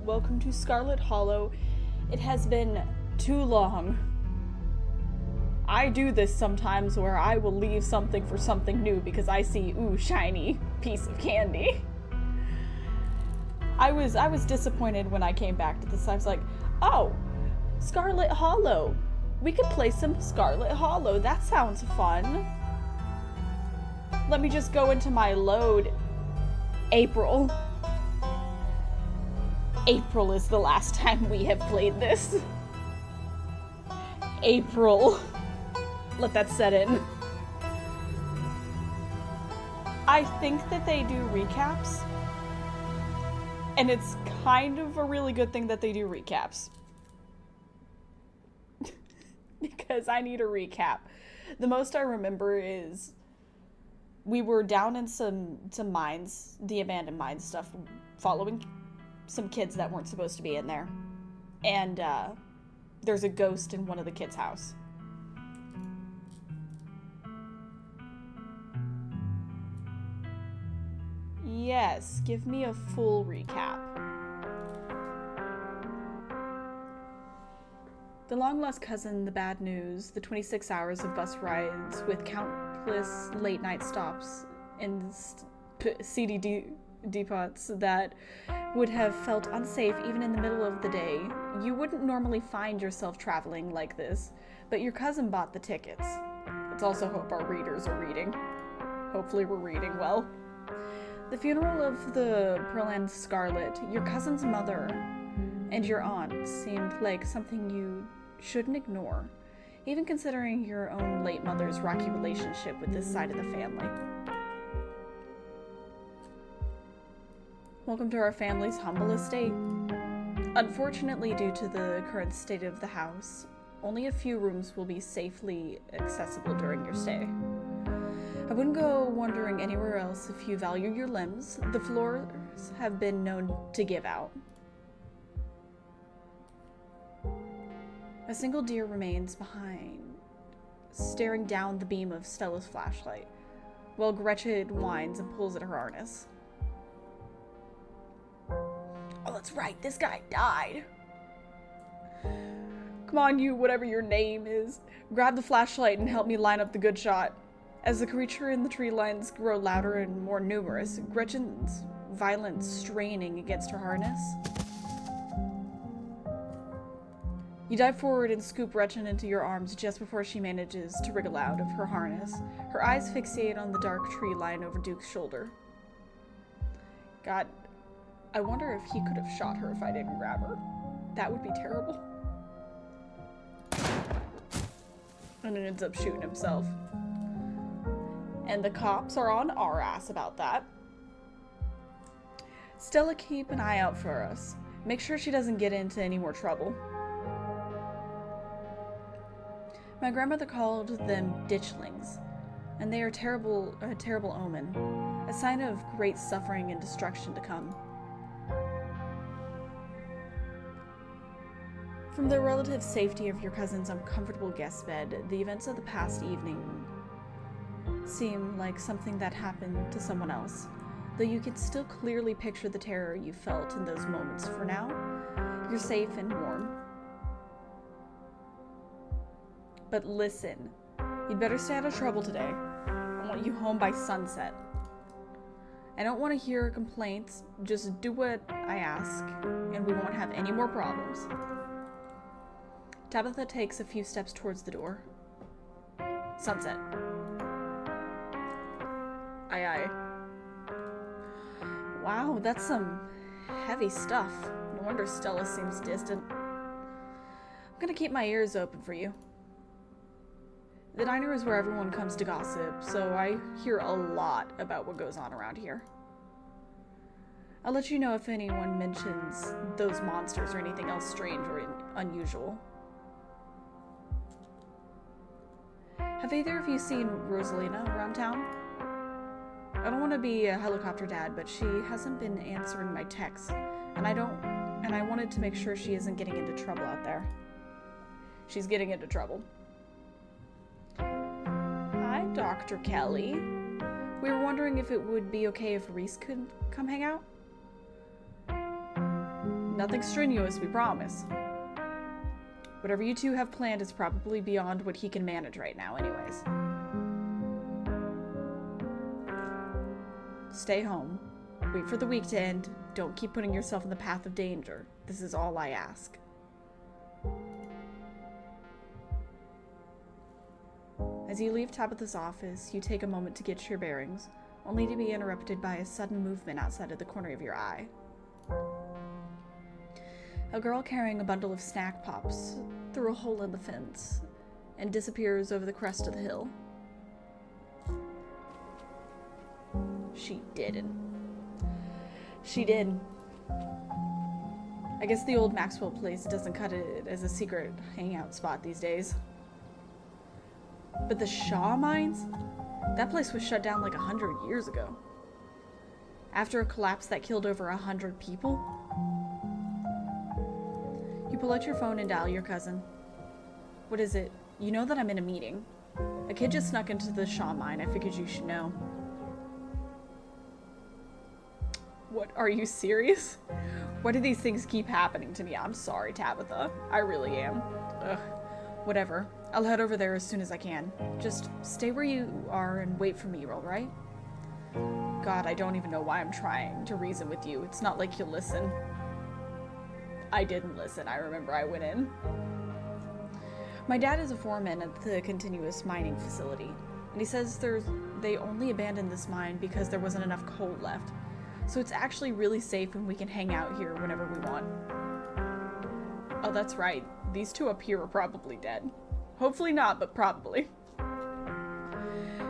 Welcome to Scarlet Hollow. It has been too long. I do this sometimes where I will leave something for something new because I see, ooh, shiny piece of candy. I was disappointed when I came back to this. I was like, oh, Scarlet Hollow. We could play some Scarlet Hollow. That sounds fun. Let me just go into my load. April. April is the last time we have played this. April. Let that set in. I think that they do recaps. And it's kind of a really good thing that they do recaps. Because I need a recap. The most I remember is we were down in some mines, the abandoned mine stuff, following some kids that weren't supposed to be in there. And there's a ghost in one of the kids' house. Yes, give me a full recap. The long-lost cousin, the bad news, the 26 hours of bus rides with countless late-night stops in CDD depots that would have felt unsafe even in the middle of the day. You wouldn't normally find yourself traveling like this, but your cousin bought the tickets. Let's also hope our readers are reading. Hopefully we're reading well. The funeral of the Pearland Scarlet, your cousin's mother, and your aunt seemed like something you shouldn't ignore, even considering your own late mother's rocky relationship with this side of the family. Welcome to our family's humble estate. Unfortunately, due to the current state of the house, only a few rooms will be safely accessible during your stay. I wouldn't go wandering anywhere else if you value your limbs. The floors have been known to give out. A single deer remains behind, staring down the beam of Stella's flashlight, while Gretchen whines and pulls at her harness. Oh, that's right, this guy died. Come on, you, whatever your name is. Grab the flashlight and help me line up the good shot. As the creature in the tree lines grow louder and more numerous, Gretchen's violent straining against her harness. You dive forward and scoop Gretchen into your arms just before she manages to wriggle out of her harness. Her eyes fixate on the dark tree line over Duke's shoulder. God, I wonder if he could have shot her if I didn't grab her. That would be terrible. And it ends up shooting himself. And the cops are on our ass about that. Stella, keep an eye out for us. Make sure she doesn't get into any more trouble. My grandmother called them ditchlings, and they are a terrible omen, a sign of great suffering and destruction to come. From the relative safety of your cousin's uncomfortable guest bed, the events of the past evening seem like something that happened to someone else, though you can still clearly picture the terror you felt in those moments. For now, you're safe and warm. But listen, you'd better stay out of trouble today. I want you home by sunset. I don't want to hear complaints. Just do what I ask, and we won't have any more problems. Tabitha takes a few steps towards the door. Sunset. Aye, aye. Wow, that's some heavy stuff. No wonder Stella seems distant. I'm gonna keep my ears open for you. The diner is where everyone comes to gossip, so I hear a lot about what goes on around here. I'll let you know if anyone mentions those monsters or anything else strange or unusual. Have either of you seen Rosalina around town? I don't want to be a helicopter dad, but she hasn't been answering my texts, and I wanted to make sure she isn't getting into trouble out there. She's getting into trouble. Hi, Dr. Kelly. We were wondering if it would be okay if Reese could come hang out? Nothing strenuous, we promise. Whatever you two have planned is probably beyond what he can manage right now anyways. Stay home. Wait for the week to end. Don't keep putting yourself in the path of danger. This is all I ask. As you leave Tabitha's office, you take a moment to get your bearings, only to be interrupted by a sudden movement outside of the corner of your eye. A girl carrying a bundle of snack pops through a hole in the fence and disappears over the crest of the hill. She didn't. She did. I guess the old Maxwell place doesn't cut it as a secret hangout spot these days. But the Shaw Mines? That place was shut down like 100 years ago. After a collapse that killed over 100 people? You pull out your phone and dial your cousin. What is it? You know that I'm in a meeting. A kid just snuck into the Shaw Mine. I figured you should know. What, are you serious? Why do these things keep happening to me? I'm sorry, Tabitha. I really am. Ugh. Whatever. I'll head over there as soon as I can. Just stay where you are and wait for me, all right? God, I don't even know why I'm trying to reason with you. It's not like you'll listen. I didn't listen. I remember I went in. My dad is a foreman at the continuous mining facility, and he says they only abandoned this mine because there wasn't enough coal left. So it's actually really safe and we can hang out here whenever we want. Oh, that's right. These two up here are probably dead. Hopefully not, but probably.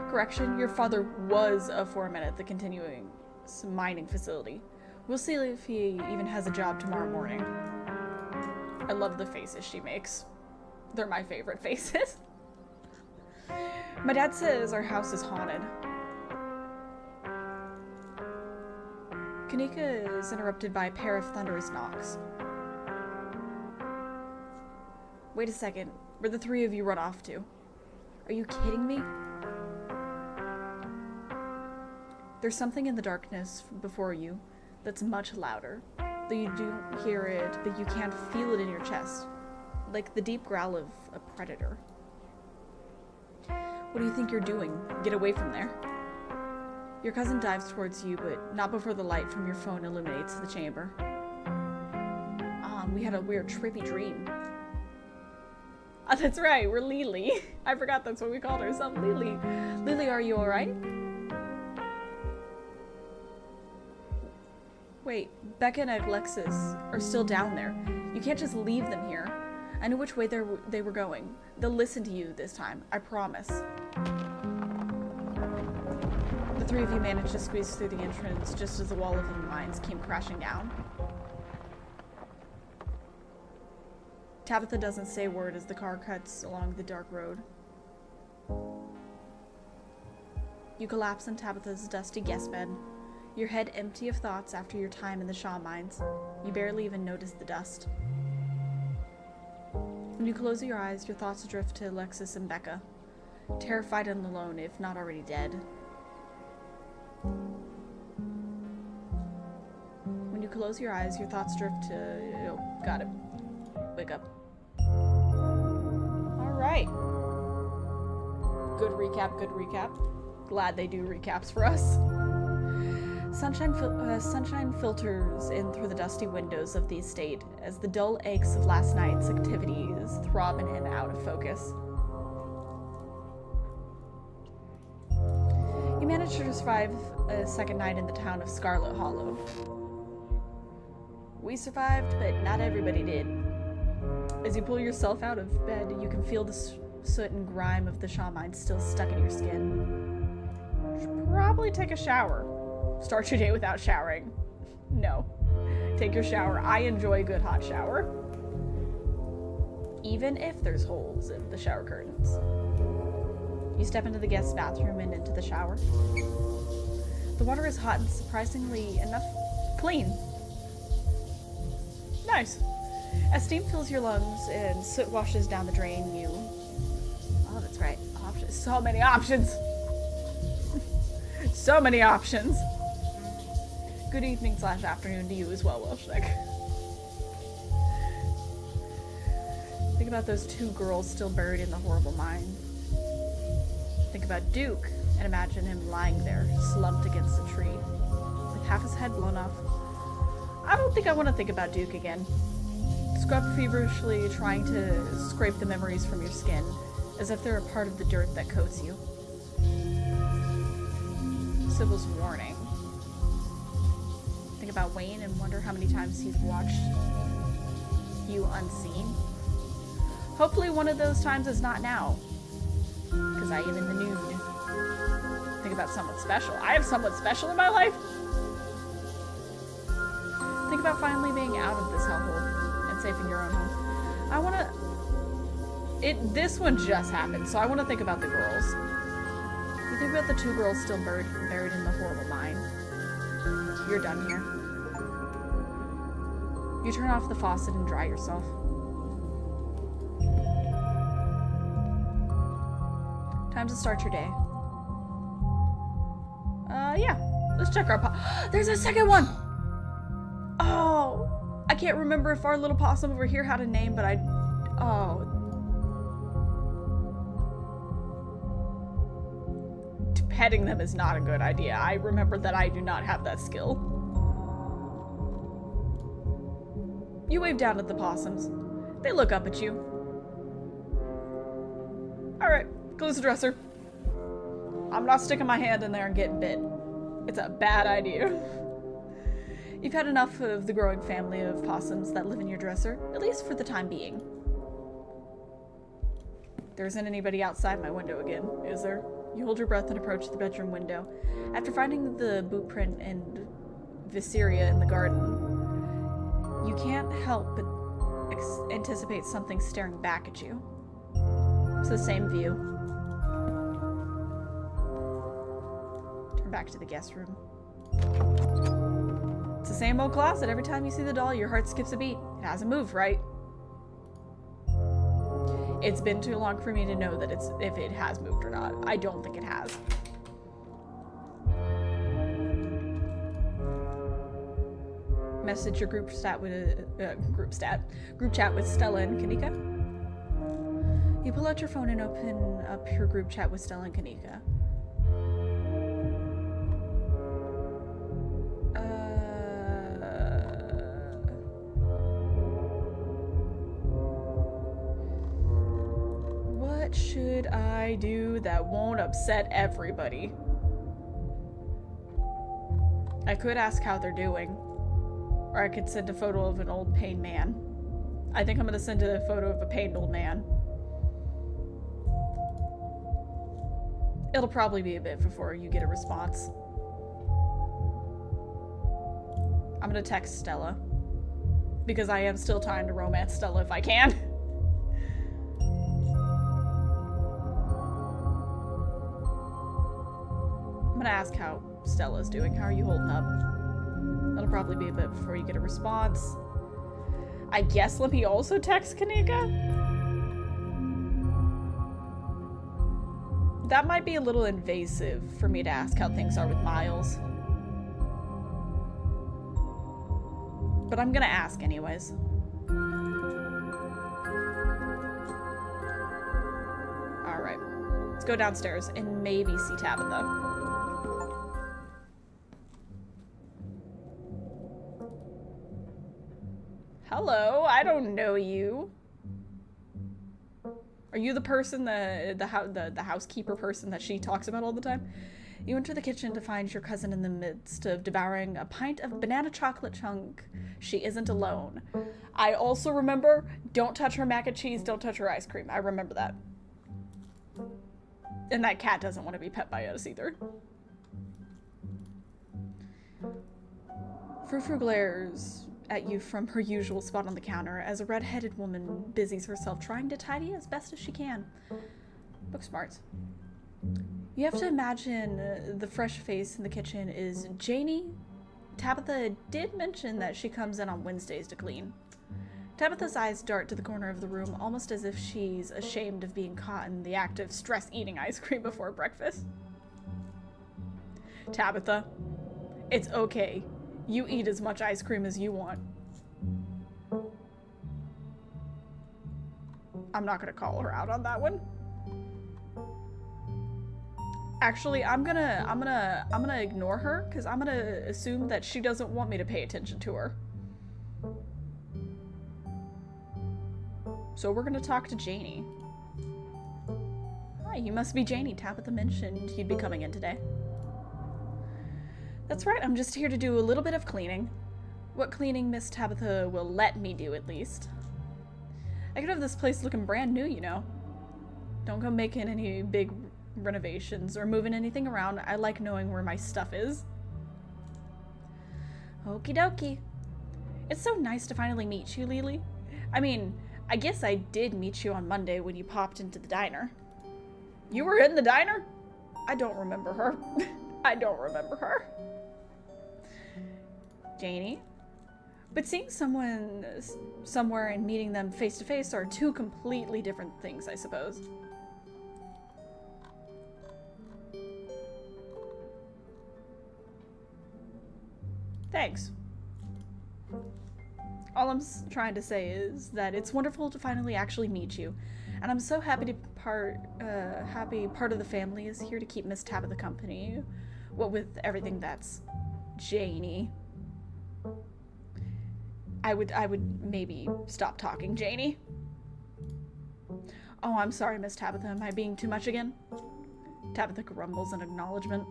Correction, your father was a foreman at the continuing mining facility. We'll see if he even has a job tomorrow morning. I love the faces she makes. They're my favorite faces. My dad says our house is haunted. Kanika is interrupted by a pair of thunderous knocks. Wait a second. Where the three of you run off to? Are you kidding me? There's something in the darkness before you that's much louder. Though you do hear it, but you can't feel it in your chest. Like the deep growl of a predator. What do you think you're doing? Get away from there. Your cousin dives towards you, but not before the light from your phone illuminates the chamber. We had a weird trippy dream. Oh, that's right, we're Lily. I forgot that's what we called ourselves, Lily. Lily, are you alright? Wait, Becca and Alexis are still down there. You can't just leave them here. I know which way they were going. They'll listen to you this time, I promise. The three of you managed to squeeze through the entrance just as the wall of the mines came crashing down. Tabitha doesn't say a word as the car cuts along the dark road. You collapse in Tabitha's dusty guest bed, your head empty of thoughts after your time in the Shaw Mines. You barely even notice the dust. When you close your eyes, your thoughts drift to Alexis and Becca, terrified and alone, if not already dead. When you close your eyes, your thoughts drift to... Oh, got it. Wake up. Alright. Good recap, good recap. Glad they do recaps for us. Sunshine filters in through the dusty windows of the estate as the dull aches of last night's activities throb in and out of focus. You managed to survive a second night in the town of Scarlet Hollow. We survived, but not everybody did. As you pull yourself out of bed, you can feel the soot and grime of the Shaw Mines still stuck in your skin. You should probably take a shower. Start your day without showering. No. Take your shower. I enjoy a good hot shower. Even if there's holes in the shower curtains. You step into the guest bathroom and into the shower. The water is hot and surprisingly enough clean. Nice. As steam fills your lungs and soot washes down the drain, you... Oh, that's right. Options. So many options. So many options. Good evening / afternoon to you as well, Welshnick. about those two girls still buried in the horrible mine. Think about Duke and imagine him lying there, slumped against a tree, with half his head blown off. I don't think I want to think about Duke again. Scrub feverishly trying to scrape the memories from your skin, as if they're a part of the dirt that coats you. Sybil's warning. Think about Wayne and wonder how many times he's watched you unseen. Hopefully one of those times is not now, because I am in the nude. Think about someone special. I have someone special in my life. Think about finally being out of this hellhole and safe in your own home. I want to... This one just happened, so I want to think about the girls. You think about the two girls still buried in the horrible mine. You're done here. You turn off the faucet and dry yourself. Time to start your day. Yeah. Let's check our There's a second one! Oh! I can't remember if our little possum over here had a name, but oh. Petting them is not a good idea. I remember that I do not have that skill. You wave down at the possums. They look up at you. Alright, close the dresser. I'm not sticking my hand in there and getting bit. It's a bad idea. You've had enough of the growing family of possums that live in your dresser, at least for the time being. There isn't anybody outside my window again, is there? You hold your breath and approach the bedroom window. After finding the boot print and visceria in the garden, you can't help but anticipate something staring back at you. It's the same view. Turn back to the guest room. It's the same old closet. Every time you see the doll, your heart skips a beat. It hasn't moved, right? It's been too long for me to know that if it has moved or not. I don't think it has. Message your group chat with Stella and Kanika. You pull out your phone and open up your group chat with Stella and Kanika. What should I do that won't upset everybody? I could ask how they're doing. Or I could send a photo of an old pained man. I think I'm gonna send a photo of a pained old man. It'll probably be a bit before you get a response. I'm gonna text Stella. Because I am still trying to romance Stella if I can. I'm gonna ask how Stella's doing. How are you holding up? That'll probably be a bit before you get a response. I guess let me also text Kanika? That might be a little invasive for me to ask how things are with Miles. But I'm gonna ask anyways. Alright. Let's go downstairs and maybe see Tabitha. Hello, I don't know you. Are you the person, the housekeeper person that she talks about all the time? You enter the kitchen to find your cousin in the midst of devouring a pint of banana chocolate chunk. She isn't alone. I also remember, don't touch her mac and cheese, don't touch her ice cream. I remember that. And that cat doesn't want to be pet by us either. Frou-Frou glares at you from her usual spot on the counter as a red-headed woman busies herself trying to tidy as best as she can. Book smarts. You have to imagine the fresh face in the kitchen is Janie. Tabitha did mention that she comes in on Wednesdays to clean. Tabitha's eyes dart to the corner of the room almost as if she's ashamed of being caught in the act of stress eating ice cream before breakfast. Tabitha, it's okay. You eat as much ice cream as you want. I'm not gonna call her out on that one. Actually, I'm gonna ignore her because I'm gonna assume that she doesn't want me to pay attention to her. So we're gonna talk to Janie. Hi, you must be Janie. Tabitha mentioned you'd be coming in today. That's right, I'm just here to do a little bit of cleaning. What cleaning Miss Tabitha will let me do, at least. I could have this place looking brand new, you know. Don't go making any big renovations or moving anything around. I like knowing where my stuff is. Okie dokie. It's so nice to finally meet you, Lily. I mean, I guess I did meet you on Monday when you popped into the diner. You were in the diner? I don't remember her. I don't remember her. Janie? But seeing someone somewhere and meeting them face to face are two completely different things, I suppose. Thanks. All I'm trying to say is that it's wonderful to finally actually meet you, and I'm so happy to happy part of the family is here to keep Miss Tabitha company. What with everything that's Janie. I would maybe stop talking, Janie. Oh, I'm sorry, Miss Tabitha. Am I being too much again? Tabitha grumbles in acknowledgement.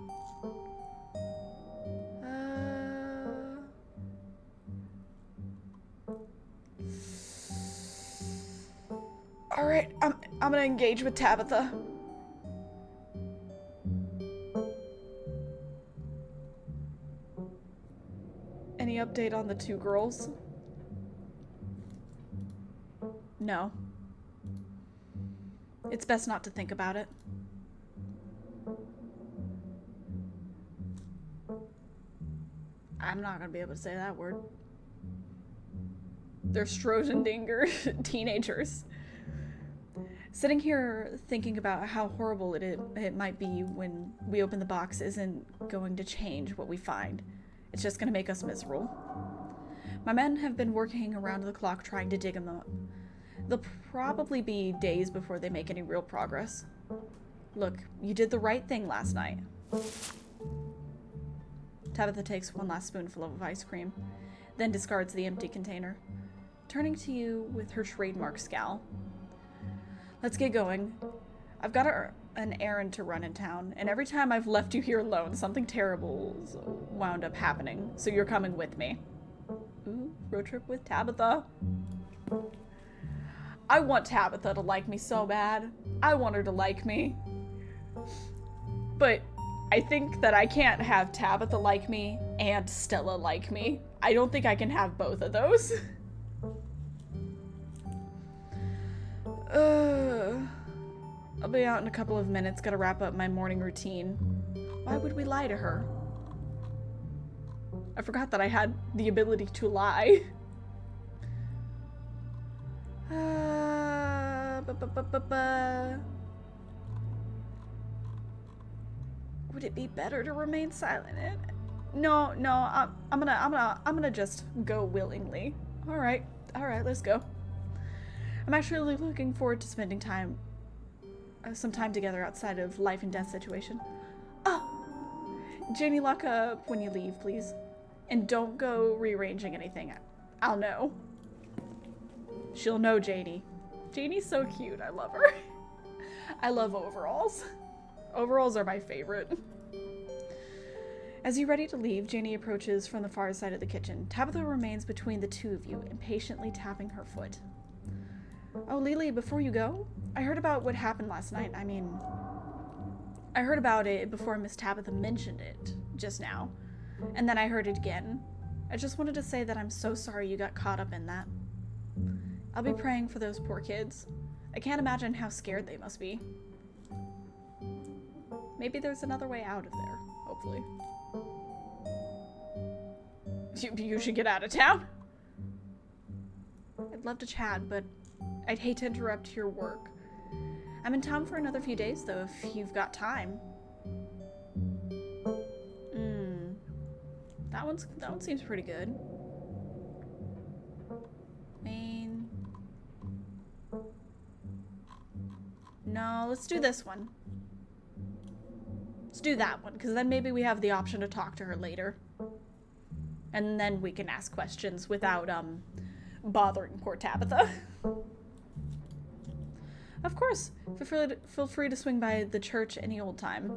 Alright, I'm gonna engage with Tabitha. Any update on the two girls? No. It's best not to think about it. I'm not gonna be able to say that word. They're Schrodinger teenagers. Sitting here thinking about how horrible it might be when we open the box isn't going to change what we find. It's just going to make us miserable. My men have been working around the clock trying to dig them up. They'll probably be days before they make any real progress. Look, you did the right thing last night. Tabitha takes one last spoonful of ice cream, then discards the empty container, turning to you with her trademark scowl. Let's get going. I've got an errand to run in town, and every time I've left you here alone, something terrible's wound up happening, so you're coming with me. Ooh, road trip with Tabitha. I want Tabitha to like me so bad. I want her to like me. But I think that I can't have Tabitha like me and Stella like me. I don't think I can have both of those. I'll be out in a couple of minutes. Gotta wrap up my morning routine. Why would we lie to her? I forgot that I had the ability to lie. Would it be better to remain silent? No, I'm gonna just go willingly. All right, let's go. I'm actually looking forward to spending some time together outside of life and death situation. Oh, Janie, lock up when you leave, please, and don't go rearranging anything. I'll know. She'll know, Janie. Janie's so cute. I love her. I love overalls. Overalls are my favorite. As you're ready to leave, Janie approaches from the far side of the kitchen. Tabitha remains between the two of you, impatiently tapping her foot. Oh, Lily, before you go, I heard about what happened last night. I mean, I heard about it before Miss Tabitha mentioned it just now, and then I heard it again. I just wanted to say that I'm so sorry you got caught up in that. I'll be praying for those poor kids. I can't imagine how scared they must be. Maybe there's another way out of there, hopefully. You should get out of town. I'd love to chat, but I'd hate to interrupt your work. I'm in town for another few days, though, if you've got time. That one seems pretty good. let's do this one. Let's do that one, because then maybe we have the option to talk to her later. And then we can ask questions without, bothering poor Tabitha. Of course, feel free to swing by the church any old time.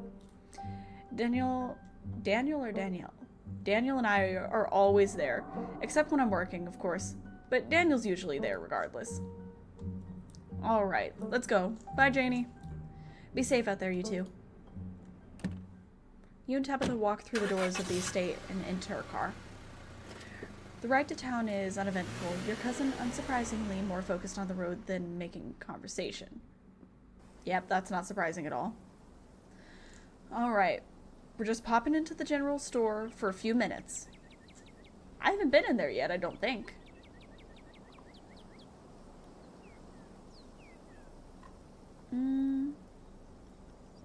Daniel and I are always there, except when I'm working, of course. But Daniel's usually there regardless. Alright, let's go. Bye, Janie. Be safe out there, you two. You and Tabitha walk through the doors of the estate and into her car. The ride to town is uneventful, your cousin unsurprisingly more focused on the road than making conversation. Yep, that's not surprising at all. Alright, we're just popping into the general store for a few minutes. I haven't been in there yet, I don't think.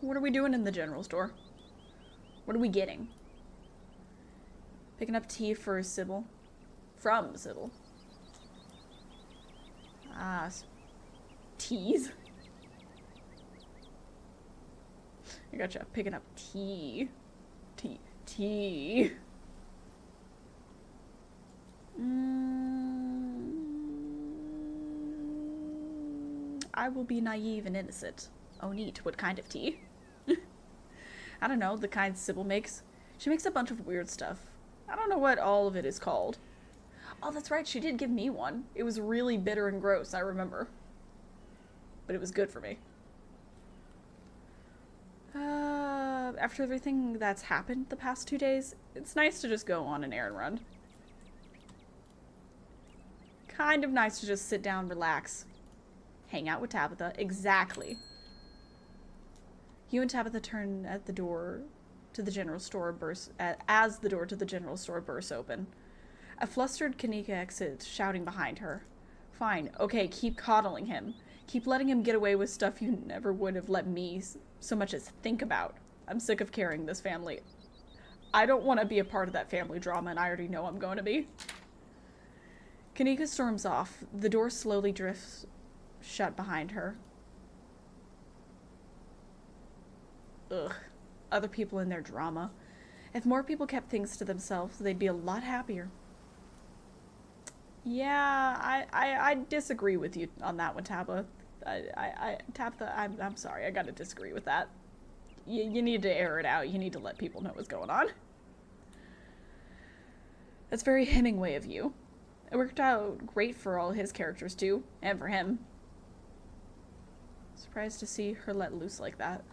What are we doing in the general store? What are we getting? Picking up tea for Sybil. From Sybil. Ah, teas. I gotcha. Picking up tea. Tea. I will be naive and innocent. Oh, neat. What kind of tea? I don't know. The kind Sybil makes. She makes a bunch of weird stuff. I don't know what all of it is called. Oh, that's right. She did give me one. It was really bitter and gross, I remember. But it was good for me. After everything that's happened the past 2 days, it's nice to just go on an errand run. Kind of nice to just sit down, relax, hang out with Tabitha. Exactly. You and Tabitha turn at the door to the general store as the door to the general store bursts open. A flustered Kanika exits, shouting behind her. Fine, okay, keep coddling him. Keep letting him get away with stuff you never would have let me so much as think about. I'm sick of carrying this family. I don't want to be a part of that family drama, and I already know I'm going to be. Kanika storms off. The door slowly drifts shut behind her. Ugh. Other people in their drama. If more people kept things to themselves, they'd be a lot happier. Yeah, I disagree with you on that one, Tabitha. Tabitha, I'm sorry, I gotta disagree with that. You need to air it out. You need to let people know what's going on. That's very Hemingway of you. It worked out great for all his characters, too. And for him. Surprised to see her let loose like that.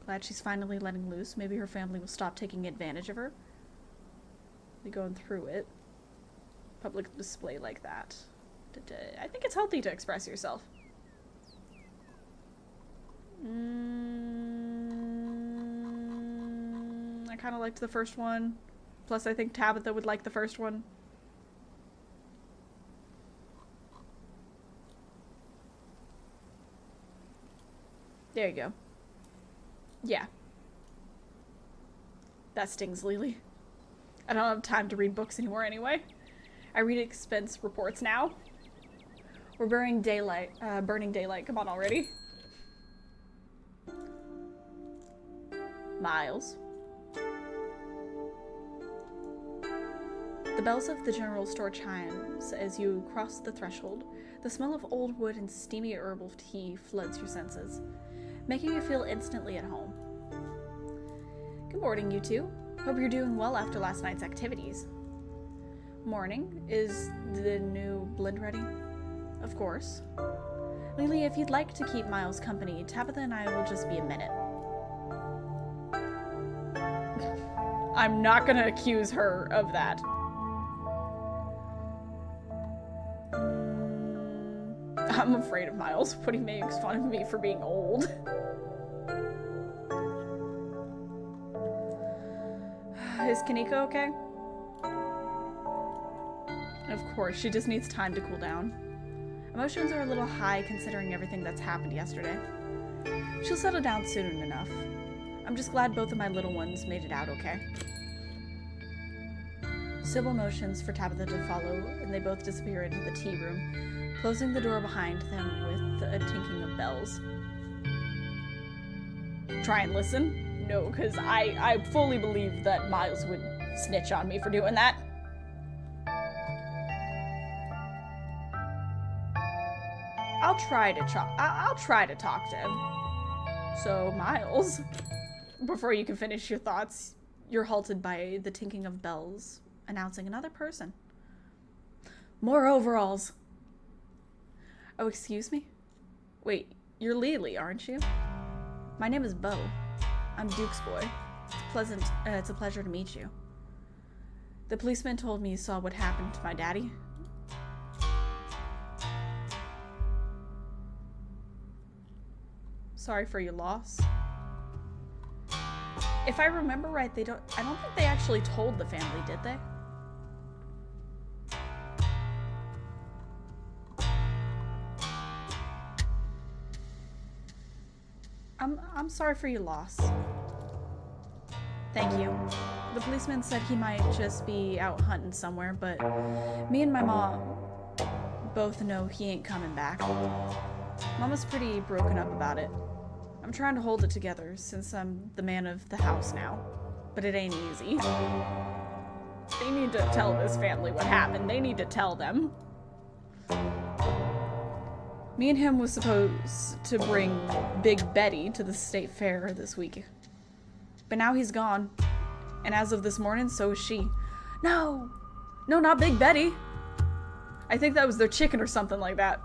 Glad she's finally letting loose. Maybe her family will stop taking advantage of her. Be going through it. Public display like that. I think it's healthy to express yourself. I kind of liked the first one. Plus, I think Tabitha would like the first one. There you go. Yeah. That stings, Lily. I don't have time to read books anymore anyway. I read expense reports now. We're burning daylight. Come on already. Miles. The bells of the general store chimes as you cross the threshold. The smell of old wood and steamy herbal tea floods your senses, making you feel instantly at home. Good morning, you two. Hope you're doing well after last night's activities. Morning. Is the new blend ready? Of course. Lily, if you'd like to keep Miles company, Tabitha and I will just be a minute. I'm not gonna accuse her of that. I'm afraid of Miles, but he makes fun of me for being old. Is Kanika okay? Of course, she just needs time to cool down. Emotions are a little high considering everything that's happened yesterday. She'll settle down soon enough. I'm just glad both of my little ones made it out okay. Sybil motions for Tabitha to follow, and they both disappear into the tea room, closing the door behind them with a tinkling of bells. try and listen. No, because I fully believe that Miles would snitch on me for doing that. I'll try to talk to him. So, Miles, before you can finish your thoughts, you're halted by the tinkling of bells, announcing another person. More overalls. Oh, excuse me? Wait, you're Lily, aren't you? My name is Beau. I'm Duke's boy. It's a pleasure to meet you. The policeman told me you saw what happened to my daddy. Sorry for your loss. If I remember right, I don't think they actually told the family, did they? I'm sorry for your loss. Thank you. The policeman said he might just be out hunting somewhere, but me and my mom both know he ain't coming back. Mama's pretty broken up about it. I'm trying to hold it together since I'm the man of the house now, but it ain't easy. They need to tell this family what happened. They need to tell them. Me and him was supposed to bring Big Betty to the state fair this week. But now he's gone. And as of this morning, so is she. No! No, not Big Betty! I think that was their chicken or something like that.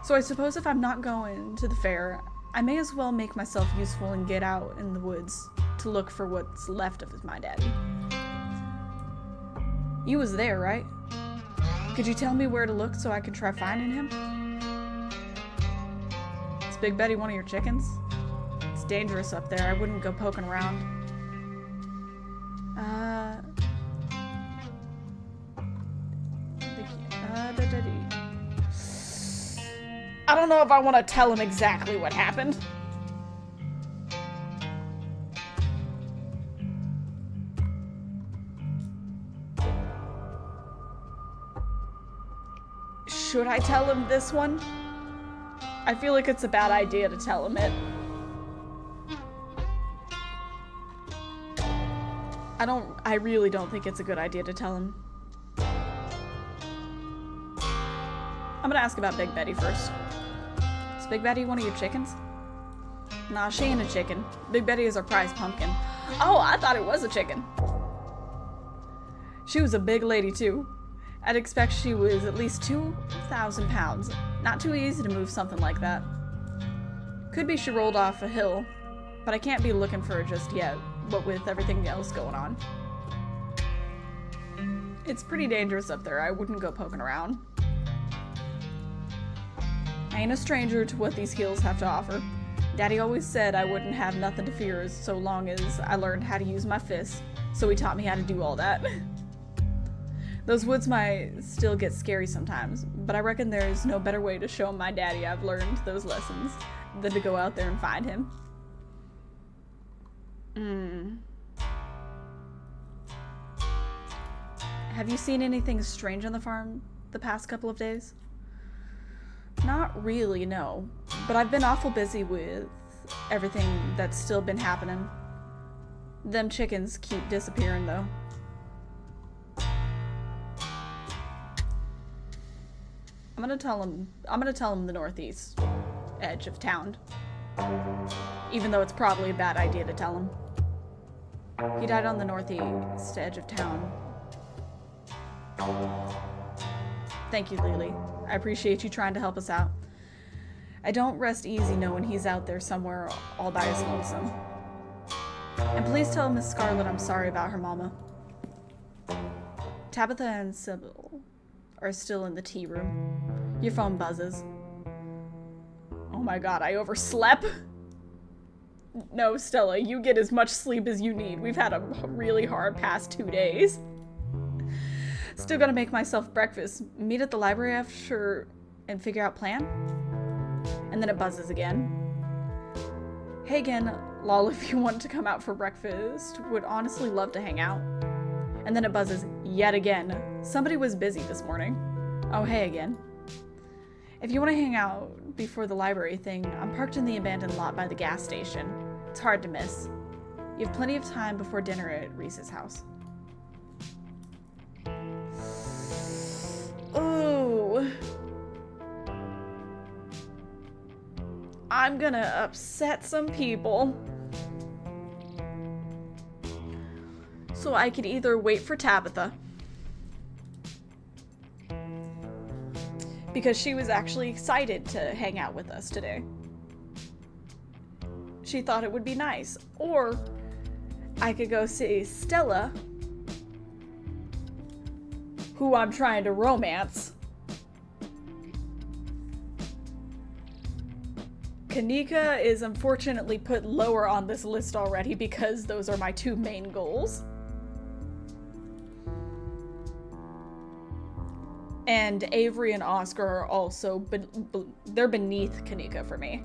So I suppose if I'm not going to the fair, I may as well make myself useful and get out in the woods to look for what's left of my daddy. You was there, right? Could you tell me where to look so I could try finding him? Is Big Betty one of your chickens? It's dangerous up there. I wouldn't go poking around. I don't know if I want to tell him exactly what happened. Should I tell him this one? I feel like it's a bad idea to tell him it. I really don't think it's a good idea to tell him. I'm gonna ask about Big Betty first. Is Big Betty one of your chickens? Nah, she ain't a chicken. Big Betty is our prize pumpkin. Oh, I thought it was a chicken. She was a big lady too. I'd expect she was at least 2,000 pounds. Not too easy to move something like that. Could be she rolled off a hill, but I can't be looking for her just yet, what with everything else going on. It's pretty dangerous up there. I wouldn't go poking around. I ain't a stranger to what these hills have to offer. Daddy always said I wouldn't have nothing to fear so long as I learned how to use my fists, so he taught me how to do all that. Those woods might still get scary sometimes, but I reckon there's no better way to show my daddy I've learned those lessons than to go out there and find him. Have you seen anything strange on the farm the past couple of days? Not really, no. But I've been awful busy with everything that's still been happening. Them chickens keep disappearing, though. I'm gonna tell him the northeast edge of town. Even though it's probably a bad idea to tell him. He died on the northeast edge of town. Thank you, Lily. I appreciate you trying to help us out. I don't rest easy knowing he's out there somewhere all by his lonesome. And please tell Miss Scarlet I'm sorry about her mama. Tabitha and Sybil are still in the tea room. Your phone buzzes. Oh my god, I overslept? No, Stella, you get as much sleep as you need. We've had a really hard past 2 days. Still gotta make myself breakfast. Meet at the library after and figure out plan? And then it buzzes again. Hey again, lol, if you want to come out for breakfast, would honestly love to hang out. And then it buzzes yet again. Somebody was busy this morning. Oh, hey again. If you want to hang out before the library thing, I'm parked in the abandoned lot by the gas station. It's hard to miss. You have plenty of time before dinner at Reese's house. Ooh. I'm gonna upset some people. So I could either wait for Tabitha, because she was actually excited to hang out with us today. She thought it would be nice. Or I could go see Stella, who I'm trying to romance. Kanika is unfortunately put lower on this list already because those are my two main goals. And Avery and Oscar are also, they're beneath Kanika for me.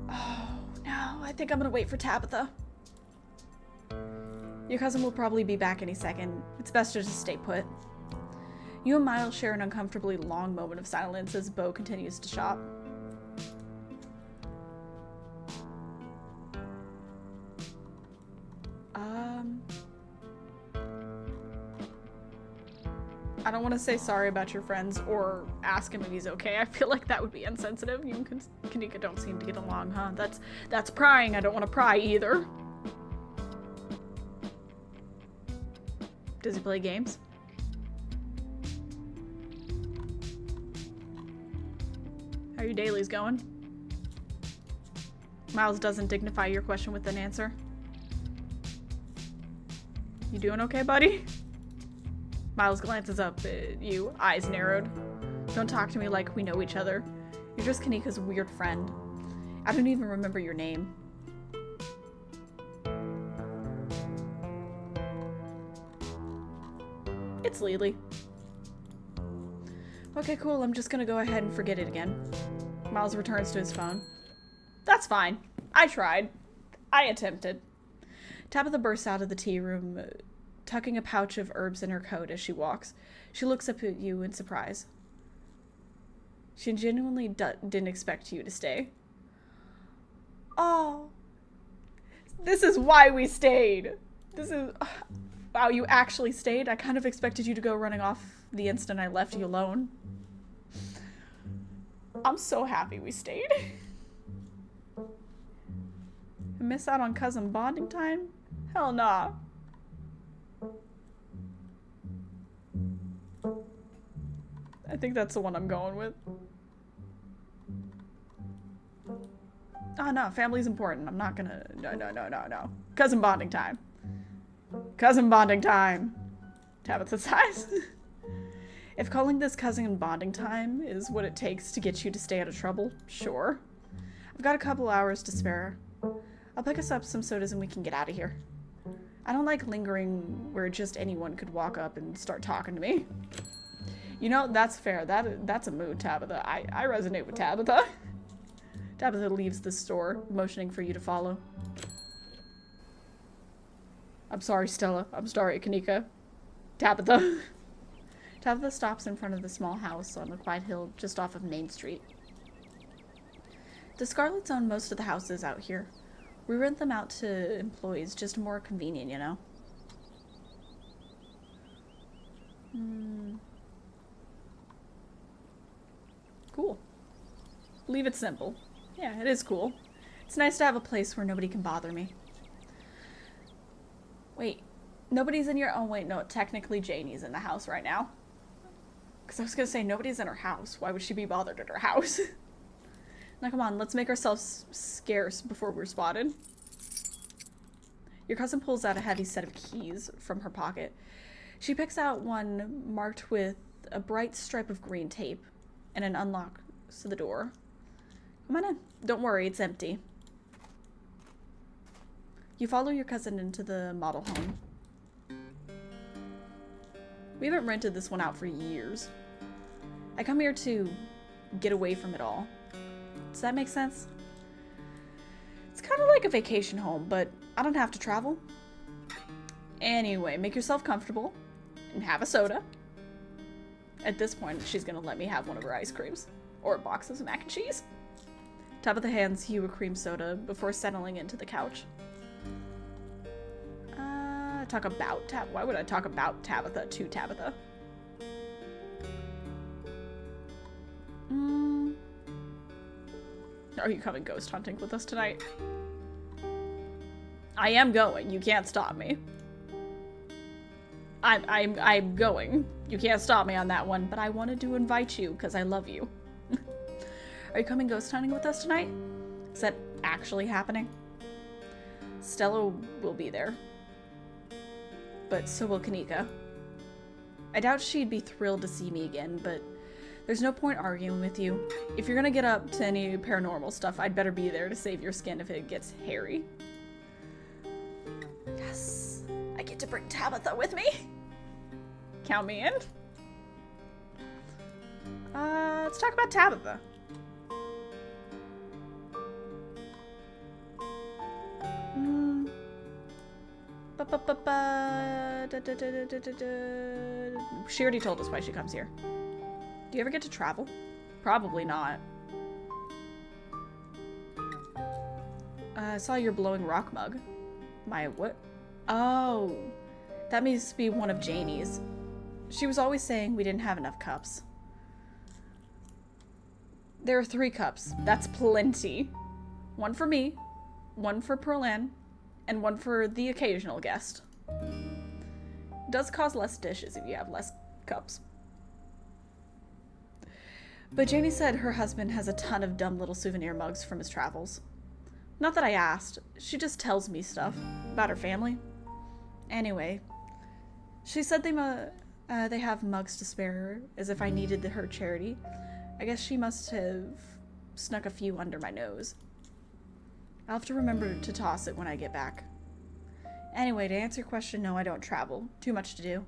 Oh, no, I think I'm gonna wait for Tabitha. Your cousin will probably be back any second. It's best to just stay put. You and Miles share an uncomfortably long moment of silence as Bo continues to shop. I don't want to say sorry about your friends or ask him if he's okay. I feel like that would be insensitive. You and Kanika don't seem to get along, huh? That's prying. I don't want to pry either. Does he play games? How are your dailies going? Miles doesn't dignify your question with an answer. You doing okay, buddy? Miles glances up at you, eyes narrowed. Don't talk to me like we know each other. You're just Kanika's weird friend. I don't even remember your name. It's Lily. Okay, cool. I'm just gonna go ahead and forget it again. Miles returns to his phone. That's fine. I tried. I attempted. Tabitha bursts out of the tea room, tucking a pouch of herbs in her coat as she walks. She looks up at you in surprise. She genuinely didn't expect you to stay. Oh. This is why we stayed. This is... Wow, you actually stayed? I kind of expected you to go running off the instant I left you alone. I'm so happy we stayed. Miss out on cousin bonding time? Hell nah. I think that's the one I'm going with. Oh no, family's important. I'm not gonna... No. Cousin bonding time. Cousin bonding time. Tabitha sighs. If calling this cousin bonding time is what it takes to get you to stay out of trouble, sure. I've got a couple hours to spare. I'll pick us up some sodas and we can get out of here. I don't like lingering where just anyone could walk up and start talking to me. You know, that's fair. That's a mood, Tabitha. I resonate with Tabitha. Tabitha leaves the store, motioning for you to follow. I'm sorry, Stella. I'm sorry, Kanika. Tabitha. Tabitha stops in front of the small house on a quiet hill just off of Main Street. The Scarlets own most of the houses out here. We rent them out to employees, just more convenient, you know? Cool. Leave it simple. Yeah, it is cool. It's nice to have a place where nobody can bother me. Wait, nobody's in your... Oh, wait, no, technically Janie's in the house right now. Because I was going to say, nobody's in her house. Why would she be bothered at her house? Now, come on, let's make ourselves scarce before we're spotted. Your cousin pulls out a heavy set of keys from her pocket. She picks out one marked with a bright stripe of green tape and an unlock to the door. Come on in. Don't worry, it's empty. You follow your cousin into the model home. We haven't rented this one out for years. I come here to get away from it all. Does that make sense? It's kind of like a vacation home, but I don't have to travel. Anyway, make yourself comfortable and have a soda. At this point, she's gonna let me have one of her ice creams. Or boxes of mac and cheese. Tabitha hands you a cream soda before settling into the couch. Talk about why would I talk about Tabitha to Tabitha? Are you coming ghost hunting with us tonight? I am going. You can't stop me. I'm going. You can't stop me on that one, but I wanted to invite you because I love you. Are you coming ghost hunting with us tonight? Is that actually happening? Stella will be there. But so will Kanika. I doubt she'd be thrilled to see me again, but there's no point arguing with you. If you're gonna get up to any paranormal stuff, I'd better be there to save your skin if it gets hairy. Yes, I get to bring Tabitha with me. Count me in. Let's talk about Tabitha. She already told us why she comes here. Do you ever get to travel? Probably not. I saw your blowing rock mug. My what? Oh, that must be one of Janie's. She was always saying we didn't have enough cups. There are 3 cups. That's plenty. One for me, one for Perlin, and one for the occasional guest. It does cause less dishes if you have less cups. But Janie said her husband has a ton of dumb little souvenir mugs from his travels. Not that I asked, she just tells me stuff about her family. Anyway, she said they have mugs to spare, as if I needed her charity. I guess she must have snuck a few under my nose. I'll have to remember to toss it when I get back. Anyway, to answer your question, no, I don't travel. Too much to do.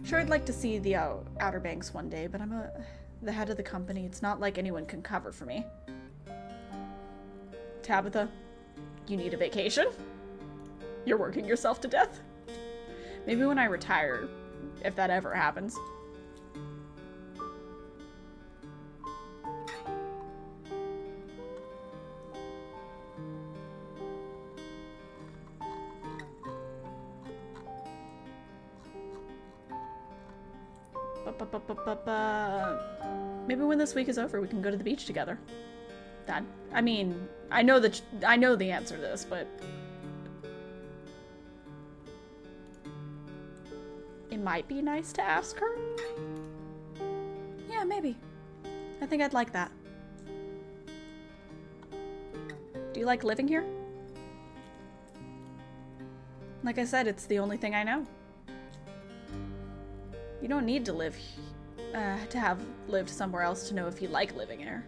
Sure, I'd like to see the Outer Banks one day, but I'm the head of the company. It's not like anyone can cover for me. Tabitha, you need a vacation? You're working yourself to death? Maybe when I retire, if that ever happens. Maybe when this week is over, we can go to the beach together. Dad, I mean, I know the answer to this, but it might be nice to ask her. Yeah, maybe. I think I'd like that. Do you like living here? Like I said, it's the only thing I know. You don't need to to have lived somewhere else to know if you like living here.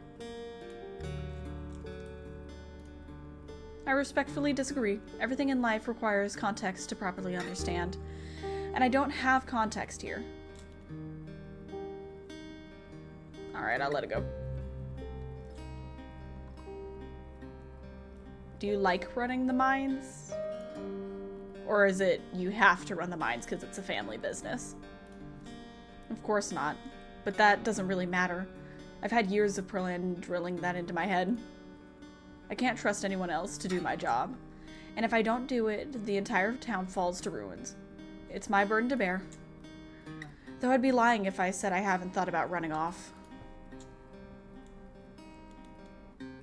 I respectfully disagree. Everything in life requires context to properly understand, and I don't have context here. Alright, I'll let it go. Do you like running the mines? Or is it you have to run the mines because it's a family business? Of course not, but that doesn't really matter. I've had years of Perlin drilling that into my head. I can't trust anyone else to do my job, and if I don't do it, the entire town falls to ruins. It's my burden to bear. Though I'd be lying if I said I haven't thought about running off.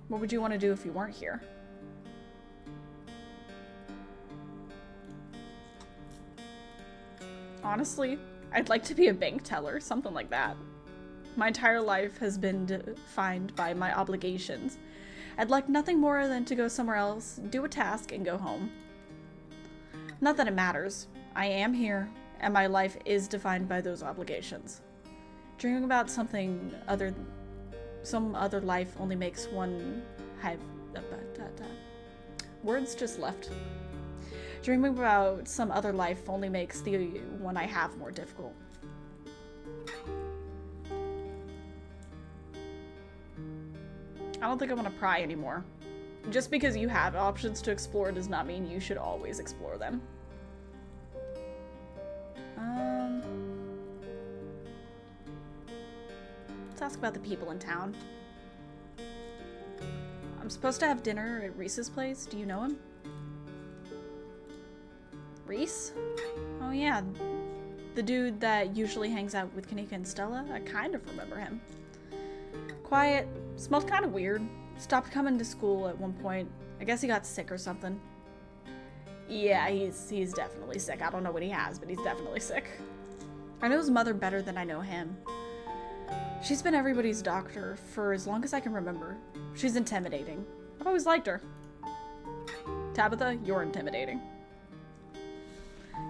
What would you want to do if you weren't here? Honestly, I'd like to be a bank teller, something like that. My entire life has been defined by my obligations. I'd like nothing more than to go somewhere else, do a task, and go home. Not that it matters. I am here, and my life is defined by those obligations. Dreaming about some other life only makes one have... Words just left. Dreaming about some other life only makes the one I have more difficult. I don't think I want to pry anymore. Just because you have options to explore does not mean you should always explore them. Let's ask about the people in town. I'm supposed to have dinner at Reese's place. Do you know him? Reese? Oh yeah, the dude that usually hangs out with Kanika and Stella. I kind of remember him. Quiet, smelled kind of weird. Stopped coming to school at one point. I guess he got sick or something. Yeah, he's definitely sick. I don't know what he has, but he's definitely sick. I know his mother better than I know him. She's been everybody's doctor for as long as I can remember. She's intimidating. I've always liked her. Tabitha, you're intimidating.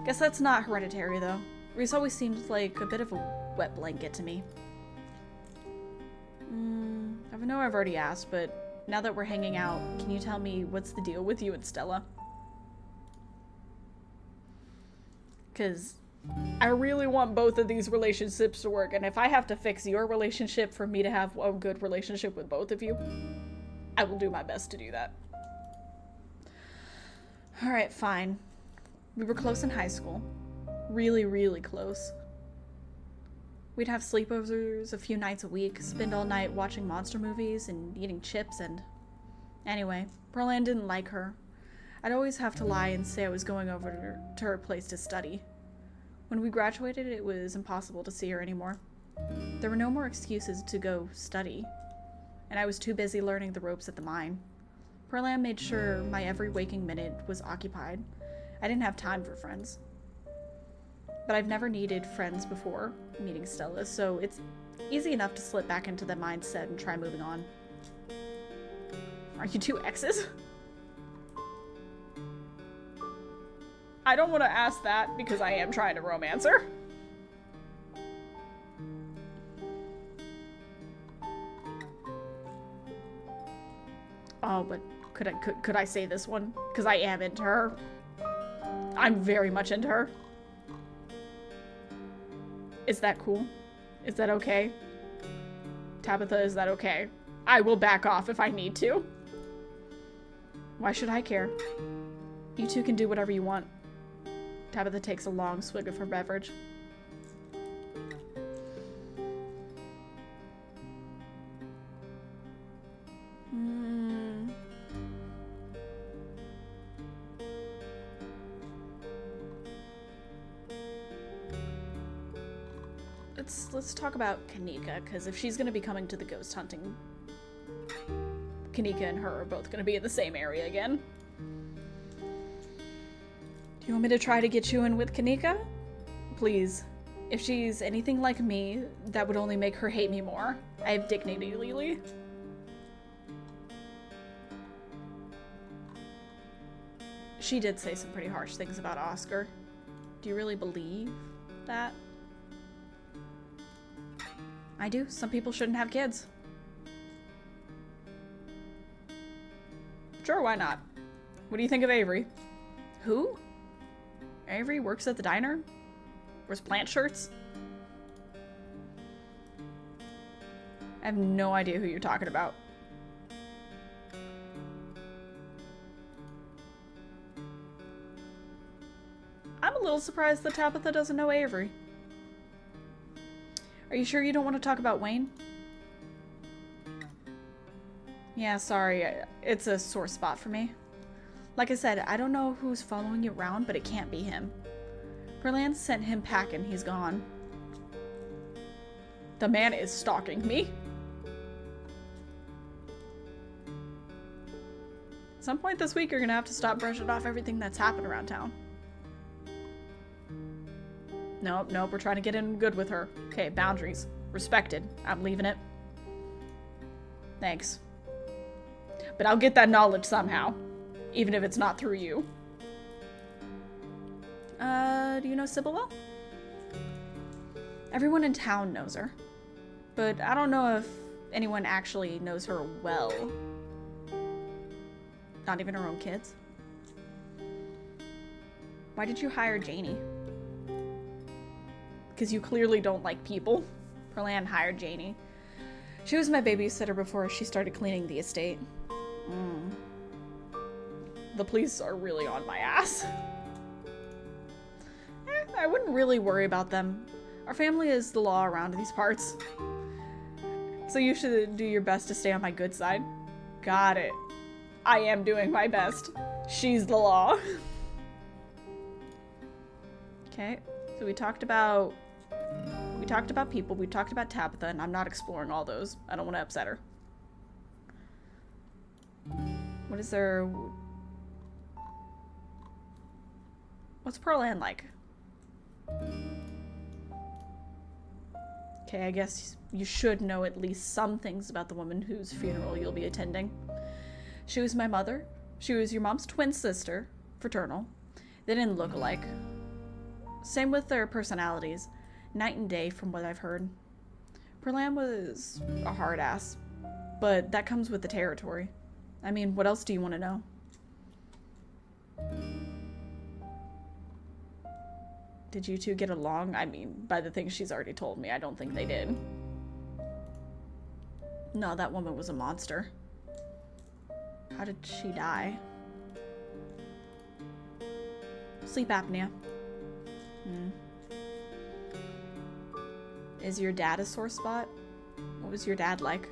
Guess that's not hereditary, though. Reese always seemed like a bit of a wet blanket to me. I know I've already asked, but now that we're hanging out, can you tell me what's the deal with you and Stella? Because I really want both of these relationships to work, and if I have to fix your relationship for me to have a good relationship with both of you, I will do my best to do that. Alright, fine. We were close in high school. Really, really close. We'd have sleepovers a few nights a week, spend all night watching monster movies and eating chips and... Anyway, Pearland didn't like her. I'd always have to lie and say I was going over to her place to study. When we graduated, it was impossible to see her anymore. There were no more excuses to go study, and I was too busy learning the ropes at the mine. Pearland made sure my every waking minute was occupied. I didn't have time for friends. But I've never needed friends before meeting Stella, so it's easy enough to slip back into that mindset and try moving on. Are you two exes? I don't want to ask that because I am trying to romance her. Oh, but could I say this one? Because I am into her. I'm very much into her. Is that cool? Is that okay? Tabitha, is that okay? I will back off if I need to. Why should I care? You two can do whatever you want. Tabitha takes a long swig of her beverage. Let's talk about Kanika, because if she's going to be coming to the ghost hunting, Kanika and her are both going to be in the same area again. Do you want me to try to get you in with Kanika? Please. If she's anything like me, that would only make her hate me more. I have dignity, Lily. She did say some pretty harsh things about Oscar. Do you really believe that? I do. Some people shouldn't have kids. Sure, why not? What do you think of Avery? Who? Avery works at the diner? Wears plant shirts? I have no idea who you're talking about. I'm a little surprised that Tabitha doesn't know Avery. Are you sure you don't want to talk about Wayne? Yeah, sorry. It's a sore spot for me. Like I said, I don't know who's following you around, but it can't be him. Pearland sent him packing. He's gone. The man is stalking me. At some point this week, you're gonna have to stop brushing off everything that's happened around town. Nope, we're trying to get in good with her. Okay, boundaries. Respected. I'm leaving it. Thanks. But I'll get that knowledge somehow. Even if it's not through you. Do you know Sybil well? Everyone in town knows her. But I don't know if anyone actually knows her well. Not even her own kids. Why did you hire Janie? Because you clearly don't like people. Pearland hired Janie. She was my babysitter before she started cleaning the estate. The police are really on my ass. I wouldn't really worry about them. Our family is the law around these parts. So you should do your best to stay on my good side. Got it. I am doing my best. She's the law. Okay, so we talked about people, we talked about Tabitha, and I'm not exploring all those. I don't want to upset her. What is there? What's Pearl Ann like? Okay, I guess you should know at least some things about the woman whose funeral you'll be attending. She was my mother. She was your mom's twin sister, fraternal. They didn't look alike. Same with their personalities. Night and day, from what I've heard. Pearl Ann was a hard ass, but that comes with the territory. I mean, what else do you want to know? Did you two get along? I mean, by the things she's already told me, I don't think they did. No, that woman was a monster. How did she die? Sleep apnea. Is your dad a sore spot? What was your dad like?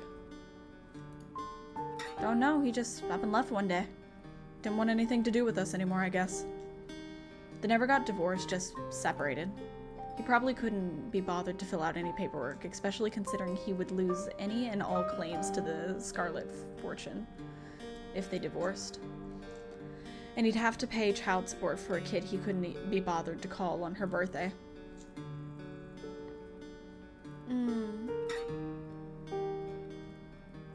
Don't know, he just up and left one day. Didn't want anything to do with us anymore, I guess. They never got divorced, just separated. He probably couldn't be bothered to fill out any paperwork, especially considering he would lose any and all claims to the Scarlet fortune if they divorced. And he'd have to pay child support for a kid he couldn't be bothered to call on her birthday.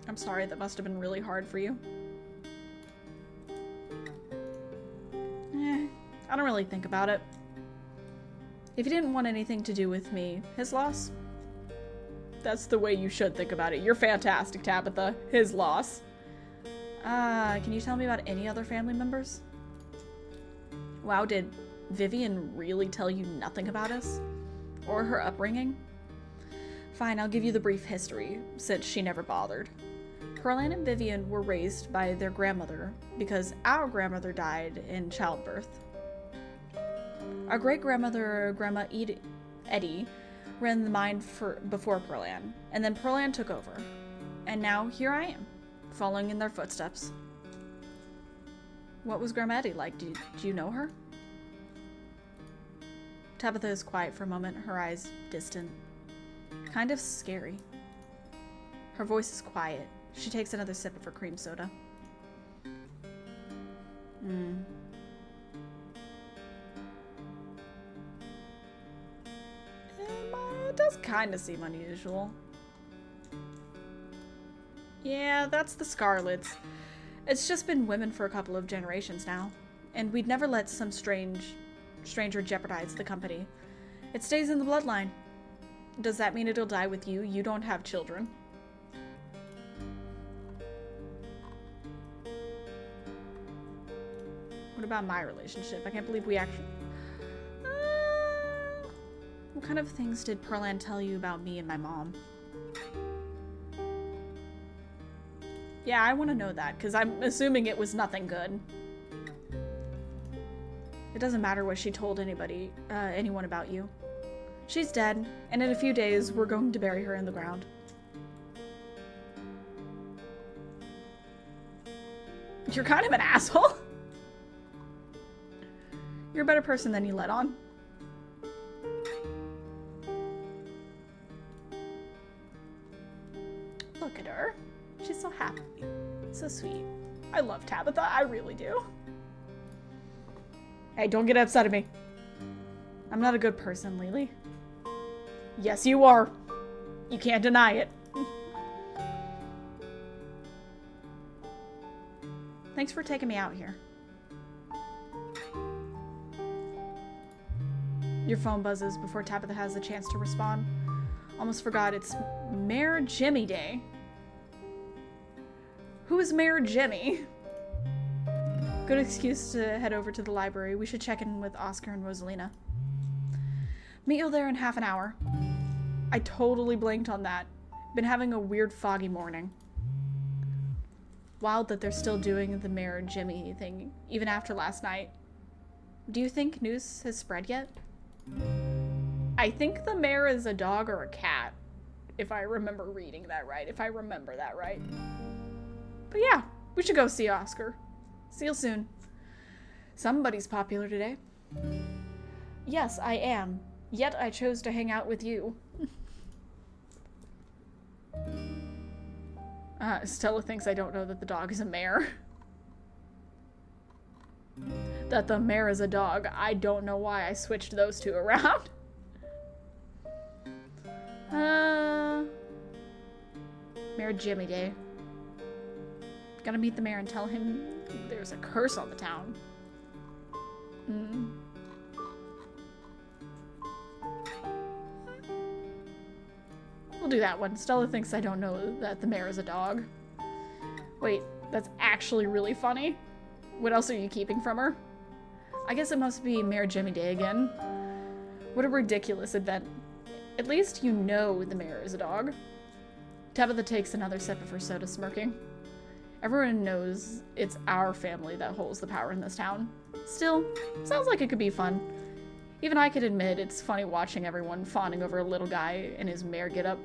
I'm sorry, that must have been really hard for you. I don't really think about it. If he didn't want anything to do with me, his loss? That's the way you should think about it. You're fantastic, Tabitha. His loss. Can you tell me about any other family members? Wow, did Vivian really tell you nothing about us? Or her upbringing? Fine, I'll give you the brief history, since she never bothered. Pearl Ann and Vivian were raised by their grandmother because our grandmother died in childbirth. Our great-grandmother, Grandma Eddie, ran the mine before Pearl Ann, and then Pearl Ann took over. And now here I am, following in their footsteps. What was Grandma Eddie like? Do you know her? Tabitha is quiet for a moment, her eyes distant. Kind of scary. Her voice is quiet. She takes another sip of her cream soda. It does kind of seem unusual. Yeah, that's the Scarlets. It's just been women for a couple of generations now. And we'd never let some stranger jeopardize the company. It stays in the bloodline. Does that mean it'll die with you? You don't have children. What about my relationship? I can't believe we actually... What kind of things did Pearl Ann tell you about me and my mom? Yeah, I want to know that, because I'm assuming it was nothing good. It doesn't matter what she told anyone about you. She's dead, and in a few days, we're going to bury her in the ground. You're kind of an asshole. You're a better person than you let on. Look at her. She's so happy. So sweet. I love Tabitha. I really do. Hey, don't get upset at me. I'm not a good person, Lily. Yes, you are. You can't deny it. Thanks for taking me out here. Your phone buzzes before Tabitha has a chance to respond. Almost forgot it's Mayor Jimmy Day. Who is Mayor Jimmy? Good excuse to head over to the library. We should check in with Oscar and Rosalina. Meet you there in half an hour. I totally blanked on that. Been having a weird foggy morning. Wild that they're still doing the Mayor Jimmy thing, even after last night. Do you think news has spread yet? I think the mayor is a dog or a cat, if I remember reading that right, if I remember that right. But yeah, We should go see Oscar. See you soon. Somebody's popular today. Yes, I am. Yet I chose to hang out with you. Stella thinks I don't know that the dog is a mare. That the mare is a dog. I don't know why I switched those two around. Mayor Jimmy Day. Gotta meet the mayor and tell him there's a curse on the town. We'll do that one. Stella thinks I don't know that the mayor is a dog. Wait, that's actually really funny. What else are you keeping from her? I guess it must be Mayor Jimmy Day again. What a ridiculous event. At least you know the mayor is a dog. Tabitha takes another sip of her soda, smirking. Everyone knows it's our family that holds the power in this town. Still, sounds like it could be fun. Even I could admit it's funny watching everyone fawning over a little guy in his mare getup.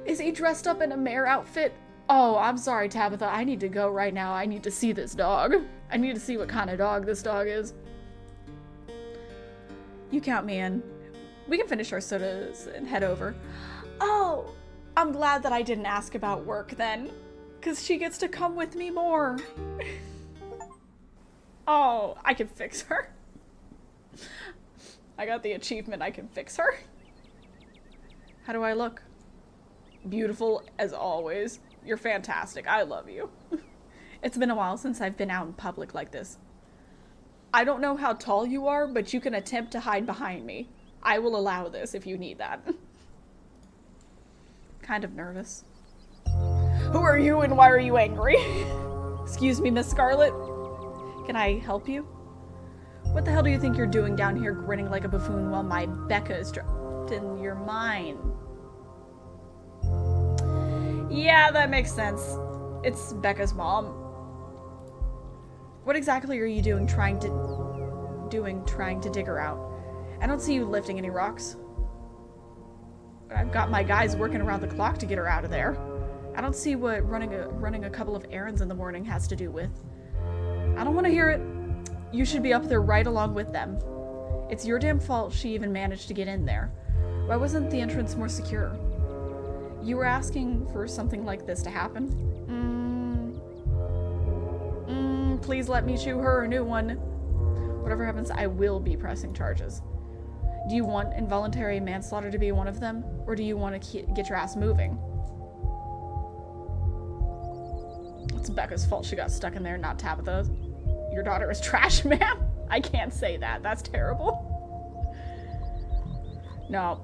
Is he dressed up in a mare outfit? Oh, I'm sorry, Tabitha. I need to go right now. I need to see this dog. I need to see what kind of dog this dog is. You count me in. We can finish our sodas and head over. Oh, I'm glad that I didn't ask about work then, because she gets to come with me more. Oh, I can fix her. I got the achievement, I can fix her. How do I look? Beautiful as always. You're fantastic. I love you. It's been a while since I've been out in public like this. I don't know how tall you are, but you can attempt to hide behind me. I will allow this if you need that. Kind of nervous. Who are you and why are you angry? Excuse me, Miss Scarlet. Can I help you? What the hell do you think you're doing down here grinning like a buffoon while my Becca is trapped in your mind? Yeah, that makes sense. It's Becca's mom. What exactly are you doing trying to dig her out? I don't see you lifting any rocks. I've got my guys working around the clock to get her out of there. I don't see what running a couple of errands in the morning has to do with. I don't want to hear it. You should be up there right along with them. It's your damn fault she even managed to get in there. Why wasn't the entrance more secure? You were asking for something like this to happen? Please let me chew her a new one. Whatever happens, I will be pressing charges. Do you want involuntary manslaughter to be one of them? Or do you want to get your ass moving? It's Becca's fault she got stuck in there, not Tabitha. Your daughter is trash, ma'am? I can't say that. That's terrible. No.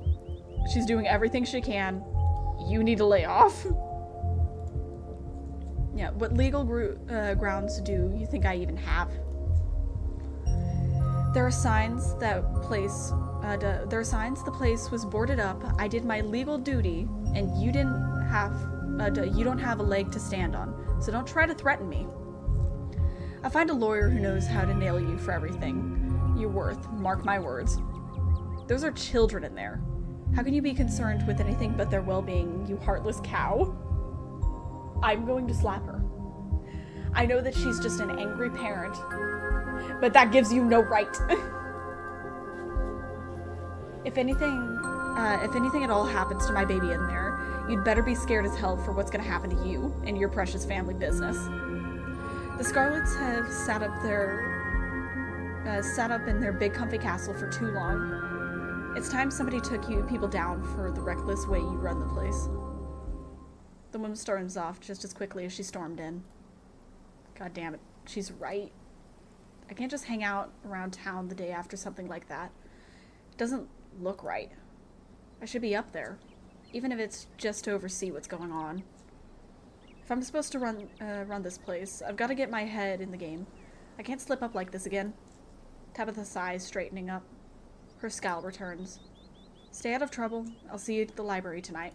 She's doing everything she can. You need to lay off. Yeah, what legal grounds do you think I even have? There are signs the place was boarded up. I did my legal duty, and you don't have a leg to stand on. So don't try to threaten me. I'll find a lawyer who knows how to nail you for everything you're worth. Mark my words. Those are children in there. How can you be concerned with anything but their well-being, you heartless cow? I'm going to slap her. I know that she's just an angry parent, but that gives you no right. If anything at all happens to my baby in there, you'd better be scared as hell for what's gonna happen to you and your precious family business. The Scarlets have sat up in their big comfy castle for too long. It's time somebody took you people down for the reckless way you run the place. The woman storms off just as quickly as she stormed in. God damn it, she's right. I can't just hang out around town the day after something like that. It doesn't look right. I should be up there, even if it's just to oversee what's going on. If I'm supposed to run this place, I've got to get my head in the game. I can't slip up like this again. Tabitha sighs, straightening up. Her scowl returns. Stay out of trouble. I'll see you at the library tonight.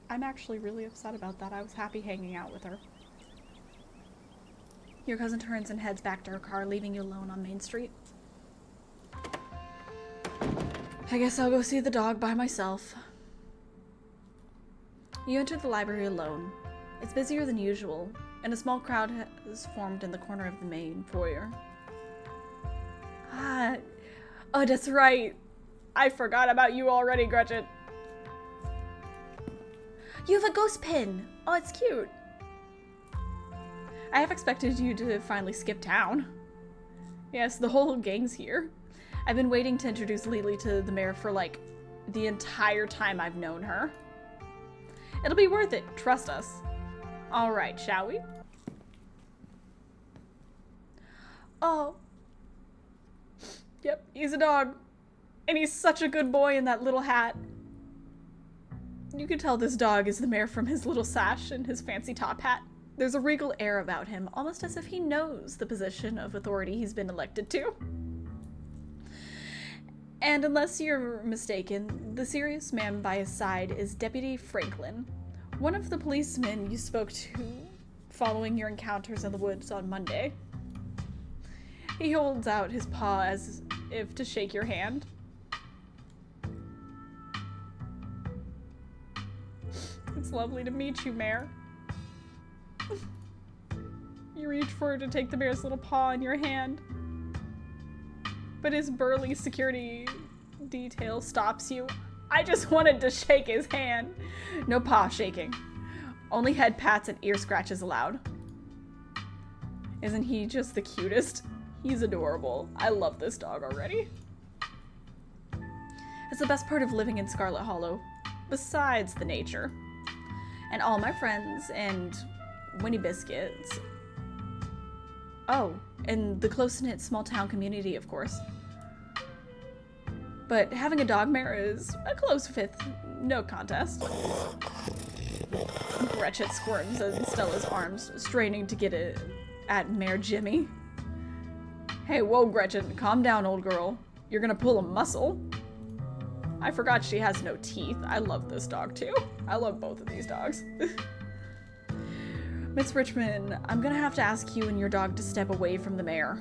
I'm actually really upset about that. I was happy hanging out with her. Your cousin turns and heads back to her car, leaving you alone on Main Street. I guess I'll go see the dog by myself. You enter the library alone. It's busier than usual, and a small crowd has formed in the corner of the main foyer. Ah, oh, that's right. I forgot about you already, Gretchen. You have a ghost pin. Oh, it's cute. I have expected you to finally skip town. Yes, the whole gang's here. I've been waiting to introduce Lily to the mayor for, like, the entire time I've known her. It'll be worth it, trust us. All right, shall we? Oh. Yep, he's a dog. And he's such a good boy in that little hat. You can tell this dog is the mayor from his little sash and his fancy top hat. There's a regal air about him, almost as if he knows the position of authority he's been elected to. And unless you're mistaken, the serious man by his side is Deputy Franklin, one of the policemen you spoke to following your encounters in the woods on Monday. He holds out his paw as if to shake your hand. It's lovely to meet you, Mayor. You reach forward to take the mayor's little paw in your hand, but his burly security detail stops you. I just wanted to shake his hand. No paw shaking. Only head pats and ear scratches allowed. Isn't he just the cutest? He's adorable. I love this dog already. It's the best part of living in Scarlet Hollow, besides the nature. And all my friends and Winnie Biscuits. Oh, and the close-knit small-town community, of course. But having a dog mare is a close fifth, no contest. Gretchen squirms in Stella's arms, straining to get it at Mare Jimmy. Hey, whoa, Gretchen, calm down, old girl. You're gonna pull a muscle. I forgot she has no teeth. I love this dog, too. I love both of these dogs. Miss Richmond, I'm gonna have to ask you and your dog to step away from the mayor.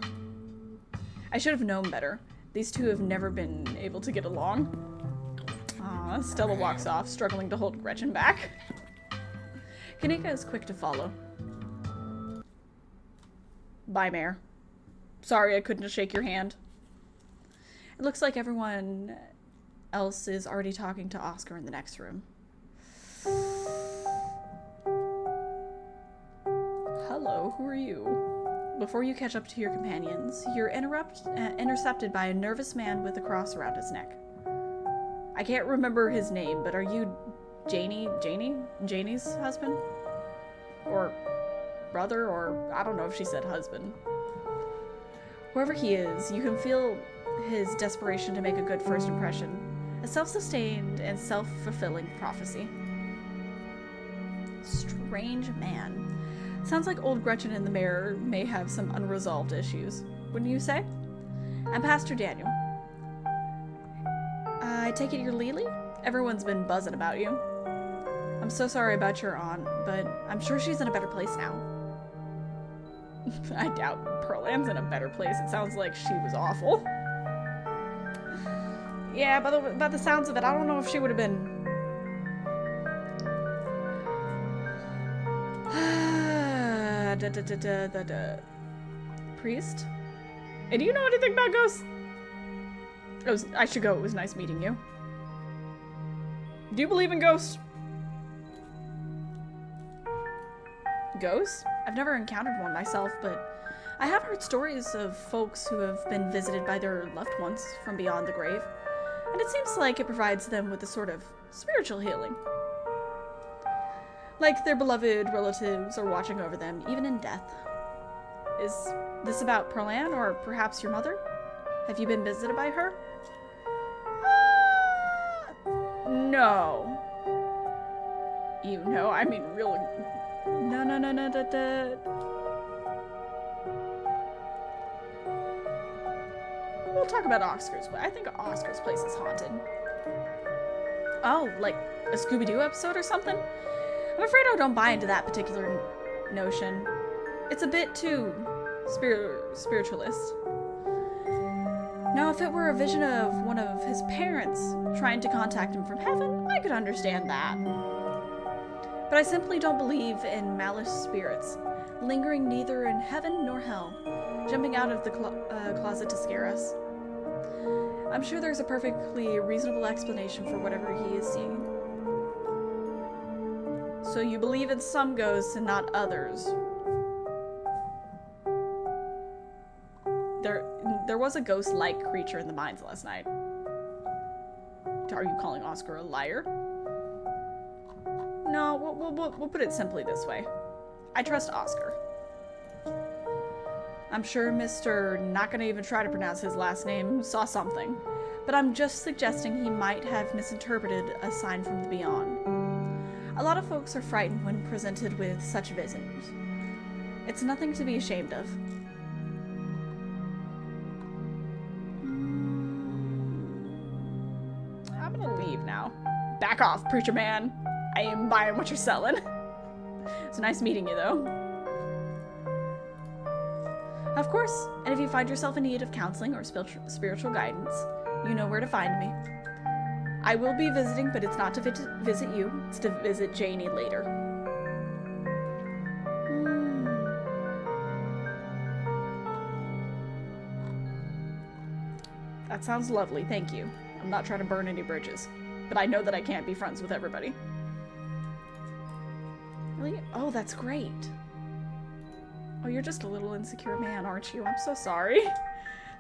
I should have known better. These two have never been able to get along. Aw, Stella walks off, struggling to hold Gretchen back. Kanika is quick to follow. Bye, Mayor. Sorry I couldn't shake your hand. It looks like everyone else is already talking to Oscar in the next room. Hello, who are you? Before you catch up to your companions, you're intercepted by a nervous man with a cross around his neck. I can't remember his name, but are you Janie's husband? Or brother, or I don't know if she said husband. Whoever he is, you can feel his desperation to make a good first impression. A self-sustained and self-fulfilling prophecy. Strange man. Sounds like old Gretchen and the mayor may have some unresolved issues. Wouldn't you say? I'm Pastor Daniel. I take it you're Lily? Everyone's been buzzing about you. I'm so sorry about your aunt, but I'm sure she's in a better place now. I doubt Pearl Ann's in a better place. It sounds like she was awful. Yeah, by the sounds of it, I don't know if she would have been. Priest? Hey, do you know anything about ghosts? I should go. It was nice meeting you. Do you believe in ghosts? Ghosts? I've never encountered one myself, but I have heard stories of folks who have been visited by their loved ones from beyond the grave. And it seems like it provides them with a sort of spiritual healing. Like their beloved relatives are watching over them, even in death. Is this about Pearl Ann, or perhaps your mother? Have you been visited by her? No. You know, I mean, really. No. We'll talk about Oscar's place. I think Oscar's place is haunted. Oh, like a Scooby-Doo episode or something? I'm afraid I don't buy into that particular notion. It's a bit too spiritualist. Now, if it were a vision of one of his parents trying to contact him from heaven, I could understand that. But I simply don't believe in malice spirits, lingering neither in heaven nor hell, jumping out of the closet to scare us. I'm sure there's a perfectly reasonable explanation for whatever he is seeing. So you believe in some ghosts and not others. There was a ghost-like creature in the mines last night. Are you calling Oscar a liar? No, we'll put it simply this way. I trust Oscar. I'm sure Mr. not gonna even try to pronounce his last name saw something, but I'm just suggesting he might have misinterpreted a sign from the beyond. A lot of folks are frightened when presented with such visitors. It's nothing to be ashamed of. I'm gonna leave now. Back off, preacher man. I am buying what you're selling. It's nice meeting you, though. Of course, and if you find yourself in need of counseling or spiritual guidance, you know where to find me. I will be visiting, but it's not to visit you, it's to visit Janie later. That sounds lovely, thank you. I'm not trying to burn any bridges, but I know that I can't be friends with everybody. Really? Oh, that's great. Oh, you're just a little insecure man, aren't you? I'm so sorry.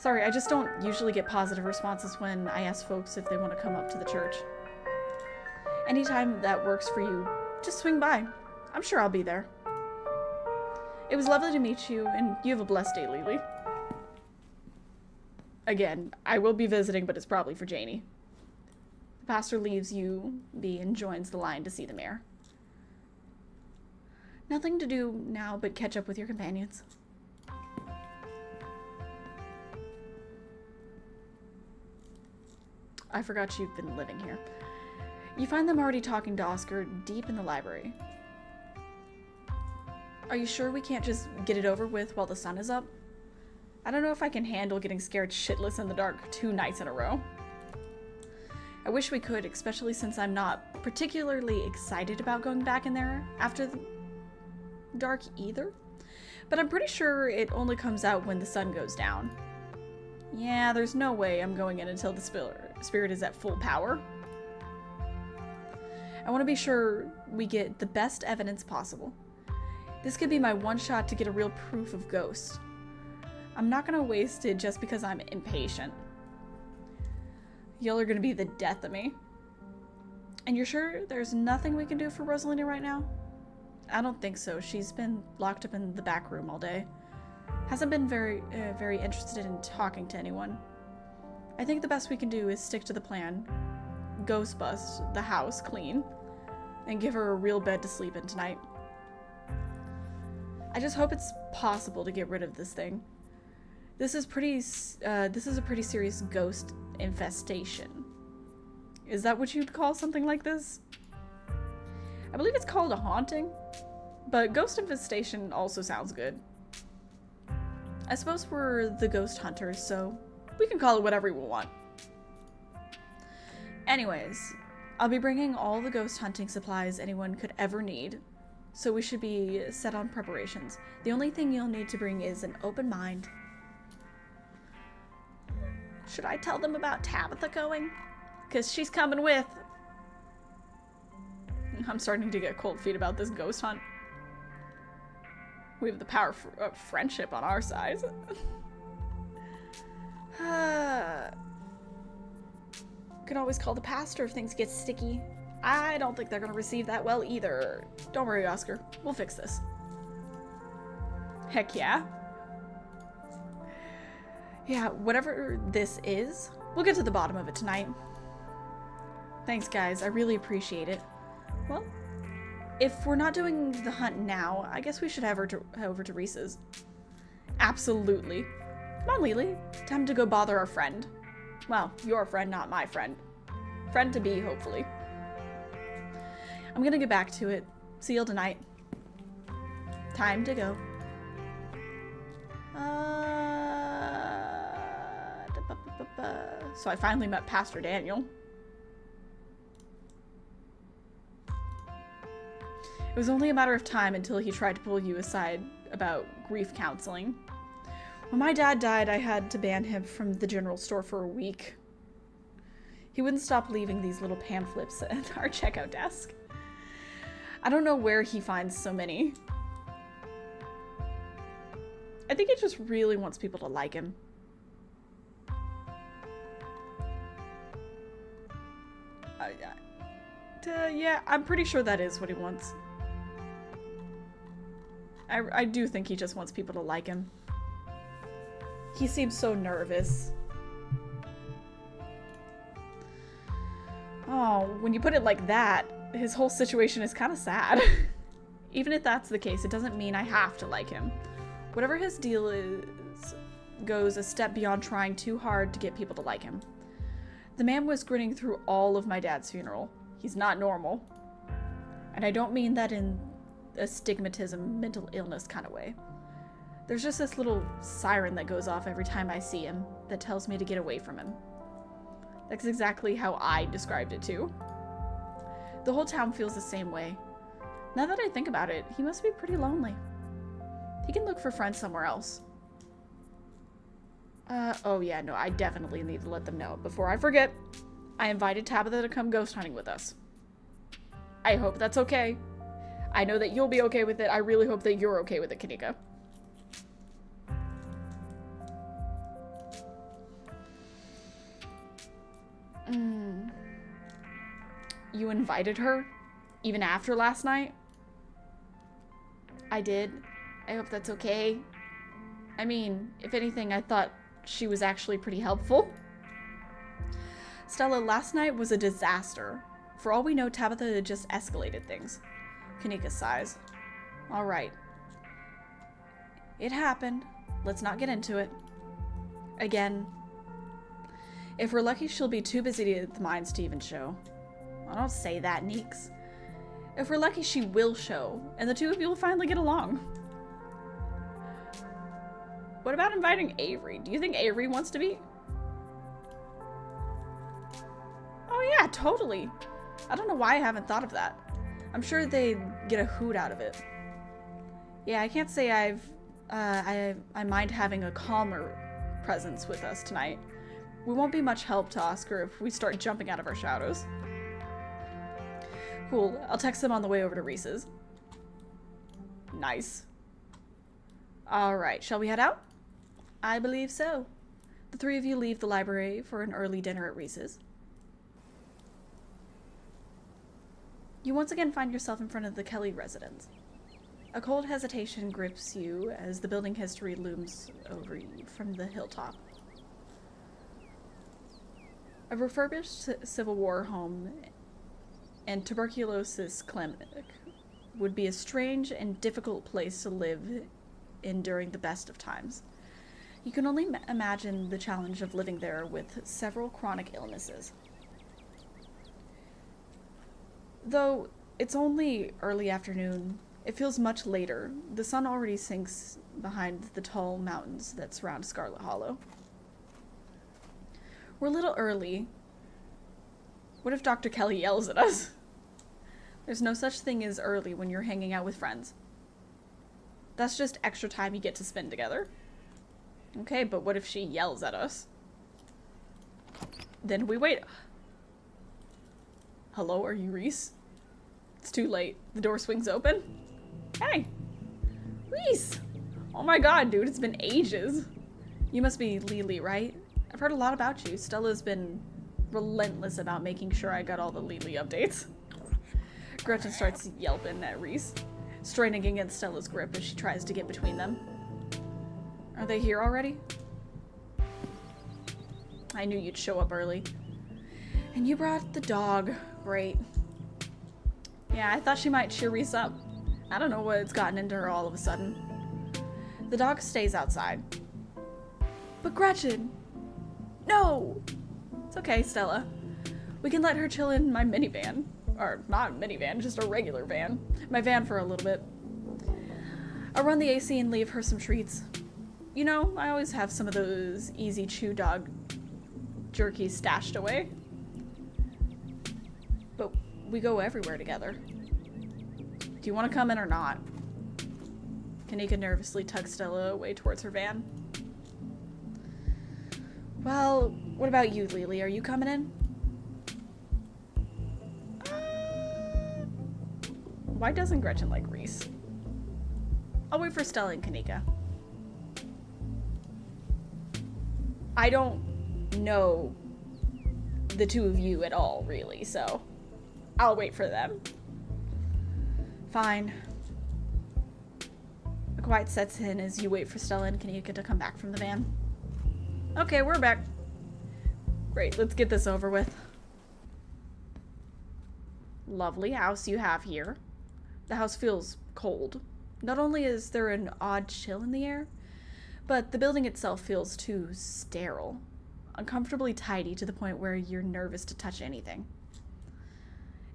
Sorry, I just don't usually get positive responses when I ask folks if they want to come up to the church. Anytime that works for you, just swing by. I'm sure I'll be there. It was lovely to meet you, and you have a blessed day, Lily. Again, I will be visiting, but it's probably for Janie. The pastor leaves you be and joins the line to see the mayor. Nothing to do now but catch up with your companions. I forgot you've been living here. You find them already talking to Oscar deep in the library. Are you sure we can't just get it over with while the sun is up? I don't know if I can handle getting scared shitless in the dark 2 nights in a row. I wish we could, especially since I'm not particularly excited about going back in there after the dark either. But I'm pretty sure it only comes out when the sun goes down. Yeah, there's no way I'm going in until the spirit is at full power. I want to be sure we get the best evidence possible. This could be my one shot to get a real proof of ghosts. I'm not going to waste it just because I'm impatient. Y'all are going to be the death of me. And you're sure there's nothing we can do for Rosalina right now? I don't think so. She's been locked up in the back room all day. Hasn't been very interested in talking to anyone. I think the best we can do is stick to the plan. Ghost bust the house clean. And give her a real bed to sleep in tonight. I just hope it's possible to get rid of this thing. This is a pretty serious ghost infestation. Is that what you'd call something like this? I believe it's called a haunting, but ghost infestation also sounds good. I suppose we're the ghost hunters, so we can call it whatever we want. Anyways, I'll be bringing all the ghost hunting supplies anyone could ever need, so we should be set on preparations. The only thing you'll need to bring is an open mind. Should I tell them about Tabitha going? Because she's coming with. I'm starting to get cold feet about this ghost hunt. We have the power of friendship on our side. Could always call the pastor if things get sticky. I don't think they're going to receive that well either. Don't worry, Oscar. We'll fix this. Heck yeah. Yeah, whatever this is, we'll get to the bottom of it tonight. Thanks, guys. I really appreciate it. Well, if we're not doing the hunt now, I guess we should head over to Reese's. Absolutely. Come on, Lily. Time to go bother our friend. Well, your friend, not my friend. Friend to be, hopefully. I'm gonna get back to it. See you tonight. Time to go. So I finally met Pastor Daniel. It was only a matter of time until he tried to pull you aside about grief counseling. When my dad died, I had to ban him from the general store for a week. He wouldn't stop leaving these little pamphlets at our checkout desk. I don't know where he finds so many. I think he just really wants people to like him. Yeah, I'm pretty sure that is what he wants. I do think he just wants people to like him. He seems so nervous. Oh, when you put it like that, his whole situation is kind of sad. Even if that's the case, it doesn't mean I have to like him. Whatever his deal is, goes a step beyond trying too hard to get people to like him. The man was grinning through all of my dad's funeral. He's not normal. And I don't mean that in a stigmatism, mental illness kind of way. There's just this little siren that goes off every time I see him that tells me to get away from him. That's exactly how I described it too. The whole town feels the same way. Now that I think about it, he must be pretty lonely. He can look for friends somewhere else. Oh yeah, no, I definitely need to let them know. Before I forget, I invited Tabitha to come ghost hunting with us. I hope that's okay. I know that you'll be okay with it. I really hope that you're okay with it, Kanika. You invited her? Even after last night? I did. I hope that's okay. I mean, if anything, I thought she was actually pretty helpful. Stella, last night was a disaster. For all we know, Tabitha had just escalated things. Kanika sighs. Alright. It happened. Let's not get into it. Again. If we're lucky, she'll be too busy at the mines to even show. I don't say that, Neeks. If we're lucky, she will show, and the two of you will finally get along. What about inviting Avery? Do you think Avery wants to be? Oh yeah, totally. I don't know why I haven't thought of that. I'm sure they'd get a hoot out of it. Yeah, I can't say I mind having a calmer presence with us tonight. We won't be much help to Oscar if we start jumping out of our shadows. Cool, I'll text them on the way over to Reese's. Nice. Alright, shall we head out? I believe so. The three of you leave the library for an early dinner at Reese's. You once again find yourself in front of the Kelly residence. A cold hesitation grips you as the building history looms over you from the hilltop. A refurbished Civil War home and tuberculosis clinic would be a strange and difficult place to live in during the best of times. You can only imagine the challenge of living there with several chronic illnesses. Though it's only early afternoon, it feels much later. The sun already sinks behind the tall mountains that surround Scarlet Hollow. We're a little early. What if Dr. Kelly yells at us? There's no such thing as early when you're hanging out with friends. That's just extra time you get to spend together. Okay, but what if she yells at us? Then we wait. Hello, are you Reese? It's too late. The door swings open. Hey! Reese! Oh my god, dude, it's been ages. You must be Lily, right? I've heard a lot about you. Stella's been relentless about making sure I got all the Lily updates. Gretchen starts yelping at Reese, straining against Stella's grip as she tries to get between them. Are they here already? I knew you'd show up early. And you brought the dog. Great. Yeah, I thought she might cheer Reese up. I don't know what's gotten into her all of a sudden. The dog stays outside. But Gretchen! No! It's okay, Stella. We can let her chill in my minivan. Or not minivan, just a regular van. My van for a little bit. I'll run the AC and leave her some treats. You know, I always have some of those easy chew dog jerky stashed away. But we go everywhere together. Do you want to come in or not? Kanika nervously tugged Stella away towards her van. Well, what about you, Lily? Are you coming in? Why doesn't Gretchen like Reese? I'll wait for Stella and Kanika. I don't know the two of you at all, really, so I'll wait for them. Fine. A quiet sets in as you wait for Stella and Kanika to come back from the van. Okay, we're back. Great, let's get this over with. Lovely house you have here. The house feels cold. Not only is there an odd chill in the air, but the building itself feels too sterile. Uncomfortably tidy to the point where you're nervous to touch anything.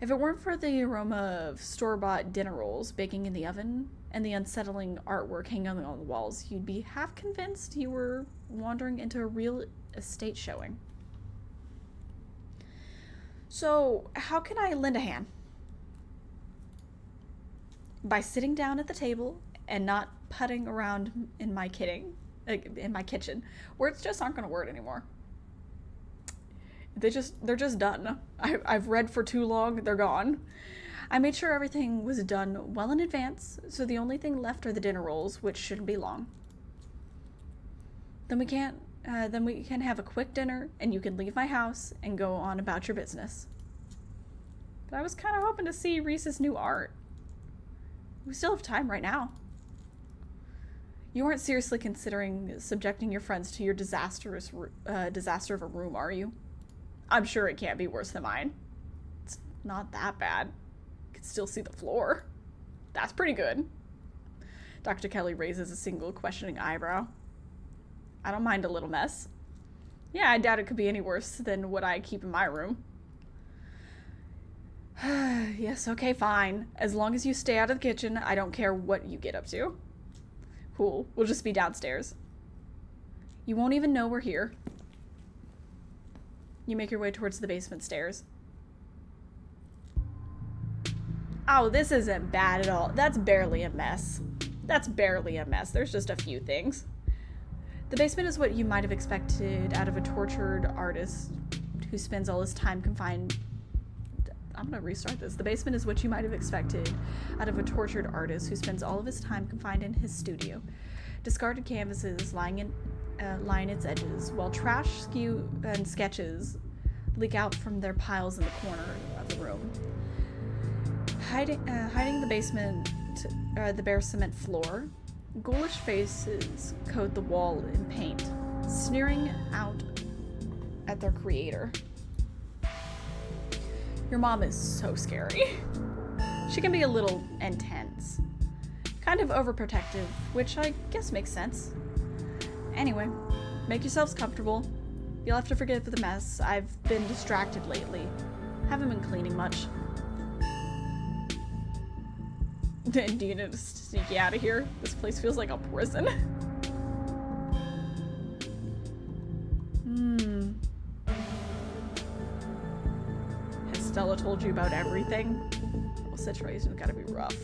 If it weren't for the aroma of store-bought dinner rolls baking in the oven and the unsettling artwork hanging on the walls, you'd be half convinced you were wandering into a real estate showing. So, how can I lend a hand? By sitting down at the table and not putting around in my kitchen. Words just aren't going to work anymore. They're just done. I've read for too long, they're gone. I made sure everything was done well in advance, so the only thing left are the dinner rolls, which shouldn't be long. Then we can have a quick dinner, and you can leave my house and go on about your business. But I was kind of hoping to see Reese's new art. We still have time right now. You aren't seriously considering subjecting your friends to your disaster of a room, are you? I'm sure it can't be worse than mine. It's not that bad. You can still see the floor. That's pretty good. Dr. Kelly raises a single questioning eyebrow. I don't mind a little mess. Yeah, I doubt it could be any worse than what I keep in my room. Yes, okay, fine. As long as you stay out of the kitchen, I don't care what you get up to. Cool, we'll just be downstairs. You won't even know we're here. You make your way towards the basement stairs. Oh, this isn't bad at all. That's barely a mess. That's barely a mess. There's just a few things. The basement is what you might have expected out of a tortured artist who spends all his time confined. I'm gonna restart this. The basement is what you might have expected out of a tortured artist who spends all of his time confined in his studio. Discarded canvases line its edges, while trash skew and sketches leak out from their piles in the corner of the room. Hiding the basement, the bare cement floor, ghoulish faces coat the wall in paint, sneering out at their creator. Your mom is so scary. She can be a little intense. Kind of overprotective, which I guess makes sense. Anyway, make yourselves comfortable. You'll have to forgive the mess. I've been distracted lately. Haven't been cleaning much. Do you need to sneak you out of here? This place feels like a prison. Has Stella told you about everything? Well, situation's gotta be rough.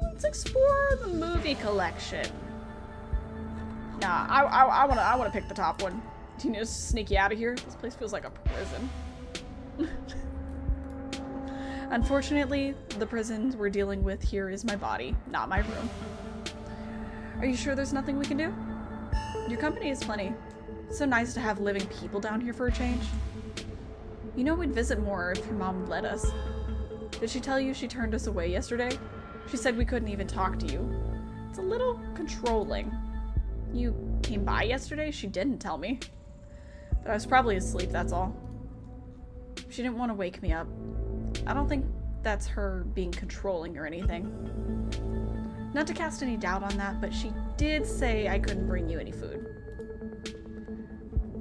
Let's explore the movie collection. Nah, I wanna pick the top one. Do you need to sneak you out of here? This place feels like a prison. Unfortunately, the prison we're dealing with here is my body, not my room. Are you sure there's nothing we can do? Your company is plenty. So nice to have living people down here for a change. You know we'd visit more if your mom would let us. Did she tell you she turned us away yesterday? She said we couldn't even talk to you. It's a little controlling. You came by yesterday? She didn't tell me. But I was probably asleep, that's all. She didn't want to wake me up. I don't think that's her being controlling or anything. Not to cast any doubt on that, but she did say I couldn't bring you any food.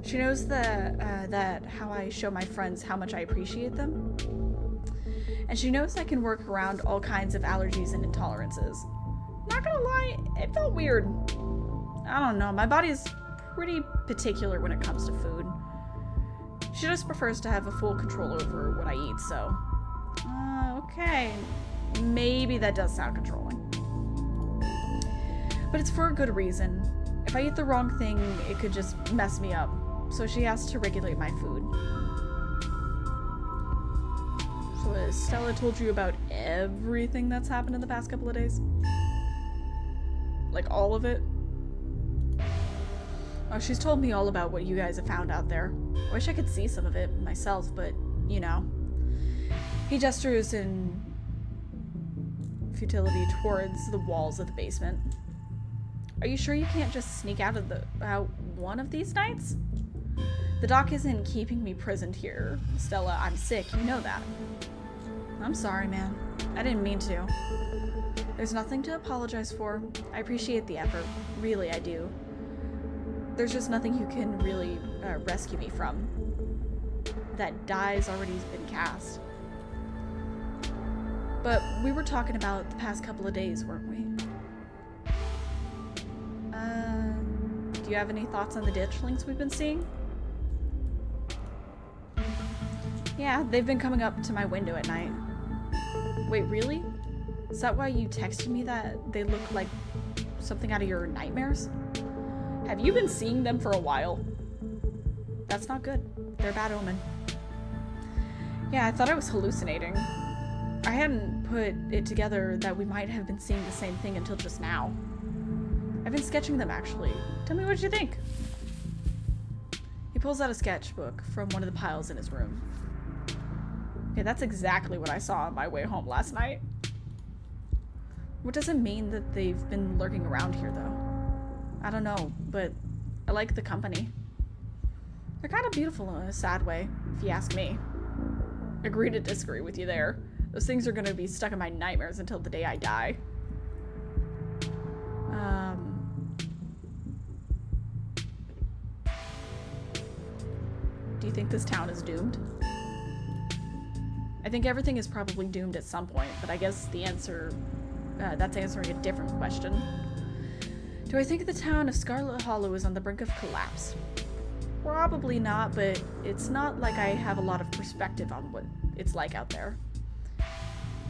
She knows that how I show my friends how much I appreciate them. And she knows I can work around all kinds of allergies and intolerances. Not gonna lie, it felt weird. I don't know, my body is pretty particular when it comes to food. She just prefers to have a full control over what I eat, so... okay. Maybe that does sound controlling. But it's for a good reason. If I eat the wrong thing, it could just mess me up. So she has to regulate my food. So has Stella told you about everything that's happened in the past couple of days? Like all of it? Oh, she's told me all about what you guys have found out there. I wish I could see some of it myself, but, you know. He gestures in futility towards the walls of the basement. Are you sure you can't just sneak out one of these nights? The doc isn't keeping me prisoned here. Stella, I'm sick, you know that. I'm sorry, man. I didn't mean to. There's nothing to apologize for. I appreciate the effort. Really, I do. There's just nothing you can really rescue me from. That die's already been cast. But we were talking about the past couple of days, weren't we? Do you have any thoughts on the ditchlings we've been seeing? Yeah, they've been coming up to my window at night. Wait, really? Is that why you texted me that they look like something out of your nightmares? Have you been seeing them for a while? That's not good. They're a bad omen. Yeah, I thought I was hallucinating. I hadn't put it together that we might have been seeing the same thing until just now. I've been sketching them, actually. Tell me what you think. He pulls out a sketchbook from one of the piles in his room. Okay, that's exactly what I saw on my way home last night. What does it mean that they've been lurking around here, though? I don't know, but I like the company. They're kind of beautiful in a sad way, if you ask me. Agree to disagree with you there. Those things are gonna be stuck in my nightmares until the day I die. Do you think this town is doomed? I think everything is probably doomed at some point, but I guess the answer, that's answering a different question. Do I think the town of Scarlet Hollow is on the brink of collapse? Probably not, but it's not like I have a lot of perspective on what it's like out there.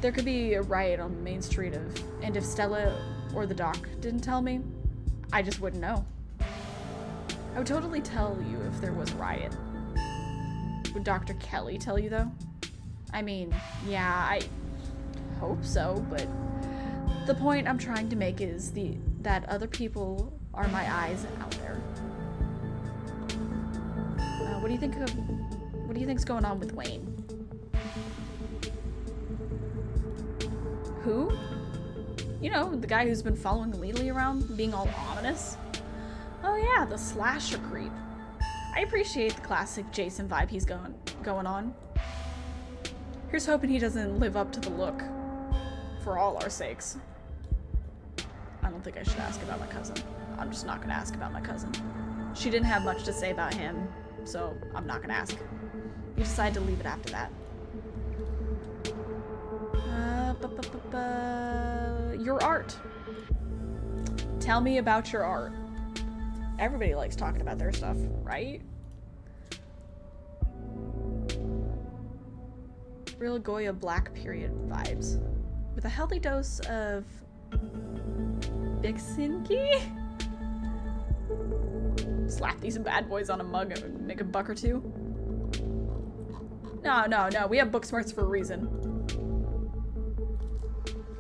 There could be a riot on Main Street and if Stella or the doc didn't tell me, I just wouldn't know. I would totally tell you if there was a riot. Would Dr. Kelly tell you, though? I mean, yeah, I hope so, but the point I'm trying to make is that other people are my eyes out there. What do you think's going on with Wayne? Who? You know, the guy who's been following Lily around, being all ominous? Oh yeah, the slasher creep. I appreciate the classic Jason vibe he's going on. Here's hoping he doesn't live up to the look. For all our sakes. I don't think I should ask about my cousin. I'm just not gonna ask about my cousin. She didn't have much to say about him, so I'm not gonna ask. You decide to leave it after that. Your art. Tell me about your art. Everybody likes talking about their stuff, right? Real Goya Black period vibes. With a healthy dose of Bixinki? Slap these bad boys on a mug and make a buck or two. No, we have book smarts for a reason.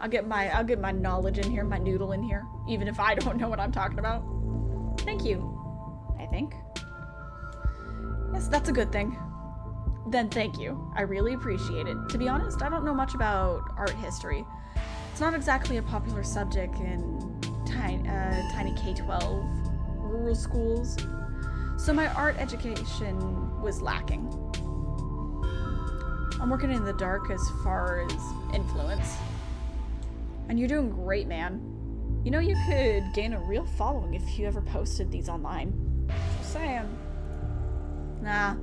I'll get my knowledge in here, my noodle in here, even if I don't know what I'm talking about. Thank you, I think. Yes, that's a good thing. Then thank you. I really appreciate it. To be honest, I don't know much about art history. It's not exactly a popular subject in tiny K-12 rural schools, so my art education was lacking. I'm working in the dark as far as influence. And you're doing great, man. You know, you could gain a real following if you ever posted these online. Just saying. Nah,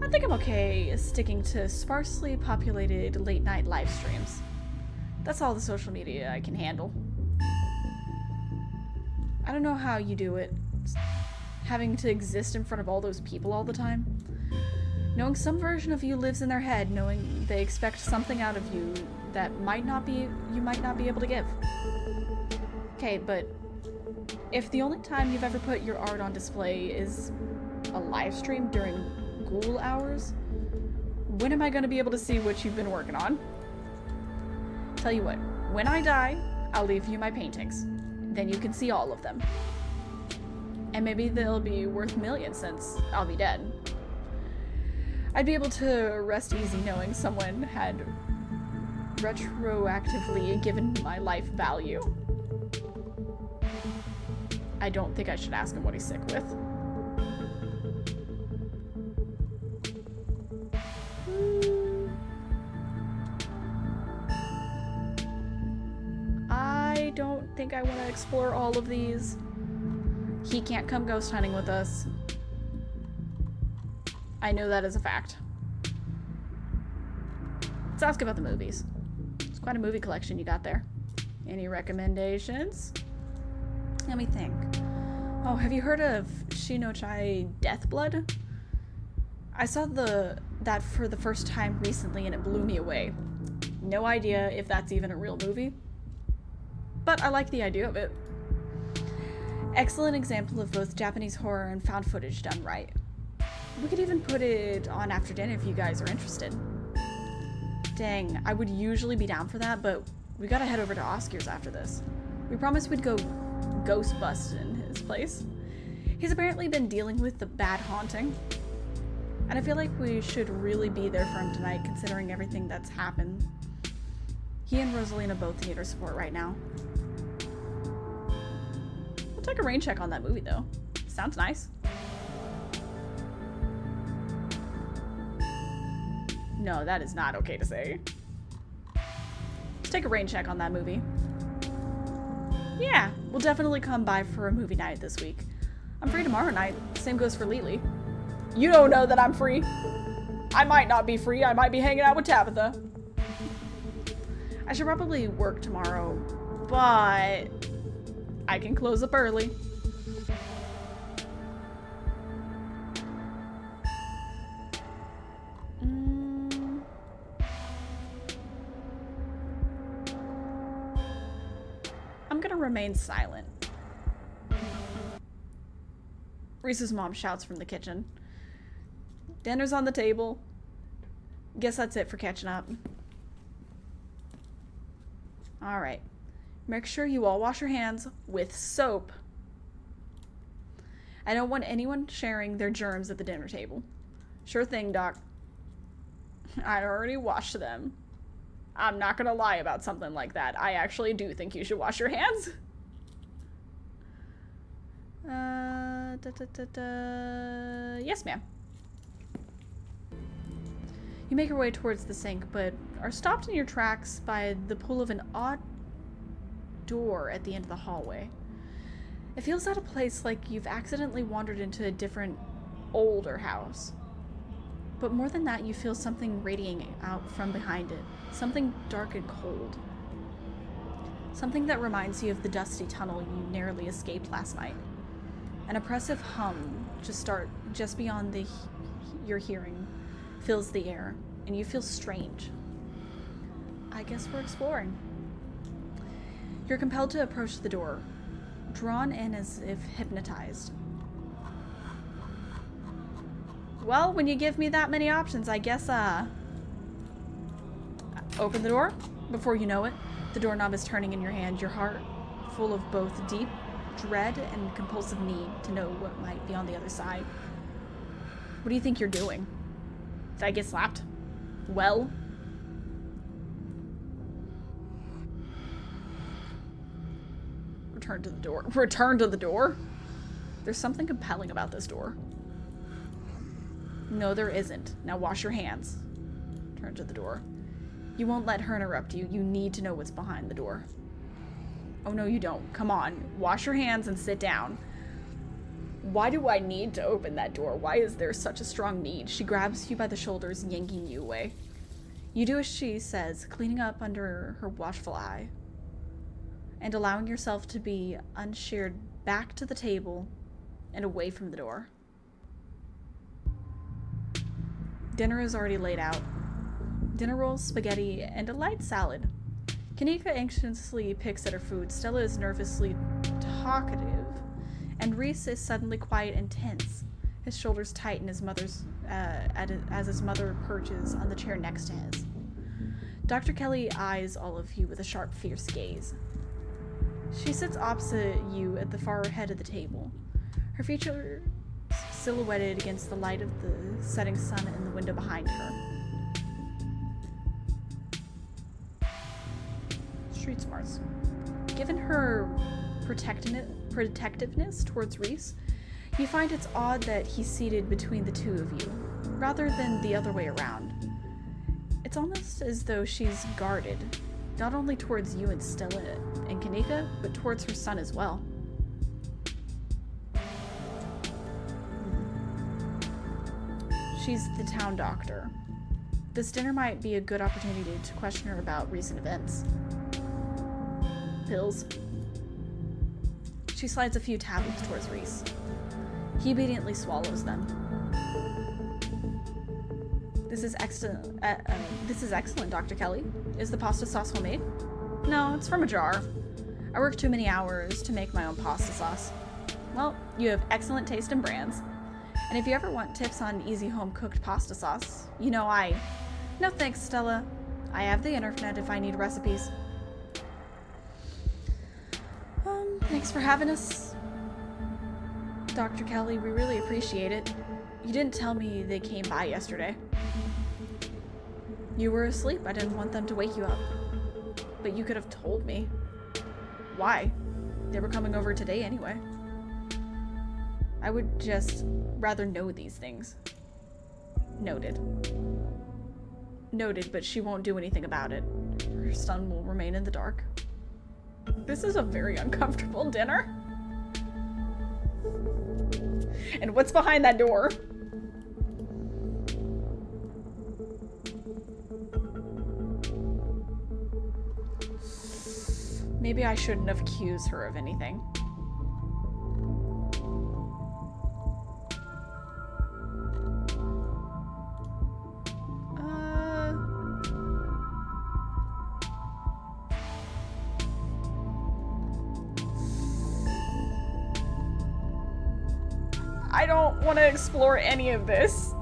I think I'm okay sticking to sparsely populated late-night live streams. That's all the social media I can handle. I don't know how you do it, having to exist in front of all those people all the time. Knowing some version of you lives in their head, knowing they expect something out of you that you might not be able to give. Okay, but if the only time you've ever put your art on display is a live stream during ghoul hours, when am I going to be able to see what you've been working on? Tell you what, when I die, I'll leave you my paintings. Then you can see all of them. And maybe they'll be worth millions since I'll be dead. I'd be able to rest easy knowing someone had retroactively given my life value. I don't think I should ask him what he's sick with. I don't think I want to explore all of these. He can't come ghost hunting with us. I know that as a fact. Let's ask about the movies. It's quite a movie collection you got there. Any recommendations? Let me think. Oh, have you heard of Shinochai Deathblood? I saw that for the first time recently and it blew me away. No idea if that's even a real movie, but I like the idea of it. Excellent example of both Japanese horror and found footage done right. We could even put it on after dinner if you guys are interested. Dang, I would usually be down for that, but we gotta head over to Oscar's after this. We promised we'd go ghost bust in his place. He's apparently been dealing with the bad haunting. And I feel like we should really be there for him tonight considering everything that's happened. He and Rosalina both need our support right now. We'll take a rain check on that movie though. Sounds nice. No, that is not okay to say. Let's take a rain check on that movie. Yeah, we'll definitely come by for a movie night this week. I'm free tomorrow night. Same goes for Lily. You don't know that I'm free. I might not be free. I might be hanging out with Tabitha. I should probably work tomorrow, but I can close up early. I'm gonna remain silent. Reese's mom shouts from the kitchen. Dinner's on the table. Guess that's it for catching up. Alright. Make sure you all wash your hands with soap. I don't want anyone sharing their germs at the dinner table. Sure thing, Doc. I already washed them. I'm not gonna lie about something like that. I actually do think you should wash your hands. Yes, ma'am. You make your way towards the sink, but are stopped in your tracks by the pull of an odd door at the end of the hallway. It feels out of place, like you've accidentally wandered into a different, older house. But more than that, you feel something radiating out from behind it. Something dark and cold. Something that reminds you of the dusty tunnel you narrowly escaped last night. An oppressive hum just beyond your hearing fills the air, and you feel strange. I guess we're exploring. You're compelled to approach the door, drawn in as if hypnotized. Well, when you give me that many options, I guess, open the door. Before you know it, the doorknob is turning in your hand, your heart full of both deep dread and compulsive need to know what might be on the other side. What do you think you're doing? Did I get slapped? Well? Return to the door. Return to the door? There's something compelling about this door. No, there isn't. Now wash your hands. Turn to the door. You won't let her interrupt you. You need to know what's behind the door. Oh, no, you don't. Come on. Wash your hands and sit down. Why do I need to open that door? Why is there such a strong need? She grabs you by the shoulders, yanking you away. You do as she says, cleaning up under her watchful eye, and allowing yourself to be unsheared back to the table and away from the door. Dinner is already laid out. Dinner rolls, spaghetti, and a light salad. Kanika anxiously picks at her food. Stella is nervously talkative, and Reese is suddenly quiet and tense. His shoulders tighten as his mother perches on the chair next to his. Dr. Kelly eyes all of you with a sharp, fierce gaze. She sits opposite you at the far head of the table, her features silhouetted against the light of the setting sun in the window behind her. Street smarts. Given her protectiveness towards Reese, you find it's odd that he's seated between the two of you, rather than the other way around. It's almost as though she's guarded, not only towards you and Stella and Kanika, but towards her son as well. She's the town doctor. This dinner might be a good opportunity to question her about recent events. Pills. She slides a few tablets towards Reese. He obediently swallows them. This is excellent, Dr. Kelly. Is the pasta sauce homemade? No, it's from a jar. I work too many hours to make my own pasta sauce. Well, you have excellent taste in brands. And if you ever want tips on easy home-cooked pasta sauce, you know No thanks, Stella. I have the internet if I need recipes. Thanks for having us, Dr. Kelly. We really appreciate it. You didn't tell me they came by yesterday. You were asleep. I didn't want them to wake you up. But you could have told me. Why? They were coming over today anyway. I would just rather know these things. Noted. Noted, but she won't do anything about it. Her son will remain in the dark. This is a very uncomfortable dinner. And what's behind that door? Maybe I shouldn't have accused her of anything. I don't want to explore any of this.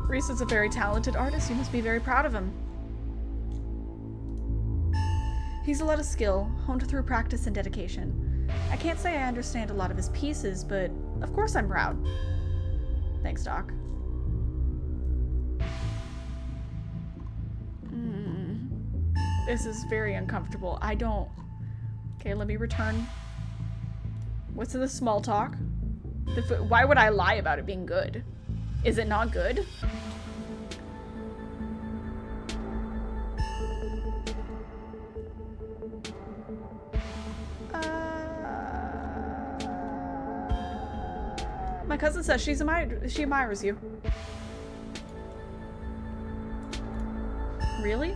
Reese is a very talented artist. You must be very proud of him. He's a lot of skill, honed through practice and dedication. I can't say I understand a lot of his pieces, but of course I'm proud. Thanks, Doc. This is very uncomfortable. Okay, let me return. What's in the small talk? Why would I lie about it being good? Is it not good? My cousin says she admires you. Really?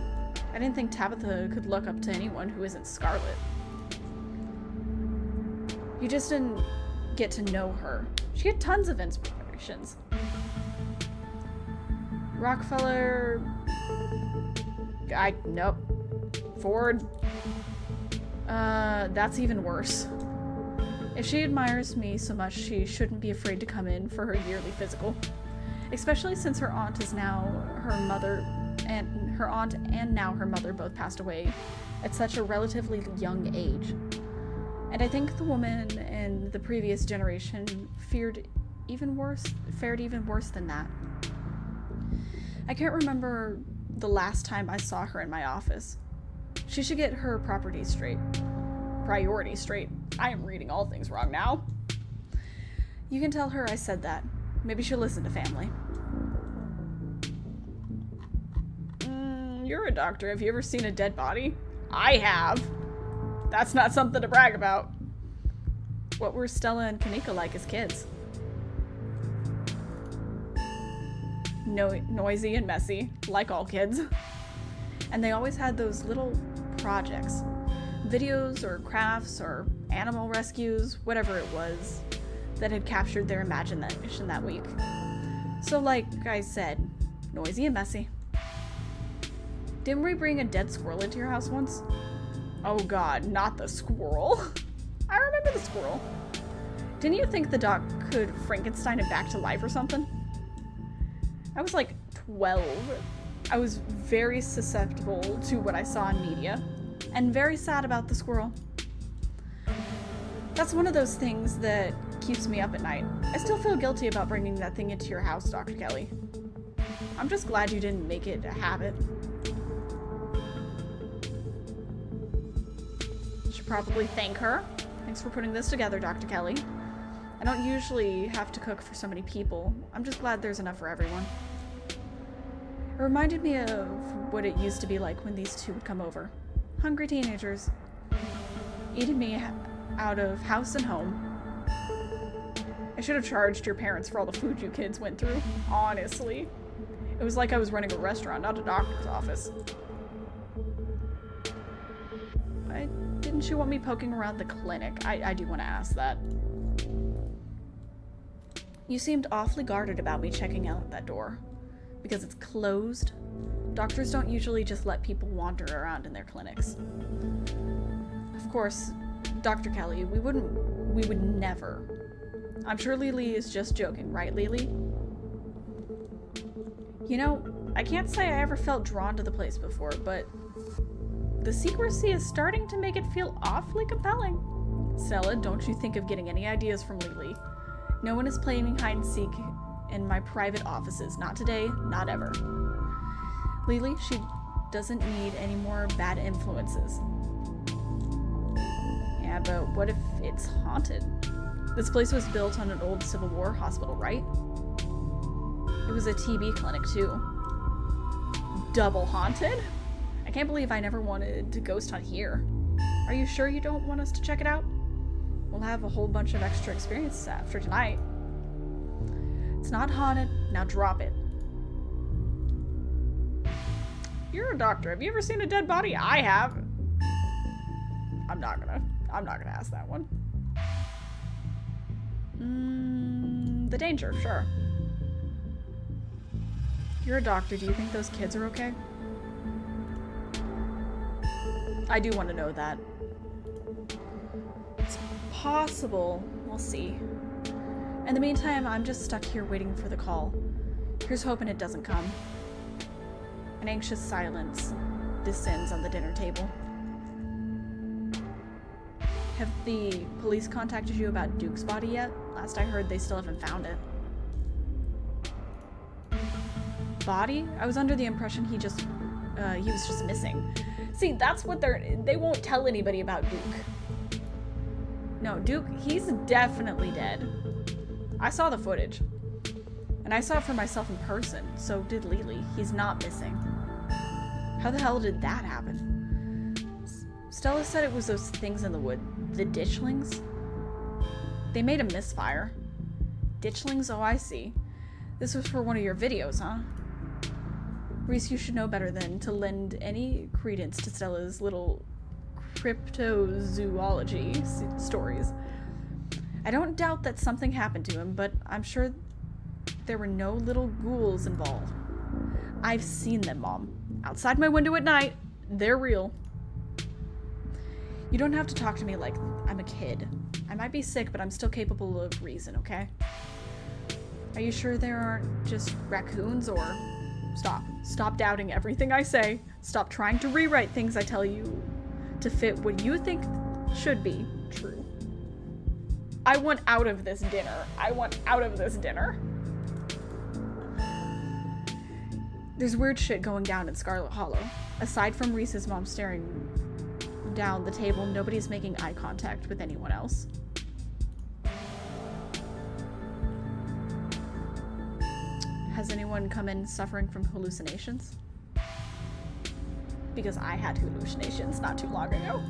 I didn't think Tabitha could look up to anyone who isn't Scarlet. You just didn't get to know her. She had tons of inspirations. Rockefeller... Nope. Ford... that's even worse. If she admires me so much, she shouldn't be afraid to come in for her yearly physical. Especially since her aunt is now her mother, and her aunt and now her mother both passed away at such a relatively young age. And I think the woman in the previous generation fared even worse than that. I can't remember the last time I saw her in my office. She should get her priorities straight. I am reading all things wrong now. You can tell her I said that. Maybe she'll listen to family. You're a doctor. Have you ever seen a dead body? I have. That's not something to brag about. What were Stella and Kanika like as kids? Noisy and messy, like all kids. And they always had those little projects. Videos or crafts or animal rescues, whatever it was. that had captured their imagination that week. So like I said, noisy and messy. Didn't we bring a dead squirrel into your house once? Oh god, not the squirrel. I remember the squirrel. Didn't you think the doc could Frankenstein it back to life or something? I was like 12. I was very susceptible to what I saw in media, and very sad about the squirrel. That's one of those things that keeps me up at night. I still feel guilty about bringing that thing into your house, Dr. Kelly. I'm just glad you didn't make it a habit. Should probably thank her. Thanks for putting this together, Dr. Kelly. I don't usually have to cook for so many people. I'm just glad there's enough for everyone. It reminded me of what it used to be like when these two would come over. Hungry teenagers. Eating me out of house and home. I should have charged your parents for all the food you kids went through. Honestly. It was like I was running a restaurant, not a doctor's office. Didn't you want me poking around the clinic? I do want to ask that. You seemed awfully guarded about me checking out that door. Because it's closed. Doctors don't usually just let people wander around in their clinics. Of course, Dr. Kelly, we would never. I'm sure Lily is just joking, right, Lily? You know, I can't say I ever felt drawn to the place before, but the secrecy is starting to make it feel awfully compelling. Stella, don't you think of getting any ideas from Lily. No one is playing hide and seek in my private offices. Not today, not ever. Lily, she doesn't need any more bad influences. Yeah, but what if it's haunted? This place was built on an old Civil War hospital, right? It was a TB clinic, too. Double haunted? I can't believe I never wanted to ghost hunt here. Are you sure you don't want us to check it out? We'll have a whole bunch of extra experience after tonight. It's not haunted. Now drop it. You're a doctor. Have you ever seen a dead body? I have. I'm not gonna ask that one. The danger, sure. You're a doctor. Do you think those kids are okay? I do want to know that. It's possible. We'll see. In the meantime, I'm just stuck here waiting for the call. Here's hoping it doesn't come. An anxious silence descends on the dinner table. Have the police contacted you about Duke's body yet? Last I heard, they still haven't found it. Body? I was under the impression he was just missing. See, that's what they won't tell anybody about Duke. No, Duke, he's definitely dead. I saw the footage. And I saw it for myself in person, so did Lily. He's not missing. How the hell did that happen? Stella said it was those things in the wood. The ditchlings? They made a misfire. Ditchlings? Oh, I see. This was for one of your videos, huh? Reese, you should know better than to lend any credence to Stella's little cryptozoology stories. I don't doubt that something happened to him, but I'm sure there were no little ghouls involved. I've seen them, Mom. Outside my window at night. They're real. You don't have to talk to me like I'm a kid. I might be sick, but I'm still capable of reason, okay? Are you sure there aren't just raccoons, or... Stop. Stop doubting everything I say. Stop trying to rewrite things I tell you to fit what you think should be true. I want out of this dinner. I want out of this dinner. There's weird shit going down in Scarlet Hollow. Aside from Reese's mom staring down the table, nobody's making eye contact with anyone else. Has anyone come in suffering from hallucinations? Because I had hallucinations not too long ago.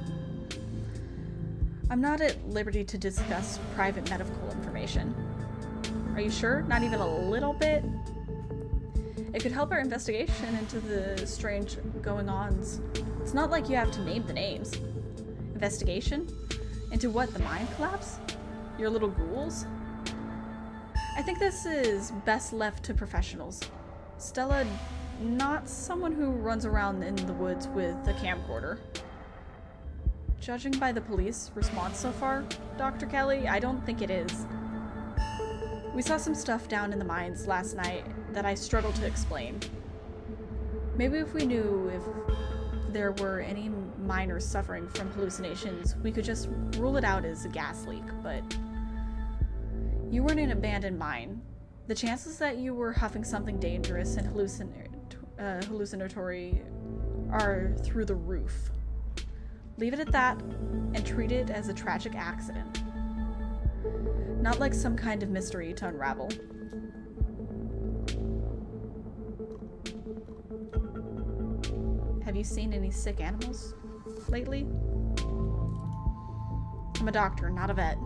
I'm not at liberty to discuss private medical information. Are you sure? Not even a little bit? It could help our investigation into the strange going-ons. It's not like you have to name the names. Investigation? Into what, the mind collapse? Your little ghouls? I think this is best left to professionals. Stella, not someone who runs around in the woods with a camcorder. Judging by the police response so far, Dr. Kelly, I don't think it is. We saw some stuff down in the mines last night that I struggled to explain. Maybe if we knew if there were any miners suffering from hallucinations, we could just rule it out as a gas leak, but you were in an abandoned mine. The chances that you were huffing something dangerous and hallucinatory are through the roof. Leave it at that and treat it as a tragic accident. Not like some kind of mystery to unravel. Have you seen any sick animals lately? I'm a doctor, not a vet.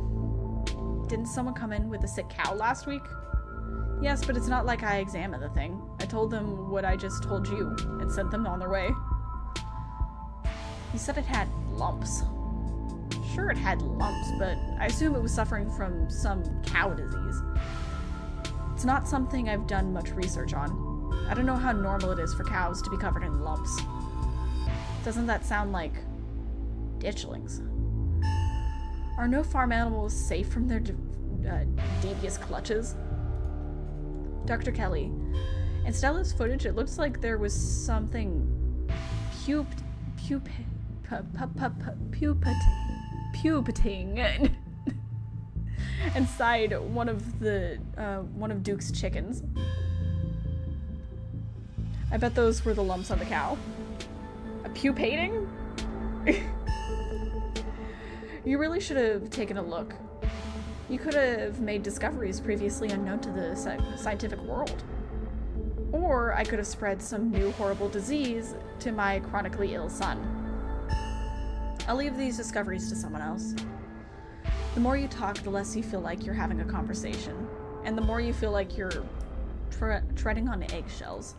Didn't someone come in with a sick cow last week? Yes, but it's not like I examined the thing. I told them what I just told you and sent them on their way. You said it had lumps. Sure, it had lumps, but I assume it was suffering from some cow disease. It's not something I've done much research on. I don't know how normal it is for cows to be covered in lumps. Doesn't that sound like ditchlings? Are no farm animals safe from their devious clutches? Dr. Kelly, in Stella's footage, it looks like there was something pupating inside one of Duke's chickens. I bet those were the lumps on the cow. A pupating? You really should have taken a look. You could have made discoveries previously unknown to the scientific world. Or I could have spread some new horrible disease to my chronically ill son. I'll leave these discoveries to someone else. The more you talk, the less you feel like you're having a conversation. And the more you feel like you're treading on eggshells.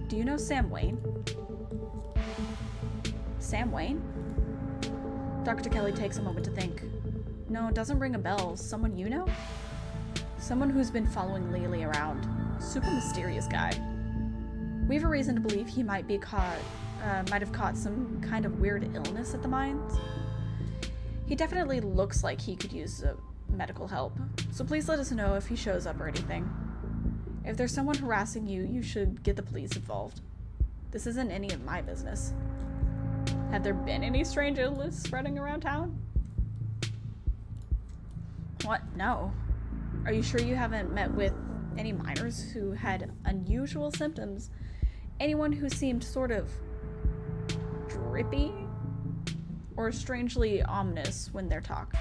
Do you know Sam Wayne? Sam Wayne? Dr. Kelly takes a moment to think. No, it doesn't ring a bell. Someone you know? Someone who's been following Lily around. Super mysterious guy. We have a reason to believe he might have caught some kind of weird illness at the mines. He definitely looks like he could use medical help, so please let us know if he shows up or anything. If there's someone harassing you, you should get the police involved. This isn't any of my business. Have there been any strange illness spreading around town? What? No. Are you sure you haven't met with any miners who had unusual symptoms? Anyone who seemed sort of drippy? Or strangely ominous when they talk?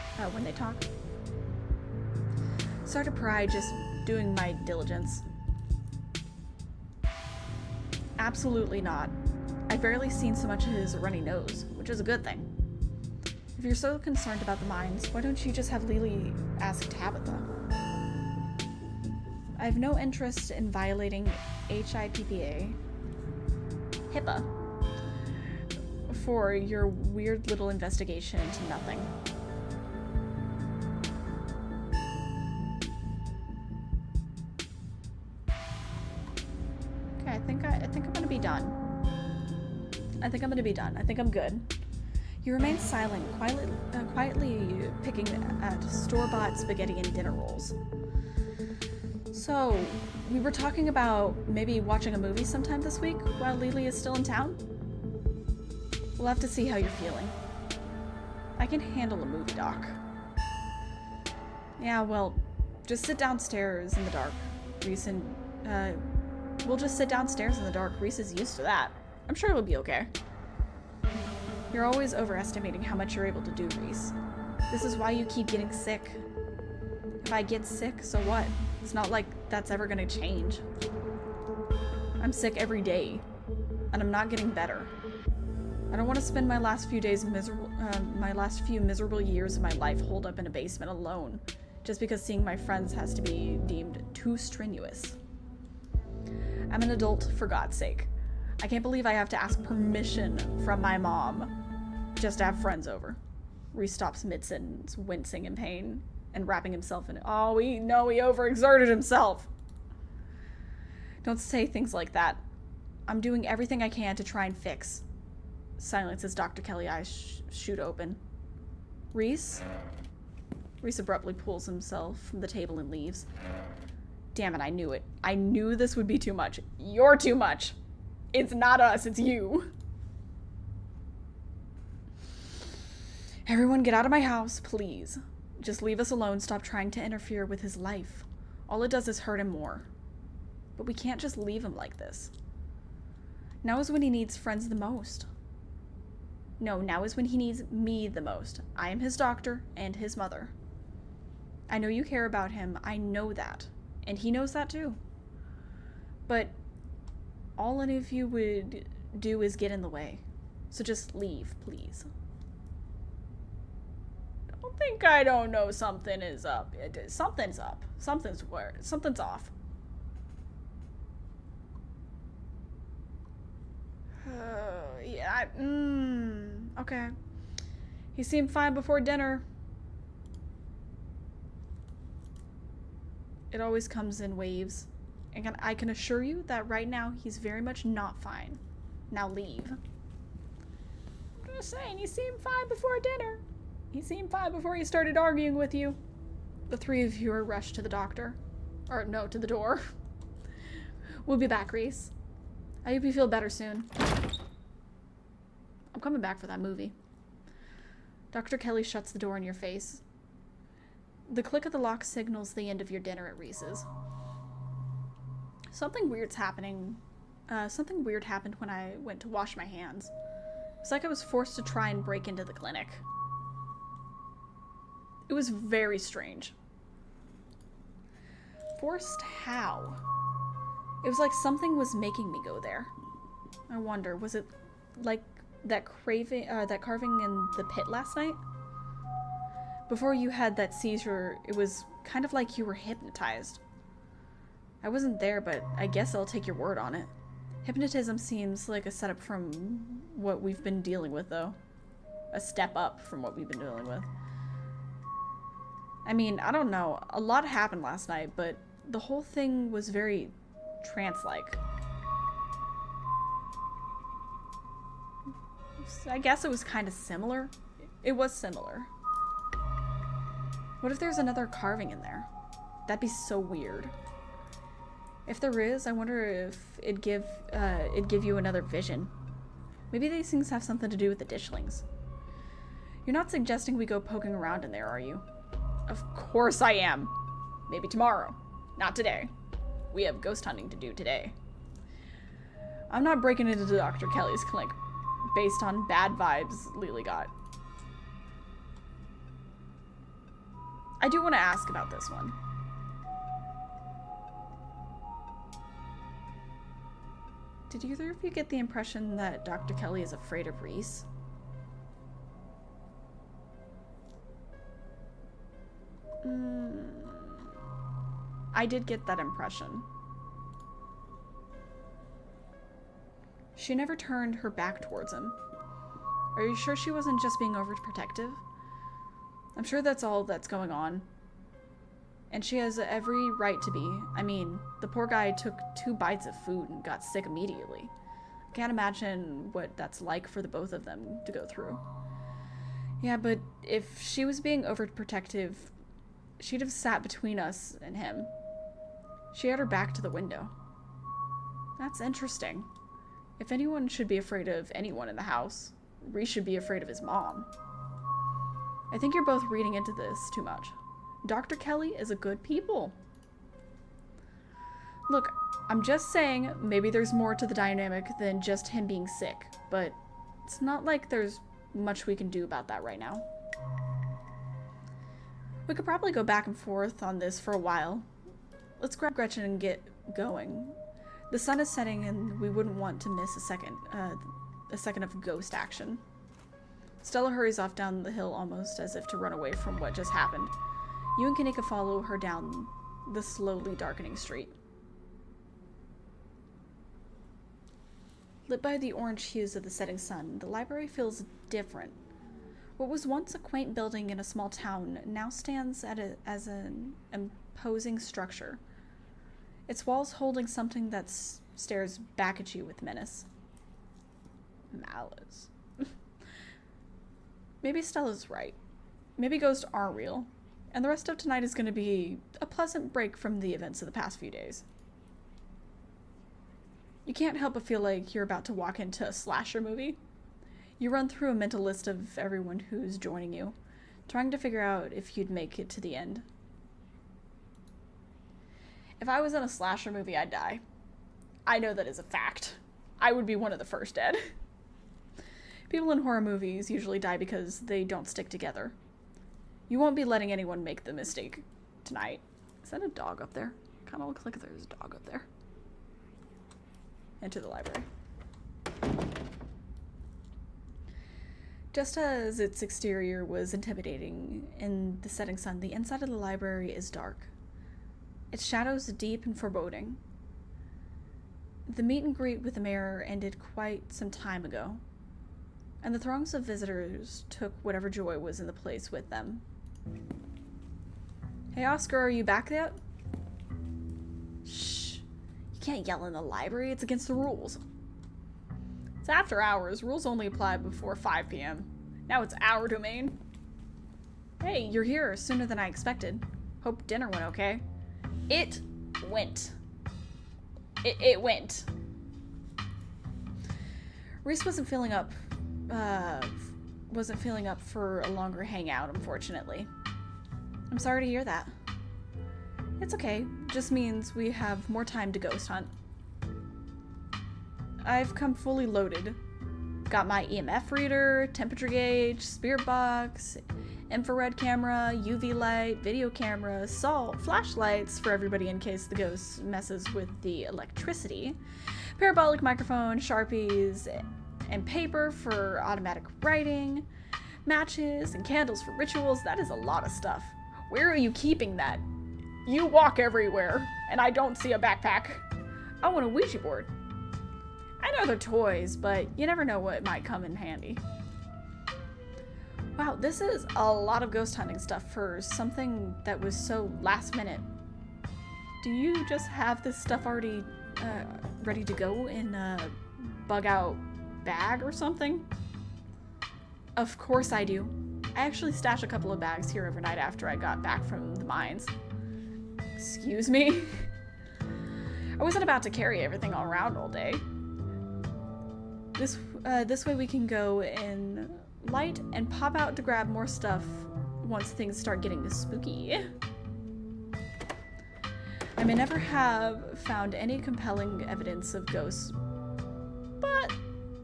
Sorry to pry, just doing my diligence. Absolutely not. I've barely seen so much of his runny nose, which is a good thing. If you're so concerned about the mines, why don't you just have Lily ask Tabitha? I have no interest in violating HIPAA, HIPAA, for your weird little investigation into nothing. Okay, I think I'm gonna be done. I think I'm good. You remain silent, quietly picking at store-bought spaghetti and dinner rolls. So, we were talking about maybe watching a movie sometime this week while Lily is still in town? We'll have to see how you're feeling. I can handle a movie, Doc. Yeah, well, just sit downstairs in the dark. We'll just sit downstairs in the dark. Reese is used to that. I'm sure it'll be okay. You're always overestimating how much you're able to do, Reese. This is why you keep getting sick. If I get sick, so what? It's not like that's ever gonna change. I'm sick every day, and I'm not getting better. I don't want to spend my last few miserable years of my life holed up in a basement alone, just because seeing my friends has to be deemed too strenuous. I'm an adult, for God's sake. I can't believe I have to ask permission from my mom just to have friends over. Reese stops mid-sentence, wincing in pain and wrapping himself in it. Oh, we know he overexerted himself. Don't say things like that. I'm doing everything I can to try and fix. Silence as Dr. Kelly's eyes shoot open. Reese? Reese abruptly pulls himself from the table and leaves. Damn it, I knew it. I knew this would be too much. You're too much. It's not us, it's you. Everyone get out of my house, please. Just leave us alone. Stop trying to interfere with his life. All it does is hurt him more. But we can't just leave him like this. Now is when he needs friends the most. No, now is when he needs me the most. I am his doctor and his mother. I know you care about him. I know that. And he knows that too. But all any of you would do is get in the way. So just leave, please. Don't think I don't know something is up. Something's up. Something's off. Yeah, okay. He seemed fine before dinner. It always comes in waves. And I can assure you that right now he's very much not fine. Now leave. I'm just saying, he seemed fine before dinner. He seemed fine before he started arguing with you. The three of you are rushed to the doctor. Or no, to the door. We'll be back, Reese. I hope you feel better soon. I'm coming back for that movie. Dr. Kelly shuts the door in your face. The click of the lock signals the end of your dinner at Reese's. Something weird's happening. Something weird happened when I went to wash my hands. It's like I was forced to try and break into the clinic. It was very strange. Forced how? It was like something was making me go there. I wonder, was it like that carving in the pit last night? Before you had that seizure, it was kind of like you were hypnotized. I wasn't there, but I guess I'll take your word on it. Hypnotism seems like a setup from what we've been dealing with, though. A step up from what we've been dealing with. I mean, I don't know. A lot happened last night, but the whole thing was very trance-like. I guess it was kind of similar. It was similar. What if there's another carving in there? That'd be so weird. If there is, I wonder if it'd give you another vision. Maybe these things have something to do with the ditchlings. You're not suggesting we go poking around in there, are you? Of course I am. Maybe tomorrow. Not today. We have ghost hunting to do today. I'm not breaking into Dr. Kelly's clinic based on bad vibes Lily got. I do want to ask about this one. Did either of you get the impression that Dr. Kelly is afraid of Reese? I did get that impression. She never turned her back towards him. Are you sure she wasn't just being overprotective? I'm sure that's all that's going on. And she has every right to be. I mean, the poor guy took 2 bites of food and got sick immediately. I can't imagine what that's like for the both of them to go through. Yeah, but if she was being overprotective, she'd have sat between us and him. She had her back to the window. That's interesting. If anyone should be afraid of anyone in the house, Reese should be afraid of his mom. I think you're both reading into this too much. Dr. Kelly is a good people. Look, I'm just saying maybe there's more to the dynamic than just him being sick, but it's not like there's much we can do about that right now. We could probably go back and forth on this for a while. Let's grab Gretchen and get going. The sun is setting and we wouldn't want to miss a second of ghost action. Stella hurries off down the hill almost as if to run away from what just happened. You and Kanika follow her down the slowly darkening street. Lit by the orange hues of the setting sun, the library feels different. What was once a quaint building in a small town now stands as an imposing structure, its walls holding something that stares back at you with menace. Malice. Maybe Stella's right. Maybe ghosts aren't real, and the rest of tonight is going to be a pleasant break from the events of the past few days. You can't help but feel like you're about to walk into a slasher movie. You run through a mental list of everyone who's joining you, trying to figure out if you'd make it to the end. If I was in a slasher movie, I'd die. I know that is a fact. I would be one of the first dead. People in horror movies usually die because they don't stick together. You won't be letting anyone make the mistake tonight. Is that a dog up there? Kind of looks like there's a dog up there. Enter the library. Just as its exterior was intimidating in the setting sun, the inside of the library is dark. Its shadows deep and foreboding. The meet and greet with the mayor ended quite some time ago, and the throngs of visitors took whatever joy was in the place with them. Hey Oscar, are you back yet? Shh. You can't yell in the library, it's against the rules. It's after hours. Rules only apply before 5 p.m. Now it's our domain. Hey, you're here sooner than I expected. Hope dinner went okay. It went. It went. Reese wasn't feeling up for a longer hangout, unfortunately. I'm sorry to hear that. It's okay. Just means we have more time to ghost hunt. I've come fully loaded. Got my EMF reader, temperature gauge, spirit box, infrared camera, UV light, video camera, salt, flashlights for everybody in case the ghost messes with the electricity, parabolic microphone, Sharpies, and paper for automatic writing, matches and candles for rituals. That is a lot of stuff. Where are you keeping that? You walk everywhere, and I don't see a backpack. I want a Ouija board. I know they're toys, but you never know what might come in handy. Wow, this is a lot of ghost hunting stuff for something that was so last minute. Do you just have this stuff already ready to go in a bug out bag or something? Of course I do. I actually stashed a couple of bags here overnight after I got back from the mines. Excuse me? I wasn't about to carry everything all around all day. This way we can go in light and pop out to grab more stuff once things start getting spooky. I may never have found any compelling evidence of ghosts, but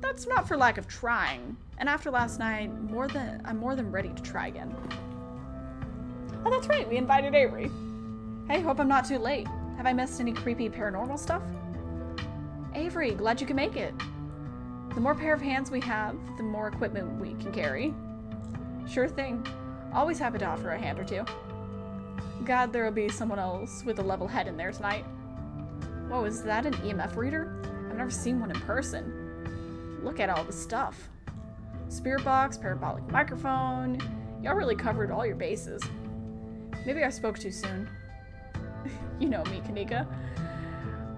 that's not for lack of trying. And after last night, I'm more than ready to try again. Oh, that's right, we invited Avery. Hey, hope I'm not too late. Have I missed any creepy paranormal stuff? Avery, glad you can make it. The more pair of hands we have, the more equipment we can carry. Sure thing. Always happy to offer a hand or two. God, there'll be someone else with a level head in there tonight. Whoa, is that an EMF reader? I've never seen one in person. Look at all the stuff. Spirit box, parabolic microphone. Y'all really covered all your bases. Maybe I spoke too soon. You know me, Kanika.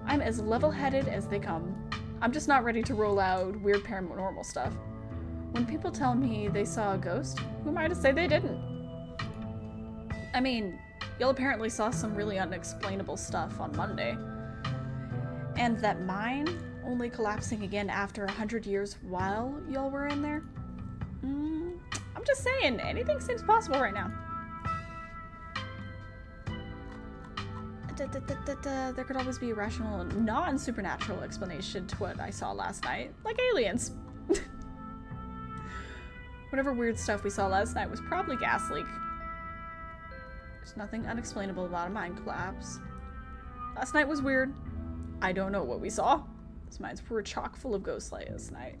I'm as level-headed as they come. I'm just not ready to roll out weird paranormal stuff. When people tell me they saw a ghost, who am I to say they didn't? I mean, y'all apparently saw some really unexplainable stuff on Monday. And that mine only collapsing again after 100 years while y'all were in there? I'm just saying, anything seems possible right now. There could always be a rational, non-supernatural explanation to what I saw last night, like aliens. Whatever weird stuff we saw last night was probably gas leak. There's nothing unexplainable about a mine collapse. Last night was weird. I don't know what we saw. Those mines were chock full of ghosts last night.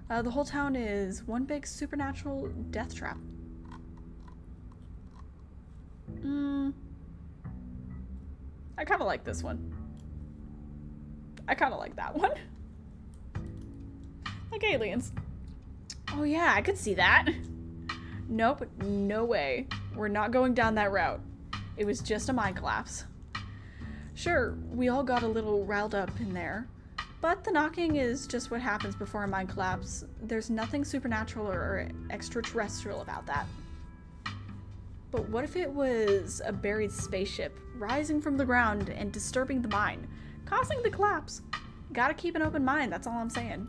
The whole town is one big supernatural death trap. I kind of like this one. I kind of like that one. Like aliens. Oh yeah, I could see that. Nope, no way. We're not going down that route. It was just a mind collapse. Sure, we all got a little riled up in there, but the knocking is just what happens before a mind collapse. There's nothing supernatural or extraterrestrial about that. But what if it was a buried spaceship rising from the ground and disturbing the mind, causing the collapse? Gotta keep an open mind, that's all I'm saying.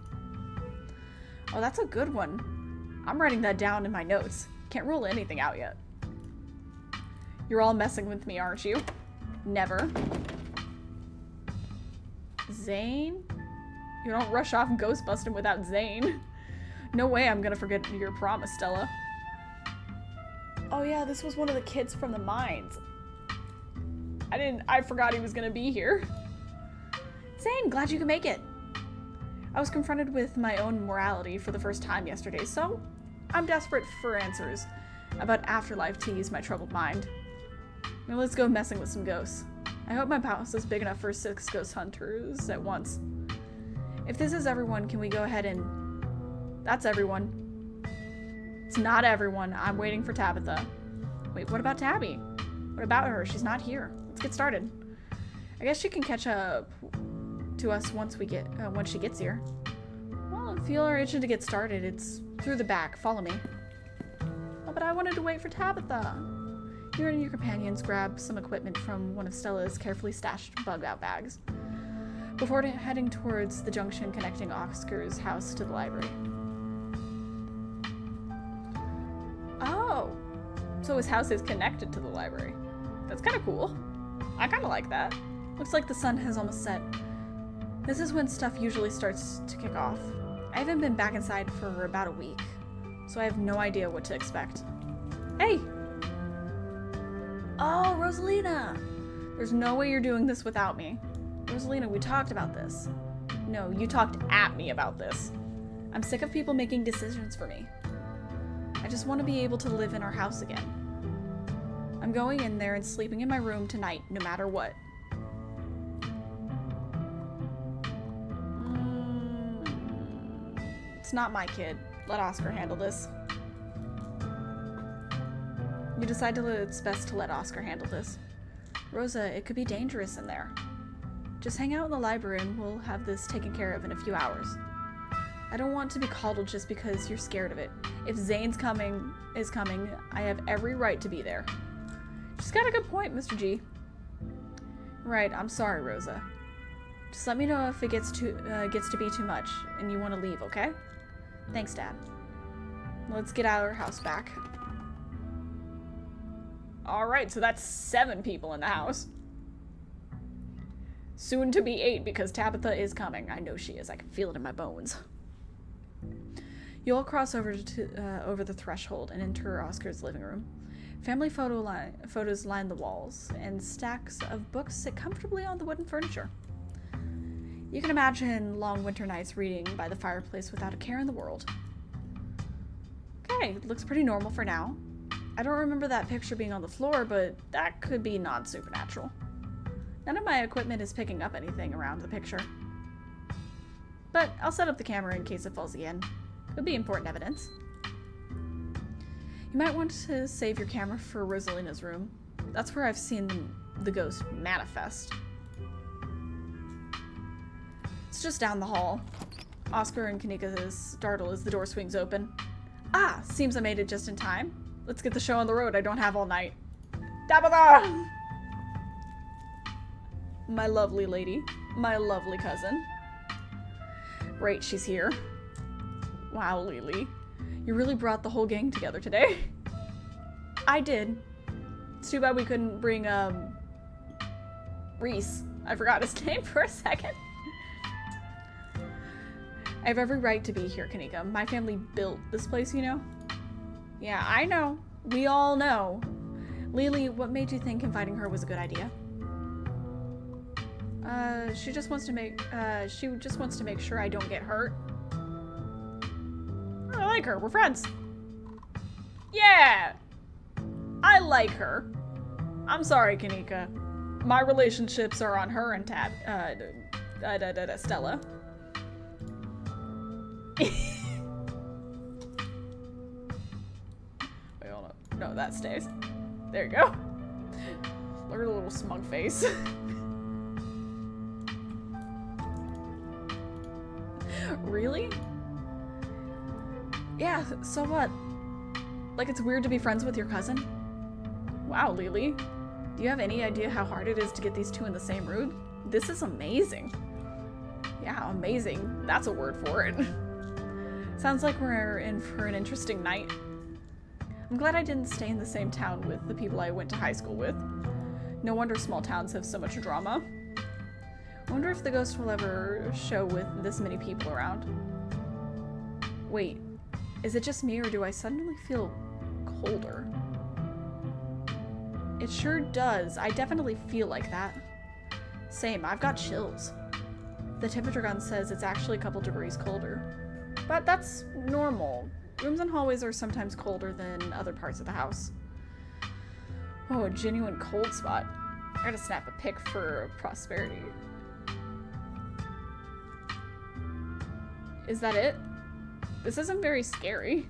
Oh, that's a good one. I'm writing that down in my notes. Can't rule anything out yet. You're all messing with me, aren't you? Never. Zane? You don't rush off ghost busting without Zane. No way I'm gonna forget your promise, Stella. Oh yeah, this was one of the kids from the mines. I forgot he was gonna be here. Zane, glad you could make it. I was confronted with my own morality for the first time yesterday, so I'm desperate for answers about afterlife to ease my troubled mind. Now let's go messing with some ghosts. I hope my house is big enough for 6 ghost hunters at once. If this is everyone, can we go ahead and... That's everyone. It's not everyone. I'm waiting for Tabitha. Wait, what about Tabby? What about her? She's not here. Let's get started. I guess she can catch up to us once she gets here. Well, if you're itching to get started, it's through the back. Follow me. Oh, but I wanted to wait for Tabitha. You and your companions grab some equipment from one of Stella's carefully stashed bug-out bags before heading towards the junction connecting Oscar's house to the library. Oh, so his house is connected to the library. That's kind of cool. I kind of like that. Looks like the sun has almost set. This is when stuff usually starts to kick off. I haven't been back inside for about a week, so I have no idea what to expect. Hey! Oh, Rosalina! There's no way you're doing this without me. Rosalina, we talked about this. No, you talked at me about this. I'm sick of people making decisions for me. I just want to be able to live in our house again. I'm going in there and sleeping in my room tonight, no matter what. It's not my kid. Let Oscar handle this. You decide it's best to let Oscar handle this. Rosa, it could be dangerous in there. Just hang out in the library and we'll have this taken care of in a few hours. I don't want to be coddled just because you're scared of it. If Zane's coming, I have every right to be there. She's got a good point, Mr. G. Right, I'm sorry, Rosa. Just let me know if it gets to be too much and you want to leave, okay? Thanks, Dad. Let's get our house back. Alright, so that's 7 people in the house. Soon to be 8 because Tabitha is coming. I know she is. I can feel it in my bones. You all cross over the threshold and enter Oscar's living room. Family photos line the walls, and stacks of books sit comfortably on the wooden furniture. You can imagine long winter nights reading by the fireplace without a care in the world. Okay, looks pretty normal for now. I don't remember that picture being on the floor, but that could be non-supernatural. None of my equipment is picking up anything around the picture. But I'll set up the camera in case it falls again. Could be important evidence. You might want to save your camera for Rosalina's room. That's where I've seen the ghost manifest. It's just down the hall. Oscar and Kanika startle as the door swings open. Ah, seems I made it just in time. Let's get the show on the road. I don't have all night. Tabitha! My lovely lady. My lovely cousin. Right, she's here. Wow, Lily. You really brought the whole gang together today. I did. It's too bad we couldn't bring, Reese. I forgot his name for a second. I have every right to be here, Kanika. My family built this place, you know? Yeah, I know. We all know. Lily, what made you think inviting her was a good idea? She just wants to make sure I don't get hurt. I like her. We're friends. Yeah! I like her. I'm sorry, Kanika. My relationships are on her and Stella. No, that stays. There you go. Look at the little smug face. Really? Yeah, so what? Like it's weird to be friends with your cousin? Wow, Lily. Do you have any idea how hard it is to get these two in the same room? This is amazing. Yeah, amazing. That's a word for it. Sounds like we're in for an interesting night. I'm glad I didn't stay in the same town with the people I went to high school with. No wonder small towns have so much drama. I wonder if the ghost will ever show with this many people around. Wait, is it just me or do I suddenly feel colder? It sure does. I definitely feel like that. Same, I've got chills. The temperature gun says it's actually a couple degrees colder. But that's normal. Rooms and hallways are sometimes colder than other parts of the house. Oh, a genuine cold spot. I gotta snap a pic for prosperity. Is that it? This isn't very scary.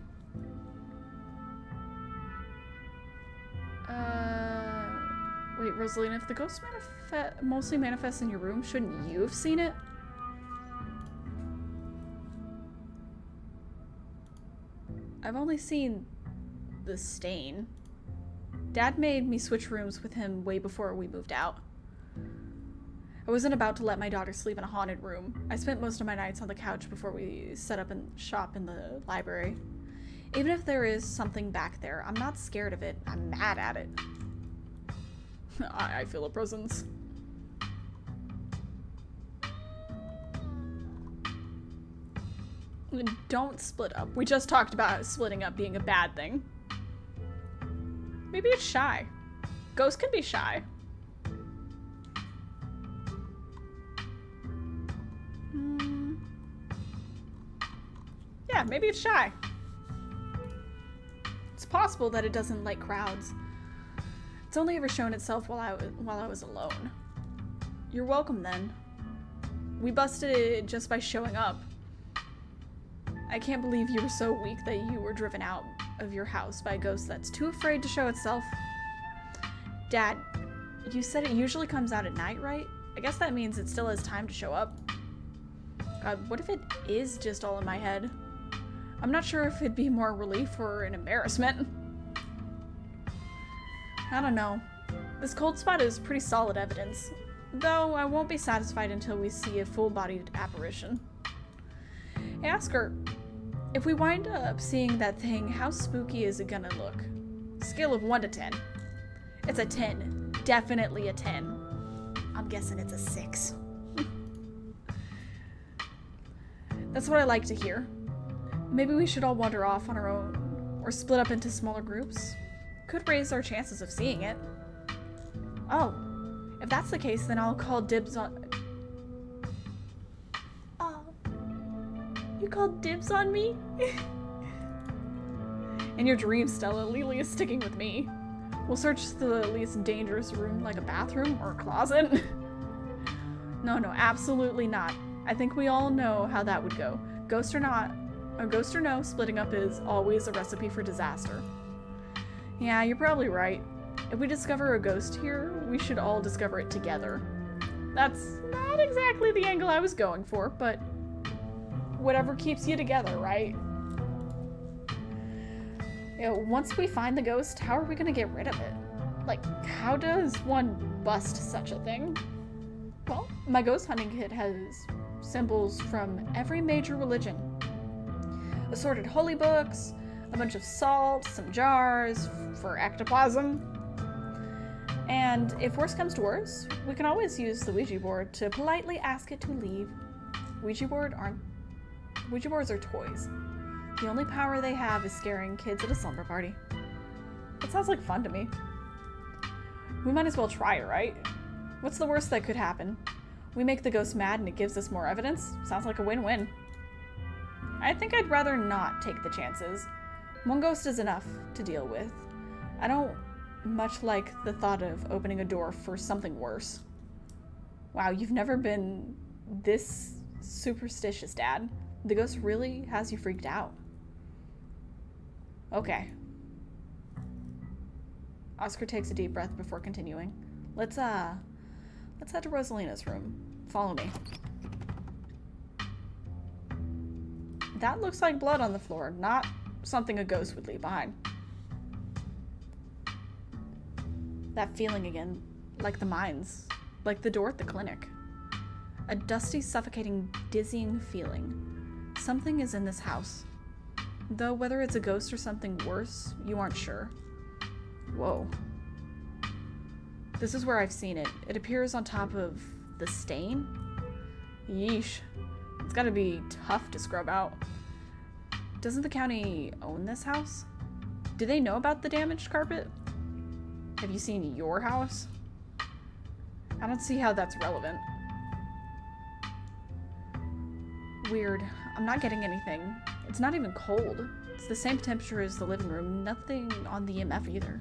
Wait, Rosalina, if the ghost mostly manifests in your room, shouldn't you have seen it? I've only seen the stain. Dad made me switch rooms with him way before we moved out. I wasn't about to let my daughter sleep in a haunted room. I spent most of my nights on the couch before we set up and shop in the library. Even if there is something back there, I'm not scared of it. I'm mad at it. I feel a presence. Don't split up. We just talked about splitting up being a bad thing. Maybe it's shy. Ghosts can be shy. Yeah, maybe it's shy. It's possible that it doesn't like crowds. It's only ever shown itself while I was alone. You're welcome then. We busted it just by showing up. I can't believe you were so weak that you were driven out of your house by a ghost that's too afraid to show itself. Dad, you said it usually comes out at night, right? I guess that means it still has time to show up. God, what if it is just all in my head? I'm not sure if it'd be more relief or an embarrassment. I don't know. This cold spot is pretty solid evidence, though I won't be satisfied until we see a full-bodied apparition. Hey, ask her, if we wind up seeing that thing, how spooky is it gonna look? Scale of 1 to 10. It's a 10. Definitely a 10. I'm guessing it's a 6. That's what I like to hear. Maybe we should all wander off on our own, or split up into smaller groups. Could raise our chances of seeing it. Oh, if that's the case, then I'll call dibs on... Oh, you called dibs on me? In your dreams, Stella, Lily is sticking with me. We'll search the least dangerous room, like a bathroom or a closet. No, absolutely not. I think we all know how that would go. Ghost or no, splitting up is always a recipe for disaster. Yeah, you're probably right. If we discover a ghost here, we should all discover it together. That's not exactly the angle I was going for, but whatever keeps you together, right? You know, once we find the ghost, how are we gonna get rid of it? Like, how does one bust such a thing? Well, my ghost hunting kit has symbols from every major religion. Assorted holy books, a bunch of salt, some jars for ectoplasm. And if worse comes to worse, we can always use the Ouija board to politely ask it to leave. Ouija boards are toys. The only power they have is scaring kids at a slumber party. That sounds like fun to me. We might as well try it, right? What's the worst that could happen? We make the ghost mad and it gives us more evidence? Sounds like a win-win. I think I'd rather not take the chances. One ghost is enough to deal with. I don't much like the thought of opening a door for something worse. Wow, you've never been this superstitious, Dad. The ghost really has you freaked out. Okay. Oscar takes a deep breath before continuing. Let's head to Rosalina's room. Follow me. That looks like blood on the floor, not something a ghost would leave behind. That feeling again, like the mines, like the door at the clinic. A dusty, suffocating, dizzying feeling. Something is in this house. Though whether it's a ghost or something worse, you aren't sure. Whoa. This is where I've seen it. It appears on top of the stain. Yeesh. It's gotta be tough to scrub out. Doesn't the county own this house? Do they know about the damaged carpet? Have you seen your house? I don't see how that's relevant. Weird. I'm not getting anything. It's not even cold. It's the same temperature as the living room. Nothing on the EMF either.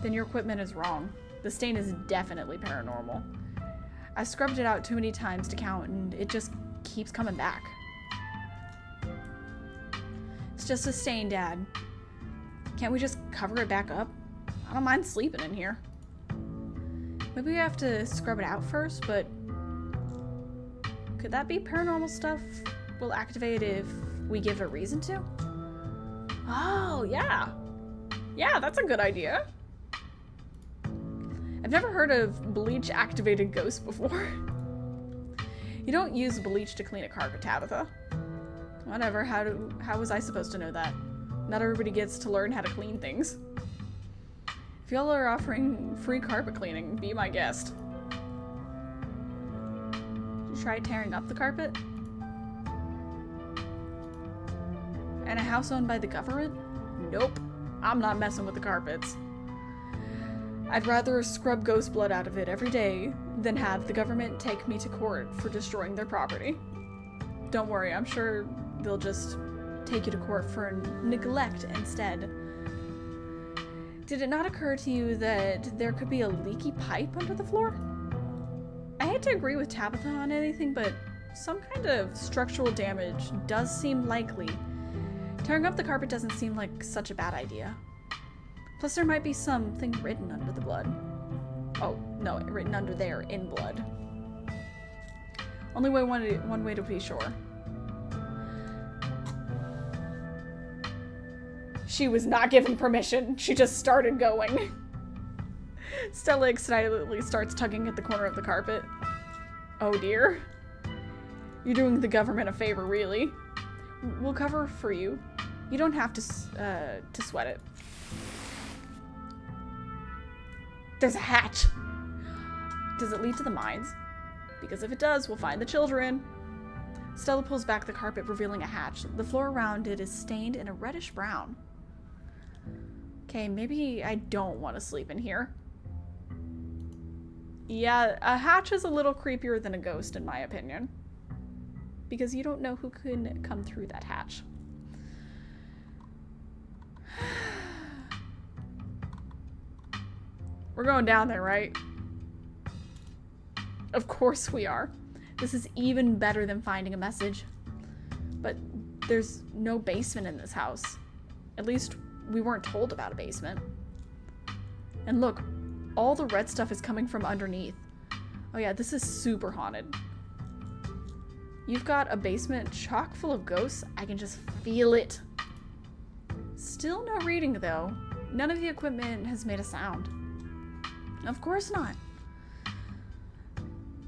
Then your equipment is wrong. The stain is definitely paranormal. I scrubbed it out too many times to count, and it just keeps coming back. It's just a stain, Dad. Can't we just cover it back up? I don't mind sleeping in here. Maybe we have to scrub it out first, but could that be paranormal stuff we'll activate if we give a reason to? Oh, yeah. Yeah, that's a good idea. I've never heard of bleach-activated ghosts before. You don't use bleach to clean a carpet, Tabitha. Whatever, how was I supposed to know that? Not everybody gets to learn how to clean things. If y'all are offering free carpet cleaning, be my guest. Did you try tearing up the carpet? And a house owned by the government? Nope. I'm not messing with the carpets. I'd rather scrub ghost blood out of it every day than have the government take me to court for destroying their property. Don't worry, I'm sure they'll just take you to court for neglect instead. Did it not occur to you that there could be a leaky pipe under the floor? I hate to agree with Tabitha on anything, but some kind of structural damage does seem likely. Tearing up the carpet doesn't seem like such a bad idea. Plus, there might be something written under the blood. Oh, no, written under there in blood. Only one way to be sure. She was not given permission. She just started going. Stella excitedly starts tugging at the corner of the carpet. Oh dear. You're doing the government a favor, really. We'll cover for you. You don't have to sweat it. There's a hatch. Does it lead to the mines? Because if it does, we'll find the children. Stella pulls back the carpet, revealing a hatch. The floor around it is stained in a reddish brown. Okay, maybe I don't want to sleep in here. Yeah, a hatch is a little creepier than a ghost, in my opinion. Because you don't know who can come through that hatch. We're going down there, right? Of course we are. This is even better than finding a message. But there's no basement in this house. At least we weren't told about a basement. And look, all the red stuff is coming from underneath. Oh yeah, this is super haunted. You've got a basement chock full of ghosts. I can just feel it. Still no reading though. None of the equipment has made a sound. Of course not.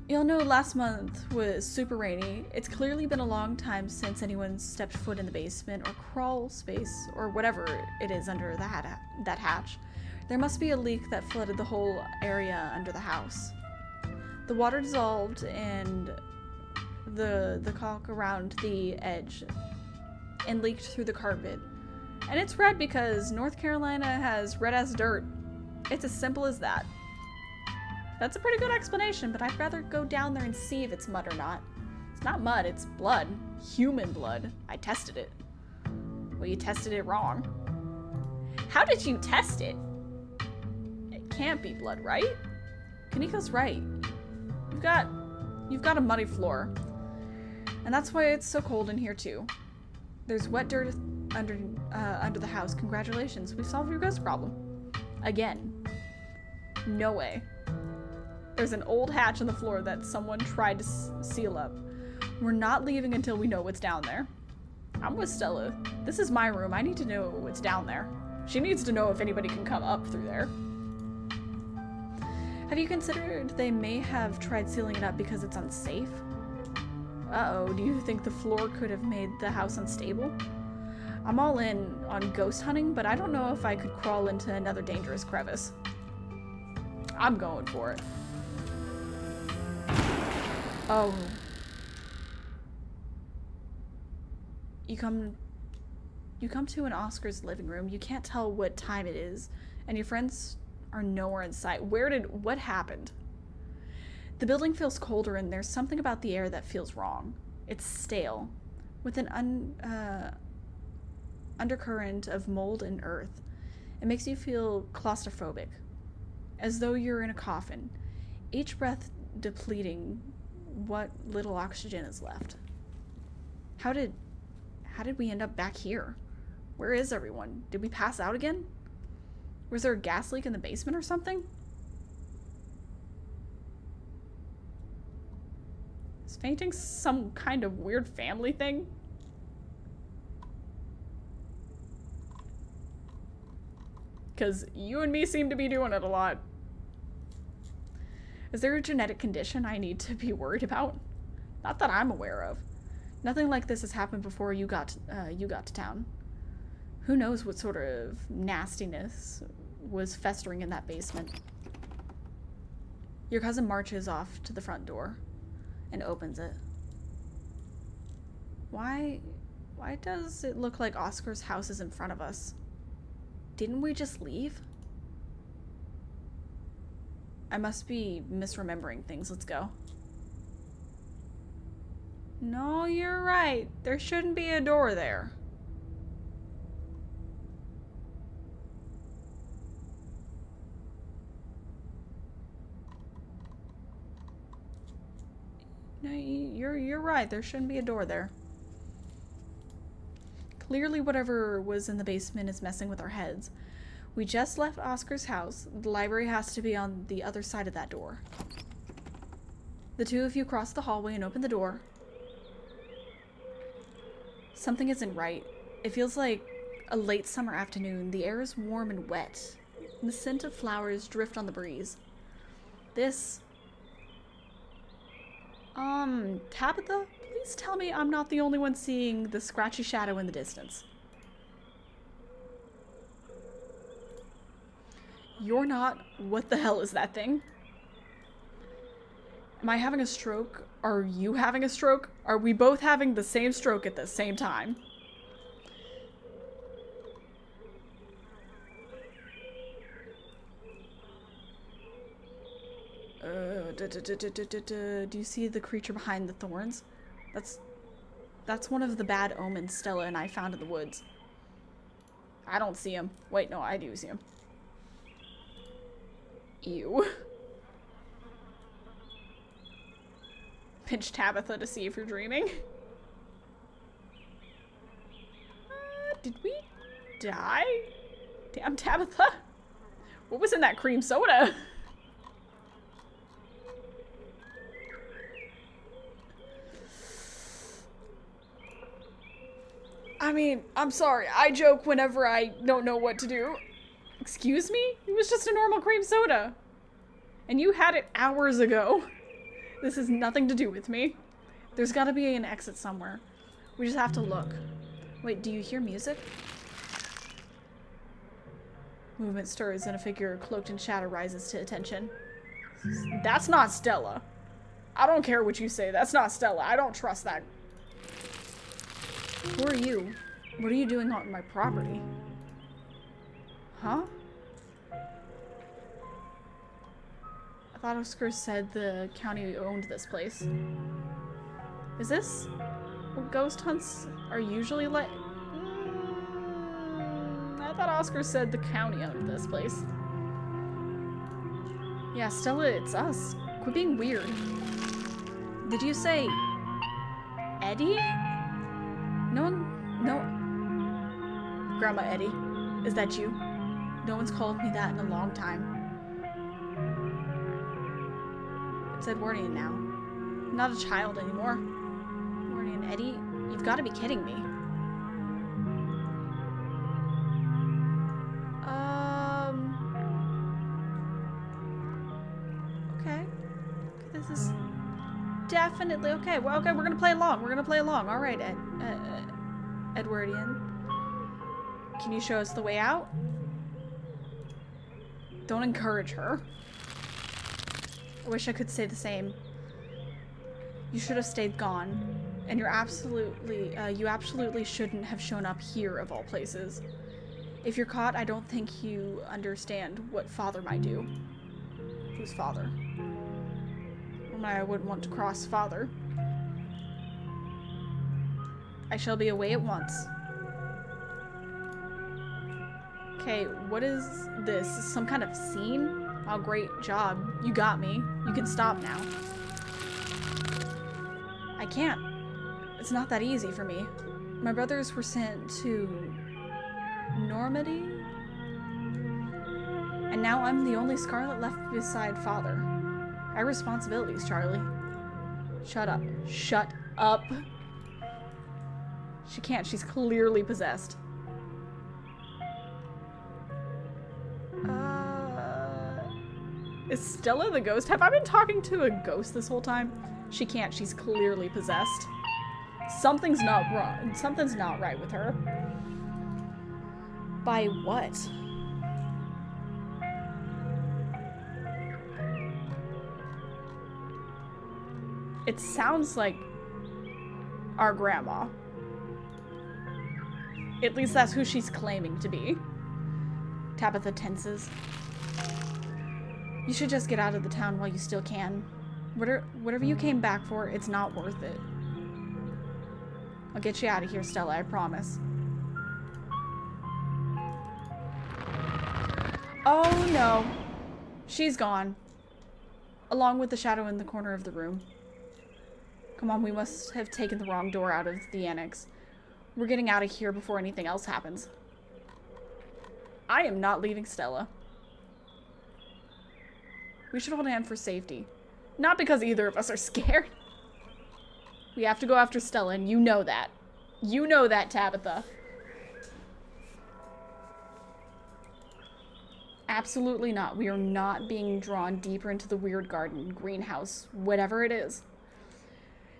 You'll know last month was super rainy. It's clearly been a long time since anyone stepped foot in the basement or crawl space or whatever it is under that hatch. There must be a leak that flooded the whole area under the house. The water dissolved and the caulk around the edge and leaked through the carpet. And it's red because North Carolina has red-ass dirt. It's as simple as that. That's a pretty good explanation, but I'd rather go down there and see if it's mud or not. It's not mud, it's blood. Human blood. I tested it. Well, you tested it wrong. How did you test it? It can't be blood, right? Kaniko's right. You've got a muddy floor. And that's why it's so cold in here too. There's wet dirt under the house. Congratulations, we solved your ghost problem. Again. No way. There's an old hatch in the floor that someone tried to seal up. We're not leaving until we know what's down there. I'm with Stella. This is my room. I need to know what's down there. She needs to know if anybody can come up through there. Have you considered they may have tried sealing it up because it's unsafe? Uh-oh, do you think the floor could have made the house unstable? I'm all in on ghost hunting, but I don't know if I could crawl into another dangerous crevice. I'm going for it. Oh. You come to an Oscar's living room. You can't tell what time it is, and your friends are nowhere in sight. What happened? The building feels colder, and there's something about the air that feels wrong. It's stale, with an undercurrent of mold and earth. It makes you feel claustrophobic, as though you're in a coffin, each breath depleting what little oxygen is left. How did we end up back here? Where is everyone? Did we pass out again? Was there a gas leak in the basement or something? Is fainting some kind of weird family thing? Because you and me seem to be doing it a lot. Is there a genetic condition I need to be worried about? Not that I'm aware of. Nothing like this has happened before you got to town. Who knows what sort of nastiness was festering in that basement. Your cousin marches off to the front door and opens it. Why does it look like Oscar's house is in front of us? Didn't we just leave? I must be misremembering things. Let's go. No, you're right. There shouldn't be a door there. No, you're right. There shouldn't be a door there. Clearly whatever was in the basement is messing with our heads. We just left Oscar's house. The library has to be on the other side of that door. The two of you cross the hallway and open the door. Something isn't right. It feels like a late summer afternoon. The air is warm and wet, and the scent of flowers drift on the breeze. This... Tabitha, please tell me I'm not the only one seeing the scratchy shadow in the distance. You're not? What the hell is that thing? Am I having a stroke? Are you having a stroke? Are we both having the same stroke at the same time? Do you see the creature behind the thorns? That's one of the bad omens Stella and I found in the woods. I don't see him. Wait, no, I do see him. Ew. Pinch Tabitha to see if you're dreaming. Did we die? Damn, Tabitha. What was in that cream soda? I mean, I'm sorry. I joke whenever I don't know what to do. Excuse me? It was just a normal cream soda. And you had it hours ago. This has nothing to do with me. There's gotta be an exit somewhere. We just have to look. Wait, do you hear music? Movement stirs and a figure cloaked in shadow rises to attention. That's not Stella. I don't care what you say. That's not Stella. I don't trust that. Who are you? What are you doing on my property? Huh? I thought Oscar said the county owned this place. Is this what ghost hunts are usually like? I thought Oscar said the county owned this place. Yeah, Stella, it's us. Quit being weird. Did you say Eddie? No. Grandma Eddie, is that you? No one's called me that in a long time. It's Edwardian now. I'm not a child anymore. Edwardian Eddie, you've got to be kidding me. Okay. This is definitely okay. Well, okay, we're gonna play along. We're gonna play along. All right, Edwardian. Can you show us the way out? Don't encourage her. I wish I could say the same. You should have stayed gone. And you absolutely shouldn't have shown up here of all places. If you're caught, I don't think you understand what father might do. Who's father? I wouldn't want to cross father. I shall be away at once. Okay, what is this? Some kind of scene? Oh, great job. You got me. You can stop now. I can't. It's not that easy for me. My brothers were sent to Normandy, and now I'm the only Scarlet left beside father. I have responsibilities, Charlie. Shut up. Shut up. She can't. She's clearly possessed. Is Stella the ghost? Have I been talking to a ghost this whole time? She can't. She's clearly possessed. Something's not wrong. Something's not right with her. By what? It sounds like our grandma. At least that's who she's claiming to be. Tabitha tenses. You should just get out of the town while you still can. Whatever you came back for, it's not worth it. I'll get you out of here, Stella, I promise. Oh no. She's gone. Along with the shadow in the corner of the room. Come on, we must have taken the wrong door out of the annex. We're getting out of here before anything else happens. I am not leaving Stella. We should hold a hand for safety. Not because either of us are scared. We have to go after Stella, and you know that. You know that, Tabitha. Absolutely not. We are not being drawn deeper into the weird garden, greenhouse, whatever it is.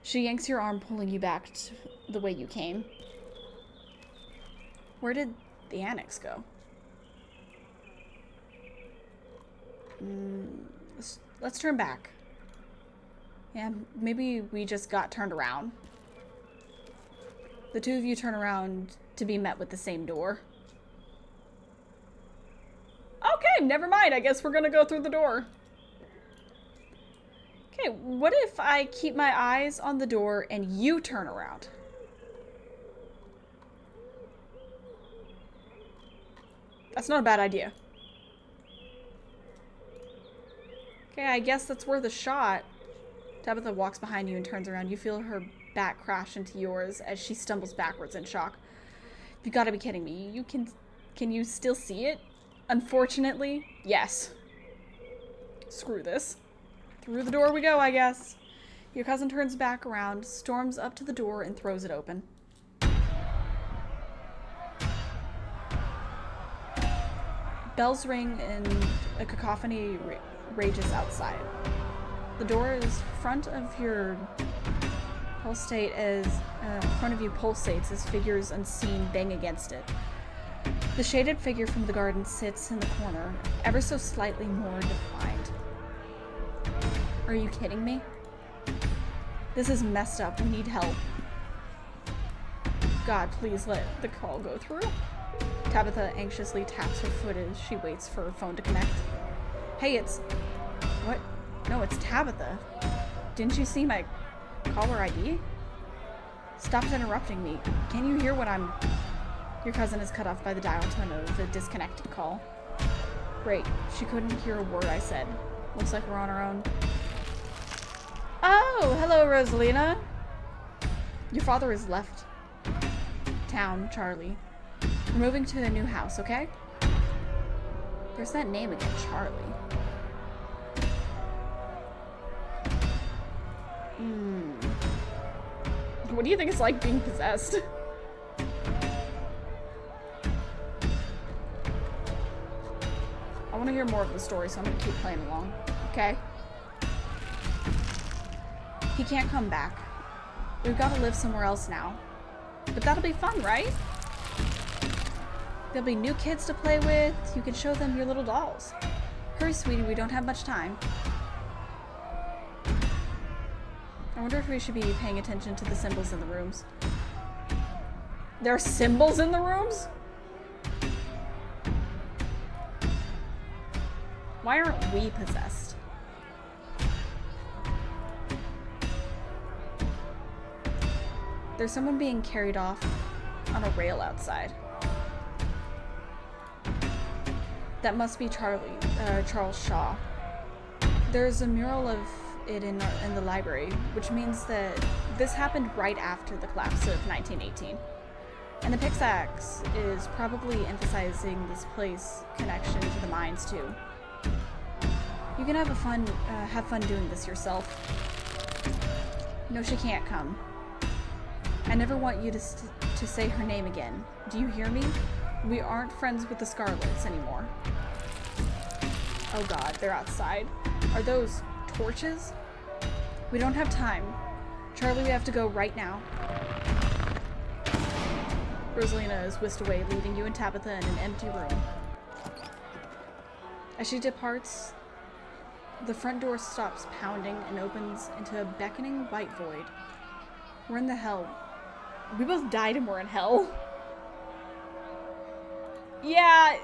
She yanks your arm, pulling you back to the way you came. Where did the annex go? Let's turn back. Yeah, maybe we just got turned around. The two of you turn around to be met with the same door. Okay, never mind. I guess we're gonna go through the door. Okay, what if I keep my eyes on the door and you turn around? That's not a bad idea. Okay, I guess that's worth a shot. Tabitha walks behind you and turns around. You feel her back crash into yours as she stumbles backwards in shock. You've got to be kidding me. Can you still see it? Unfortunately, yes. Screw this. Through the door we go, I guess. Your cousin turns back around, storms up to the door, and throws it open. Bells ring and a cacophony rages outside. The door is front of your pulsates as figures unseen bang against it. The shaded figure from the garden sits in the corner, ever so slightly more defined. Are you kidding me? This is messed up. We need help. God, please let the call go through. Tabitha anxiously taps her foot as she waits for her phone to connect. Hey, it's... What? No, it's Tabitha. Didn't you see my caller ID? Stop interrupting me. Can you hear what I'm... Your cousin is cut off by the dial tone of the disconnected call. Great. She couldn't hear a word I said. Looks like we're on our own. Oh, hello, Rosalina. Your father has left town, Charlie. We're moving to a new house, okay? There's that name again, Charlie. What do you think it's like being possessed? I want to hear more of the story, so I'm going to keep playing along. Okay? He can't come back. We've got to live somewhere else now. But that'll be fun, right? There'll be new kids to play with. You can show them your little dolls. Hurry, sweetie, we don't have much time. I wonder if we should be paying attention to the symbols in the rooms. There are symbols in the rooms? Why aren't we possessed? There's someone being carried off on a rail outside. That must be Charles Shaw. There's a mural of it in the library, which means that this happened right after the collapse of 1918. And the pickaxe is probably emphasizing this place connection to the mines too. You can have fun doing this yourself. No, she can't come. I never want you to say her name again. Do you hear me? We aren't friends with the Scarlets anymore. Oh god, they're outside. Are those torches? We don't have time. Charlie, we have to go right now. Rosalina is whisked away, leaving you and Tabitha in an empty room. As she departs, the front door stops pounding and opens into a beckoning white void. We're in the hell. We both died and we're in hell. Yeah,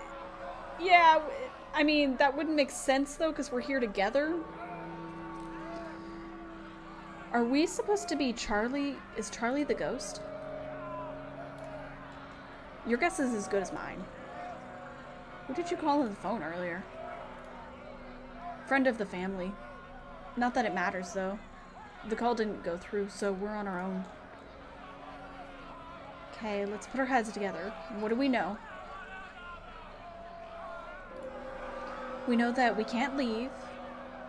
I mean, that wouldn't make sense though, because we're here together. Are we supposed to be Charlie? Is Charlie the ghost? Your guess is as good as mine. Who did you call on the phone earlier? Friend of the family. Not that it matters though. The call didn't go through, so we're on our own. Okay, let's put our heads together. What do we know? We know that we can't leave,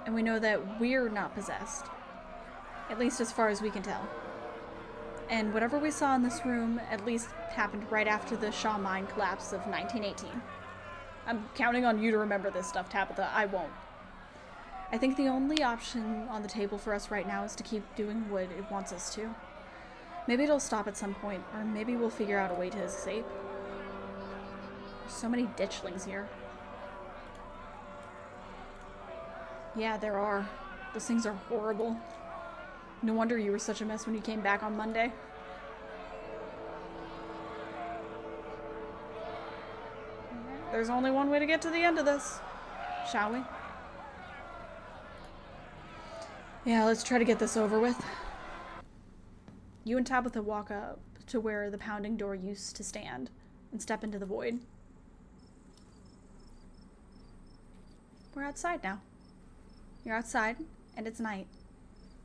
and we know that we're not possessed. At least as far as we can tell. And whatever we saw in this room at least happened right after the Shaw mine collapse of 1918. I'm counting on you to remember this stuff, Tabitha. I won't. I think the only option on the table for us right now is to keep doing what it wants us to. Maybe it'll stop at some point, or maybe we'll figure out a way to escape. There's so many ditchlings here. Yeah, there are. Those things are horrible. No wonder you were such a mess when you came back on Monday. There's only one way to get to the end of this. Shall we? Yeah, let's try to get this over with. You and Tabitha walk up to where the pounding door used to stand and step into the void. We're outside now. You're outside, and it's night.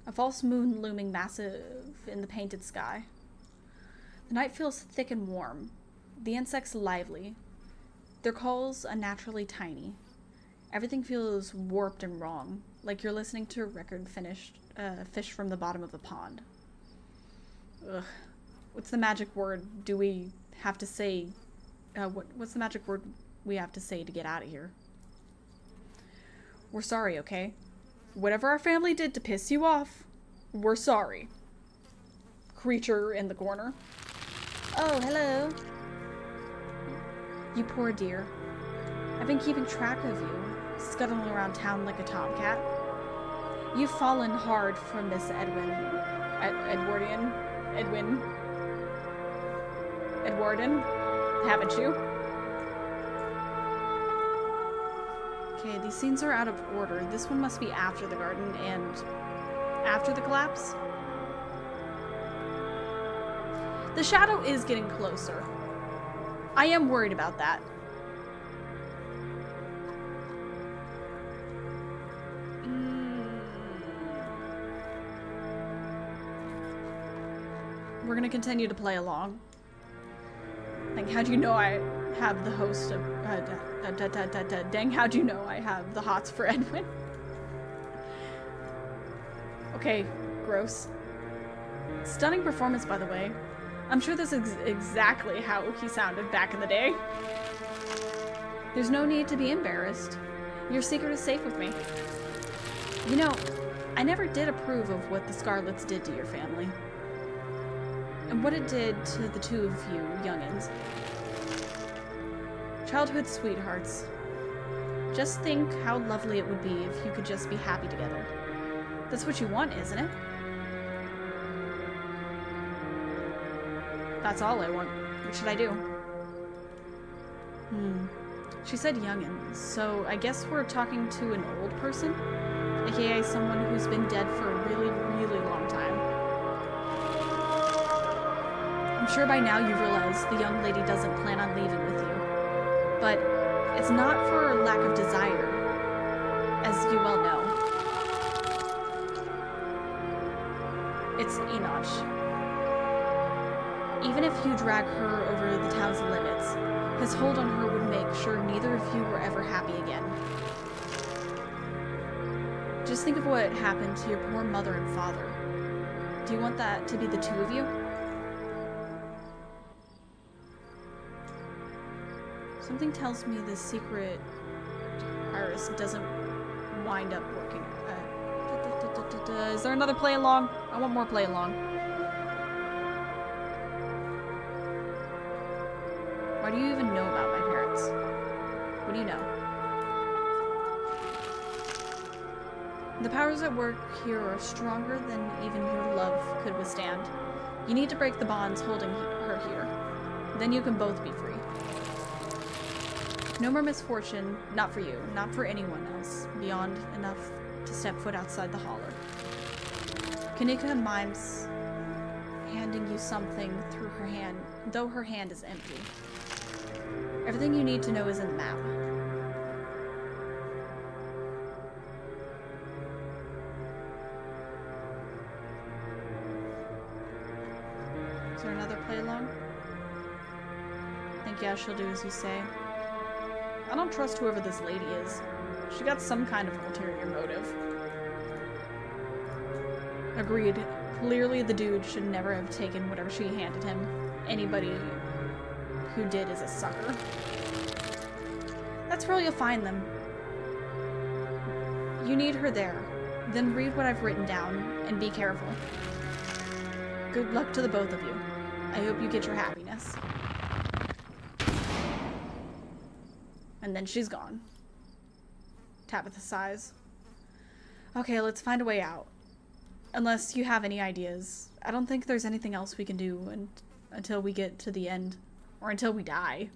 A false moon looming massive in the painted sky. The night feels thick and warm. The insects lively. Their calls unnaturally tiny. Everything feels warped and wrong, like you're listening to a record fish from the bottom of a pond. Ugh. What's the magic word do we have to say? What's the magic word we have to say to get out of here? We're sorry, okay? Whatever our family did to piss you off, we're sorry. Creature in the corner. Oh, hello. You poor dear. I've been keeping track of you, scuttling around town like a tomcat. You've fallen hard for Miss Edwarden, haven't you? Okay, these scenes are out of order. This one must be after the garden and after the collapse. The shadow is getting closer. I am worried about that. We're gonna continue to play along. Like, how'd you know I have the host of... dang, how'd you know I have the hots for Edwin? Okay, gross. Stunning performance, by the way. I'm sure this is exactly how he sounded back in the day. There's no need to be embarrassed. Your secret is safe with me. You know, I never did approve of what the Scarlets did to your family. And what it did to the two of you youngins. Childhood sweethearts. Just think how lovely it would be if you could just be happy together. That's what you want, isn't it? That's all I want. What should I do? She said youngin, so I guess we're talking to an old person? AKA someone who's been dead for a really, really long time. I'm sure by now you realize the young lady doesn't plan on leaving with you. But it's not for lack of desire, as you well know. It's Enoch. Even if you drag her over the town's limits, his hold on her would make sure neither of you were ever happy again. Just think of what happened to your poor mother and father. Do you want that to be the two of you? Something tells me this secret Iris doesn't wind up working. Is there another play along? I want more play along. Why do you even know about my parents? What do you know? The powers at work here are stronger than even your love could withstand. You need to break the bonds holding her here. Then you can both be free. No more misfortune, not for you, not for anyone else, beyond enough to step foot outside the holler. Kanika mimes handing you something through her hand, though her hand is empty. Everything you need to know is in the map. Is there another play along? I think yeah, she'll do as you say. I don't trust whoever this lady is. She got some kind of ulterior motive. Agreed. Clearly the dude should never have taken whatever she handed him. Anybody who did is a sucker. That's where you'll find them. You need her there. Then read what I've written down, and be careful. Good luck to the both of you. I hope you get your happiness. And then she's gone. Tabitha sighs. Okay, let's find a way out. Unless you have any ideas. I don't think there's anything else we can do until we get to the end. Or until we die.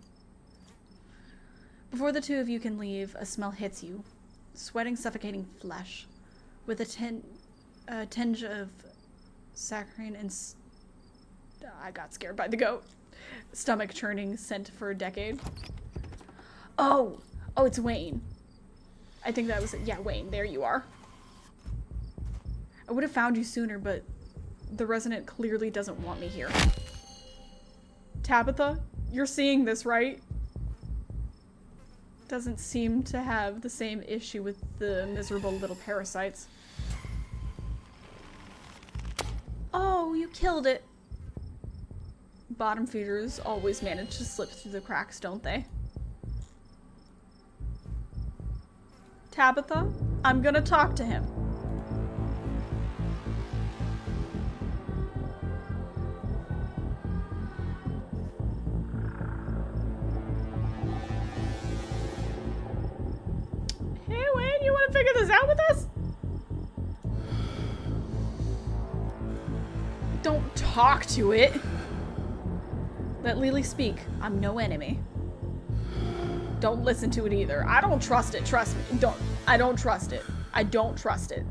Before the two of you can leave, a smell hits you. Sweating, suffocating flesh. With a tinge of saccharine and... I got scared by the goat. Stomach churning scent for a decade. Oh! Oh, it's Wayne. I think that was it. Yeah, Wayne. There you are. I would have found you sooner, but the resident clearly doesn't want me here. Tabitha, you're seeing this, right? Doesn't seem to have the same issue with the miserable little parasites. Oh, you killed it. Bottom feeders always manage to slip through the cracks, don't they? Tabitha, I'm gonna talk to him. Hey, Wayne, you wanna figure this out with us? Don't talk to it. Let Lily speak. I'm no enemy. Don't listen to it either. I don't trust it. Trust me. I don't trust it. I don't trust it.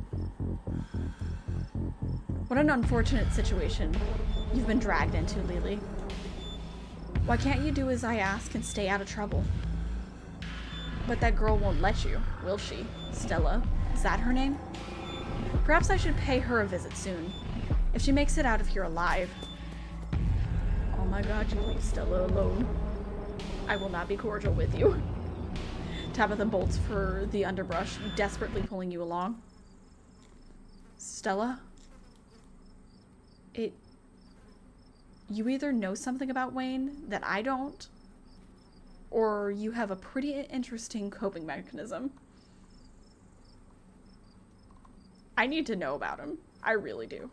What an unfortunate situation you've been dragged into, Lily. Why can't you do as I ask and stay out of trouble? But that girl won't let you, will she? Stella. Is that her name? Perhaps I should pay her a visit soon. If she makes it out of here alive. Oh my god, you leave Stella alone. I will not be cordial with you. Tabitha bolts for the underbrush, desperately pulling you along. Stella? You either know something about Wayne that I don't, or you have a pretty interesting coping mechanism. I need to know about him. I really do.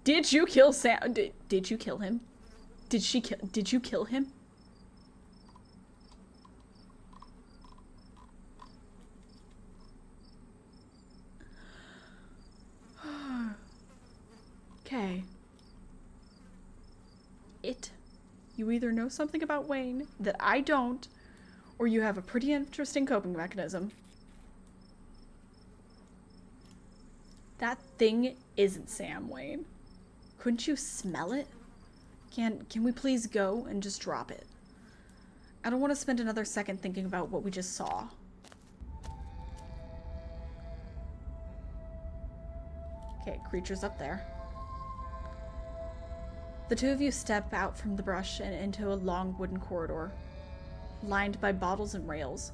Did you kill Sam? Did you kill him? Did you kill him? Okay. You either know something about Wayne that I don't, or you have a pretty interesting coping mechanism. That thing isn't Sam, Wayne. Couldn't you smell it? Can we please go and just drop it? I don't want to spend another second thinking about what we just saw. Okay, creature's up there. The two of you step out from the brush and into a long wooden corridor, lined by bottles and rails.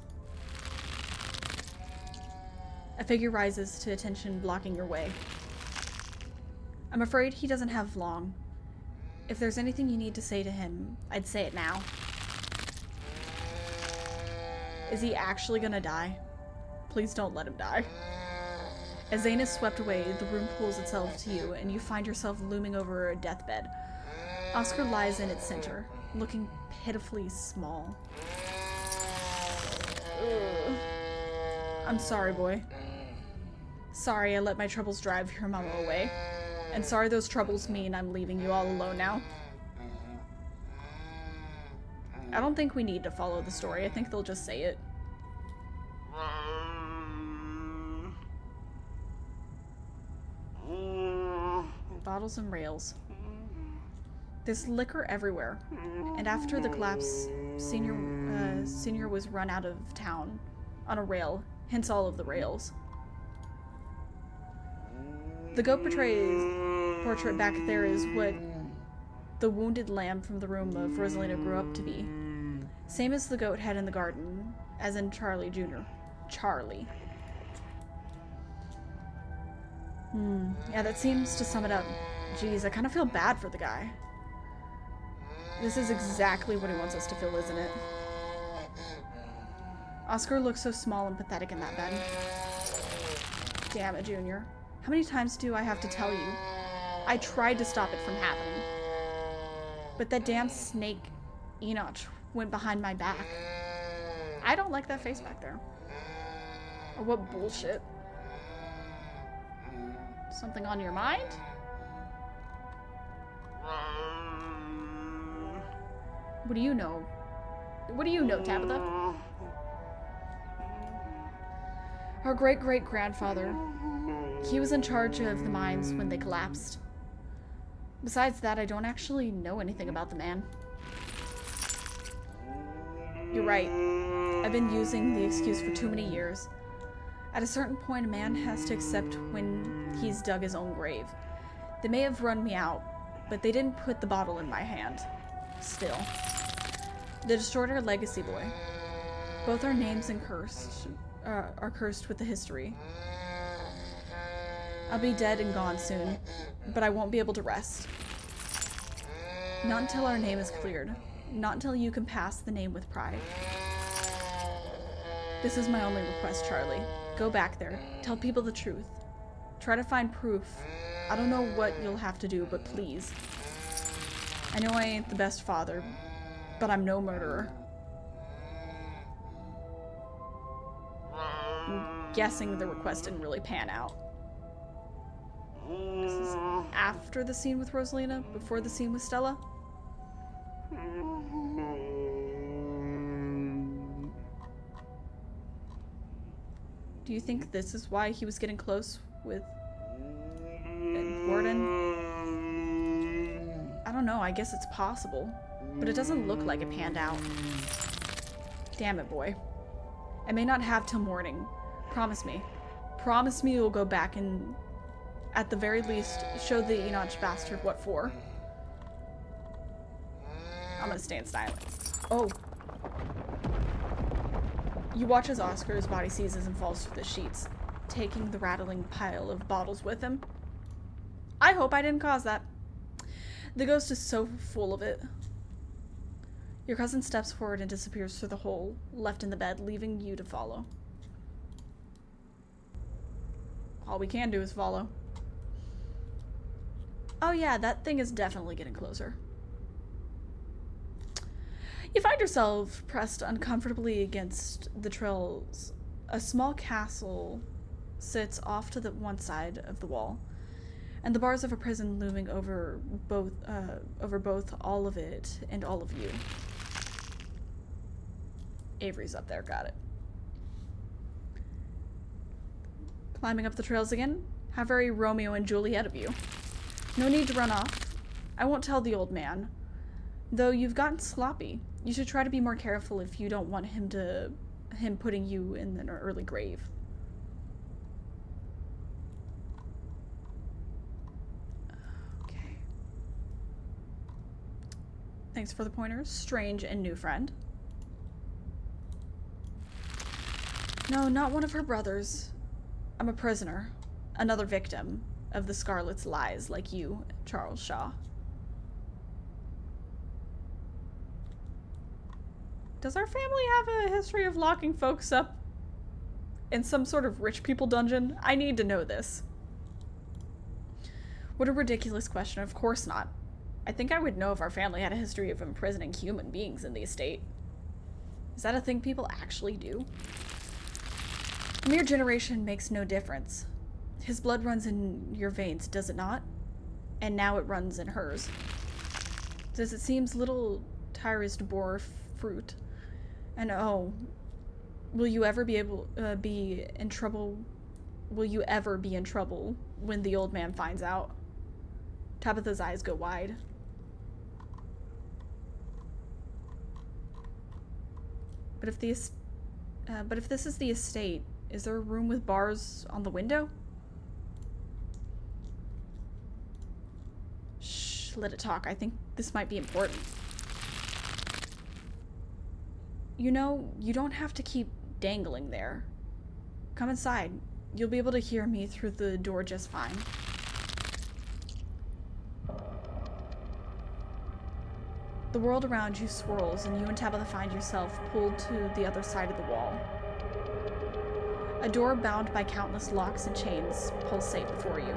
A figure rises to attention, blocking your way. I'm afraid he doesn't have long. If there's anything you need to say to him, I'd say it now. Is he actually gonna die? Please don't let him die. As Zane is swept away, the room pulls itself to you, and you find yourself looming over a deathbed. Oscar lies in its center, looking pitifully small. Ugh. I'm sorry, boy. Sorry I let my troubles drive your mama away. And sorry those troubles mean I'm leaving you all alone now. I don't think we need to follow the story. I think they'll just say it. Bottles and rails. There's liquor everywhere, and after the collapse, Senior was run out of town on a rail, hence all of the rails. The goat portrait back there is what the wounded lamb from the room of Rosalina grew up to be. Same as the goat head in the garden, as in Charlie Jr. Charlie. Yeah, that seems to sum it up. Jeez, I kind of feel bad for the guy. This is exactly what he wants us to feel, isn't it? Oscar looks so small and pathetic in that bed. Damn it, Junior. How many times do I have to tell you? I tried to stop it from happening. But that damn snake, Enoch, went behind my back. I don't like that face back there. Or what bullshit. Something on your mind? What do you know? What do you know, Tabitha? Our great-great-grandfather. He was in charge of the mines when they collapsed. Besides that, I don't actually know anything about the man. You're right. I've been using the excuse for too many years. At a certain point, a man has to accept when he's dug his own grave. They may have run me out, but they didn't put the bottle in my hand. Still. They destroyed our legacy, boy. Both our names are cursed with the history. I'll be dead and gone soon, but I won't be able to rest. Not until our name is cleared. Not until you can pass the name with pride. This is my only request, Charlie. Go back there. Tell people the truth. Try to find proof. I don't know what you'll have to do, but please. I know I ain't the best father, but I'm no murderer. I'm guessing the request didn't really pan out. This is after the scene with Rosalina, before the scene with Stella? Do you think this is why he was getting close with Gordon? I don't know, I guess it's possible. But it doesn't look like it panned out. Damn it, boy. I may not have till morning. Promise me. Promise me you'll go back and, at the very least, show the Enoch bastard what for. I'm gonna stand silent. Oh. You watch as Oscar's body seizes and falls through the sheets, taking the rattling pile of bottles with him. I hope I didn't cause that. The ghost is so full of it. Your cousin steps forward and disappears through the hole left in the bed, leaving you to follow. All we can do is follow. Oh yeah, that thing is definitely getting closer. You find yourself pressed uncomfortably against the trails. A small castle sits off to the one side of the wall, and the bars of a prison looming over both all of it and all of you. Avery's up there, got it. Climbing up the trails again? How very Romeo and Juliet of you. No need to run off. I won't tell the old man. Though you've gotten sloppy. You should try to be more careful if you don't want him putting you in an early grave. Okay. Thanks for the pointers, strange and new friend. No, not one of her brothers. I'm a prisoner. Another victim of the Scarlet's lies, like you, Charles Shaw. Does our family have a history of locking folks up in some sort of rich people dungeon? I need to know this. What a ridiculous question. Of course not. I think I would know if our family had a history of imprisoning human beings in the estate. Is that a thing people actually do? A mere generation makes no difference. His blood runs in your veins, does it not? And now it runs in hers. Does it seems little Tyrus bore fruit? And oh, will you ever be in trouble? Will you ever be in trouble when the old man finds out? Tabitha's eyes go wide. But if this is the estate, is there a room with bars on the window? Shh, let it talk. I think this might be important. You know, you don't have to keep dangling there. Come inside. You'll be able to hear me through the door just fine. The world around you swirls, and you and Tabitha find yourself pulled to the other side of the wall. A door bound by countless locks and chains pulsate before you.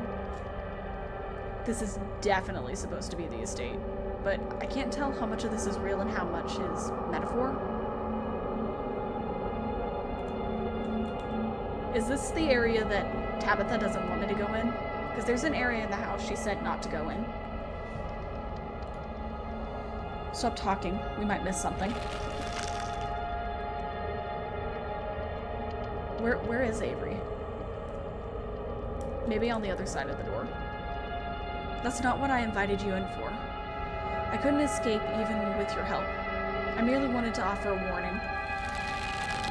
This is definitely supposed to be the estate, but I can't tell how much of this is real and how much is metaphor. Is this the area that Tabitha doesn't want me to go in? Because there's an area in the house she said not to go in. Stop talking. We might miss something. Where is Avery? Maybe on the other side of the door. That's not what I invited you in for. I couldn't escape even with your help. I merely wanted to offer a warning.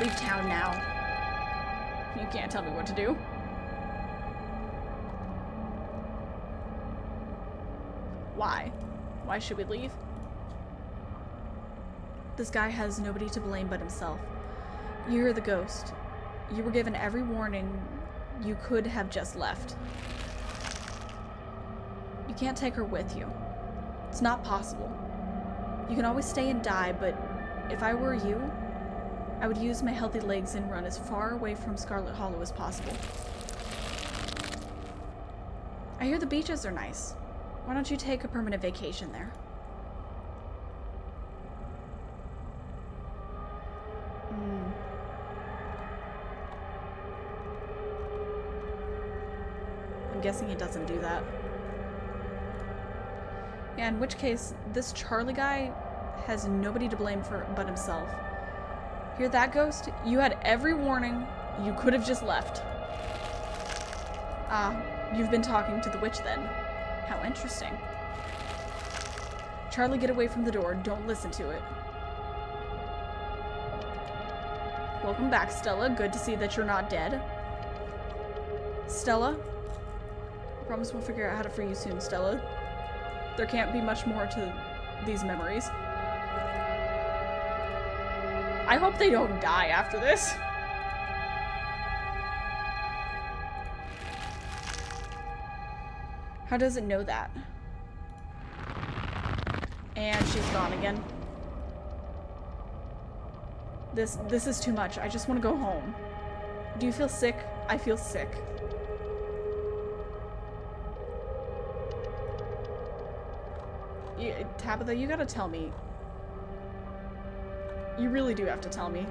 Leave town now. You can't tell me what to do. Why? Why should we leave? This guy has nobody to blame but himself. You're the ghost. You were given every warning. You could have just left. You can't take her with you. It's not possible. You can always stay and die, but if I were you, I would use my healthy legs and run as far away from Scarlet Hollow as possible. I hear the beaches are nice. Why don't you take a permanent vacation there? I'm guessing he doesn't do that. Yeah, in which case, this Charlie guy has nobody to blame for but himself. Hear that, ghost? You had every warning. You could have just left. Ah, you've been talking to the witch then. How interesting. Charlie, get away from the door. Don't listen to it. Welcome back, Stella. Good to see that you're not dead. Stella? I promise we'll figure out how to free you soon, Stella. There can't be much more to these memories. I hope they don't die after this. How does it know that? And she's gone again. This is too much. I just want to go home. Do you feel sick? I feel sick. Tabitha, you gotta tell me. You really do have to tell me.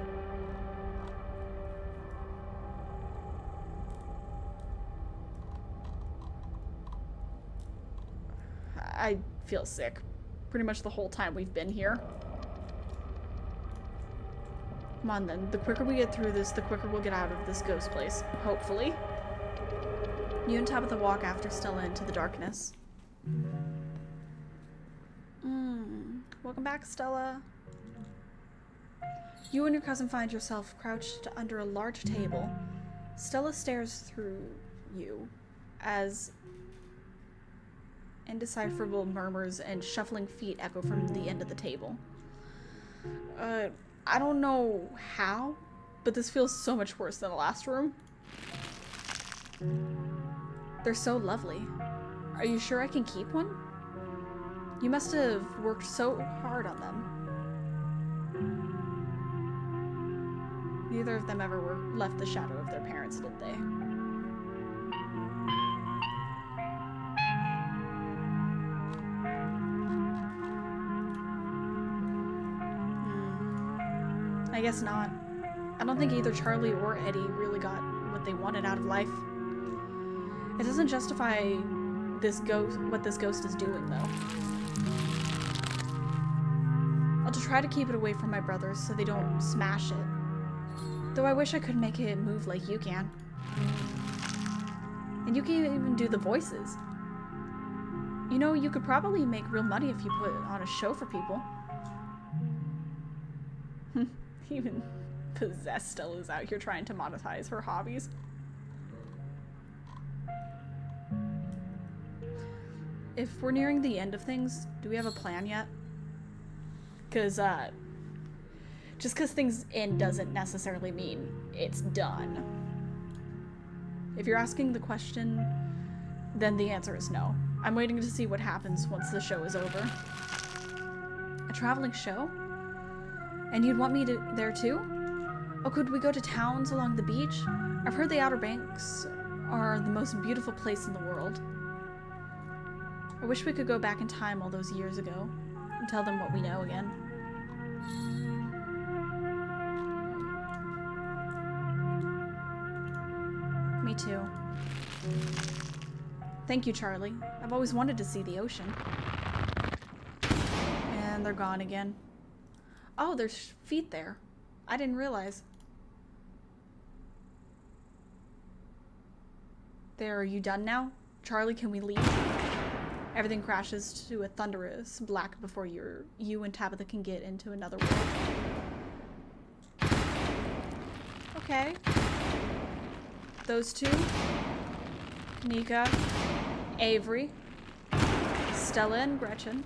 I feel sick. Pretty much the whole time we've been here. Come on then. The quicker we get through this, the quicker we'll get out of this ghost place. Hopefully. You and Tabitha walk after Stella into the darkness. Welcome back, Stella. You and your cousin find yourself crouched under a large table. Stella stares through you as indecipherable murmurs and shuffling feet echo from the end of the table. I don't know how, but this feels so much worse than the last room. They're so lovely. Are you sure I can keep one? You must have worked so hard on them. Neither of them ever left the shadow of their parents, did they? I guess not. I don't think either Charlie or Eddie really got what they wanted out of life. It doesn't justify what this ghost is doing, though. I'll try to keep it away from my brothers so they don't smash it. Though I wish I could make it move like you can. And you can even do the voices. You know, you could probably make real money if you put on a show for people. Even possessed Stella's out here trying to monetize her hobbies. If we're nearing the end of things, do we have a plan yet? Because, just because things end doesn't necessarily mean it's done. If you're asking the question, then the answer is no. I'm waiting to see what happens once the show is over. A traveling show? And you'd want me there too? Oh, could we go to towns along the beach? I've heard the Outer Banks are the most beautiful place in the world. I wish we could go back in time all those years ago and tell them what we know again. Me too. Thank you, Charlie. I've always wanted to see the ocean. And they're gone again. Oh, there's feet there. I didn't realize. There, are you done now? Charlie, can we leave? Everything crashes to a thunderous black before you and Tabitha can get into another world. Okay. Those two. Nika. Avery. Stella and Gretchen.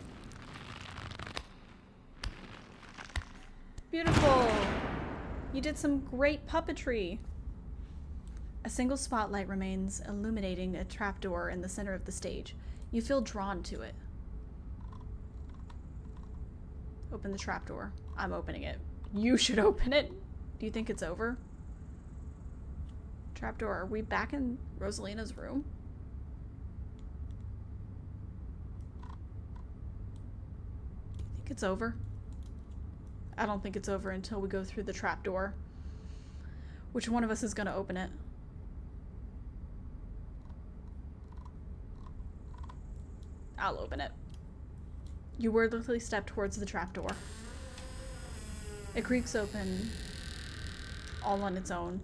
Beautiful! You did some great puppetry! A single spotlight remains illuminating a trapdoor in the center of the stage. You feel drawn to it. Open the trapdoor. I'm opening it. You should open it! Do you think it's over? Trapdoor. Are we back in Rosalina's room? Do you think it's over? I don't think it's over until we go through the trapdoor. Which one of us is going to open it? I'll open it. You wordlessly step towards the trapdoor. It creaks open all on its own.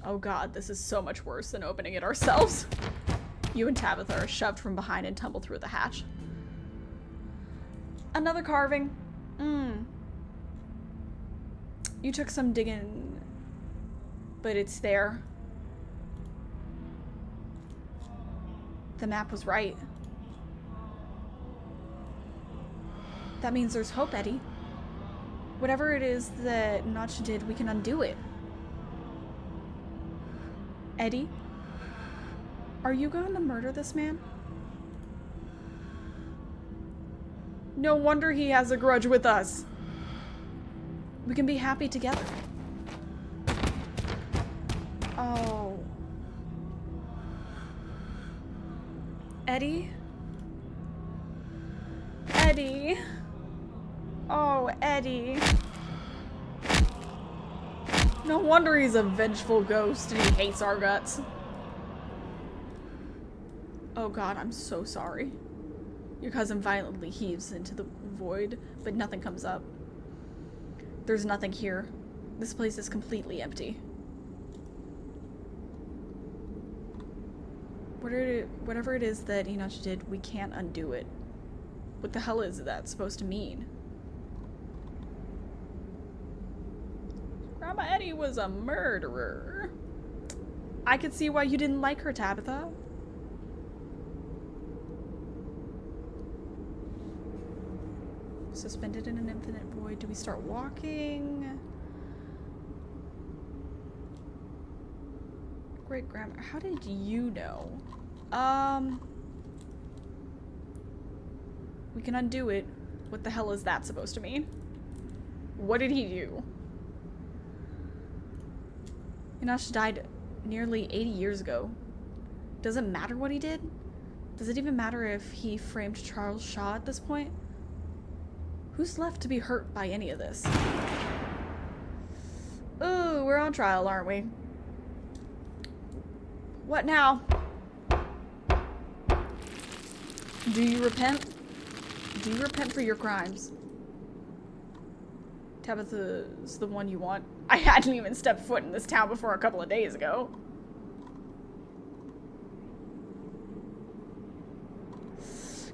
Oh god, this is so much worse than opening it ourselves. You and Tabitha are shoved from behind and tumble through the hatch. Another carving. You took some digging, but it's there. The map was right. That means there's hope, Eddie. Whatever it is that Notch did, we can undo it. Eddie? Are you going to murder this man? No wonder he has a grudge with us. We can be happy together. Oh. Eddie? Eddie? Oh, Eddie. No wonder he's a vengeful ghost and he hates our guts. Oh god, I'm so sorry. Your cousin violently heaves into the void, but nothing comes up. There's nothing here. This place is completely empty. Whatever it is that Enoch did, we can't undo it. What the hell is that supposed to mean? Grandma Eddie was a murderer. I could see why you didn't like her, Tabitha. Suspended in an infinite void. Do we start walking? Great grandma. How did you know? We can undo it. What the hell is that supposed to mean? What did he do? Enoch died nearly 80 years ago. Does it matter what he did? Does it even matter if he framed Charles Shaw at this point? Who's left to be hurt by any of this? Ooh, we're on trial, aren't we? What now? Do you repent? Do you repent for your crimes? Tabitha's the one you want. I hadn't even stepped foot in this town before a couple of days ago.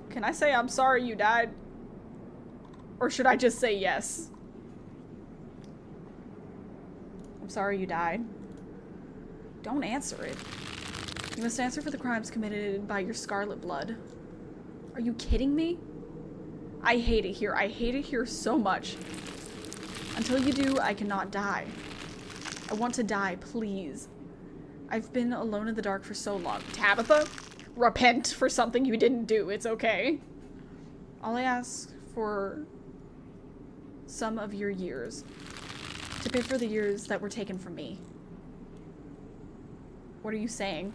Can I say I'm sorry you died? Or should I just say yes? I'm sorry you died. Don't answer it. You must answer for the crimes committed by your Scarlet blood. Are you kidding me? I hate it here. I hate it here so much. Until you do, I cannot die. I want to die, please. I've been alone in the dark for so long. Tabitha, repent for something you didn't do. It's okay. All I ask for some of your years. To pay for the years that were taken from me. What are you saying?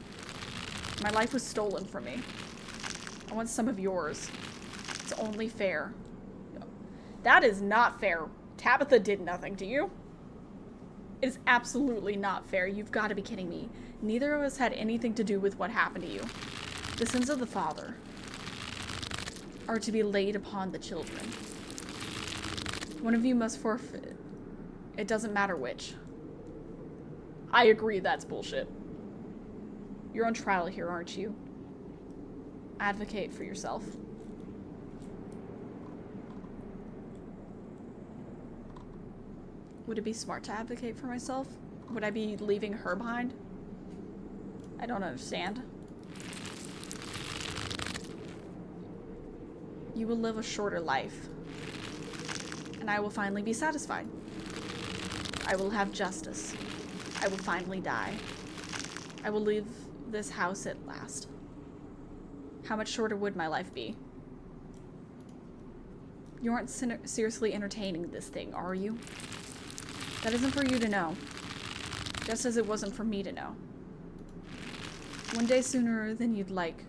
My life was stolen from me. I want some of yours. It's only fair. That is not fair. Tabitha did nothing to you. It is absolutely not fair. You've got to be kidding me. Neither of us had anything to do with what happened to you. The sins of the father are to be laid upon the children. One of you must forfeit. It doesn't matter which. I agree that's bullshit. You're on trial here, aren't you? Advocate for yourself. Would it be smart to advocate for myself? Would I be leaving her behind? I don't understand. You will live a shorter life. And I will finally be satisfied. I will have justice. I will finally die. I will leave this house at last. How much shorter would my life be? You aren't seriously entertaining this thing, are you? That isn't for you to know. Just as it wasn't for me to know. One day sooner than you'd like,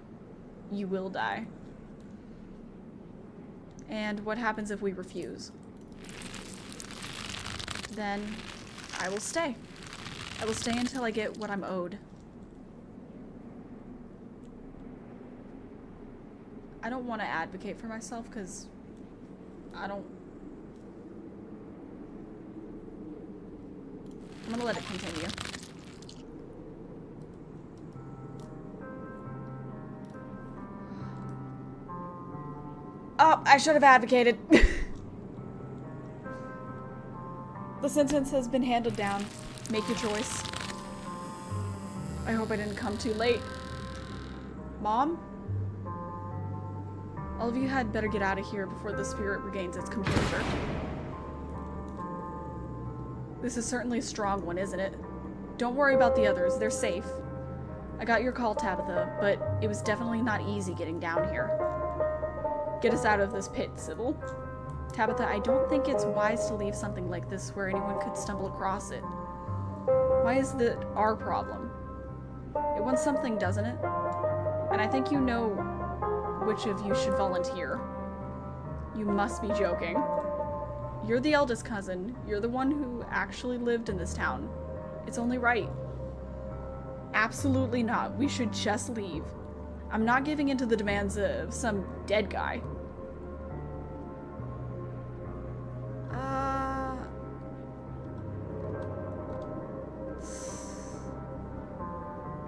you will die. And what happens if we refuse? Then I will stay. I will stay until I get what I'm owed. I don't want to advocate for myself because I don't... I'm gonna let it continue. Oh, I should have advocated. The sentence has been handed down. Make your choice. I hope I didn't come too late. Mom? All of you had better get out of here before the spirit regains its composure. This is certainly a strong one, isn't it? Don't worry about the others. They're safe. I got your call, Tabitha, but it was definitely not easy getting down here. Get us out of this pit, Sybil. Tabitha, I don't think it's wise to leave something like this where anyone could stumble across it. Why is that our problem? It wants something, doesn't it? And I think you know which of you should volunteer. You must be joking. You're the eldest cousin. You're the one who actually lived in this town. It's only right. Absolutely not. We should just leave. I'm not giving in to the demands of some dead guy.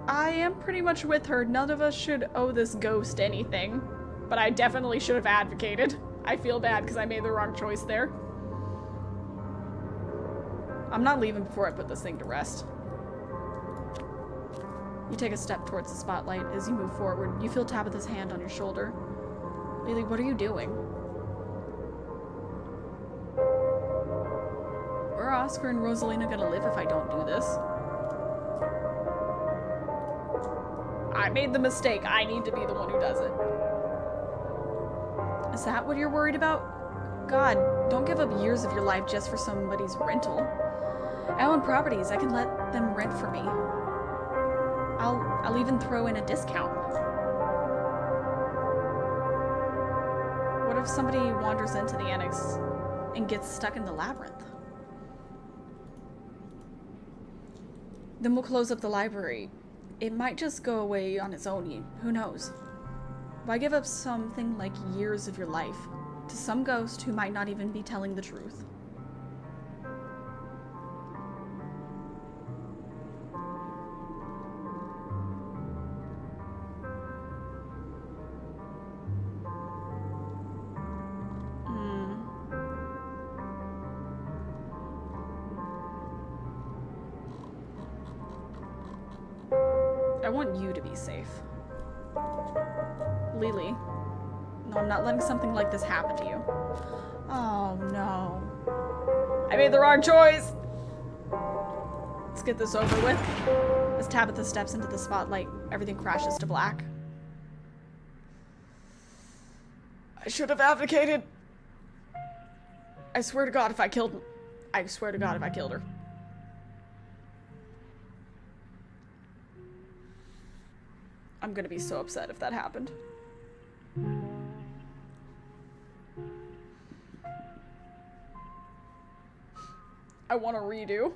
I am pretty much with her. None of us should owe this ghost anything. But I definitely should have advocated. I feel bad because I made the wrong choice there. I'm not leaving before I put this thing to rest. You take a step towards the spotlight. As you move forward, you feel Tabitha's hand on your shoulder. Lily, what are you doing? Where are Oscar and Rosalina gonna live if I don't do this? I made the mistake. I need to be the one who does it. Is that what you're worried about? God, don't give up years of your life just for somebody's rental. I own properties. I can let them rent for me. I'll even throw in a discount. What if somebody wanders into the annex and gets stuck in the labyrinth? Then we'll close up the library. It might just go away on its own. Who knows? Why give up something like years of your life to some ghost who might not even be telling the truth? I want you to be safe. Lily. No, I'm not letting something like this happen to you. Oh, no. I made the wrong choice! Let's get this over with. As Tabitha steps into the spotlight, everything crashes to black. I should have advocated. I swear to God if I killed... I swear to God if I killed her. I'm gonna be so upset if that happened. I want a redo.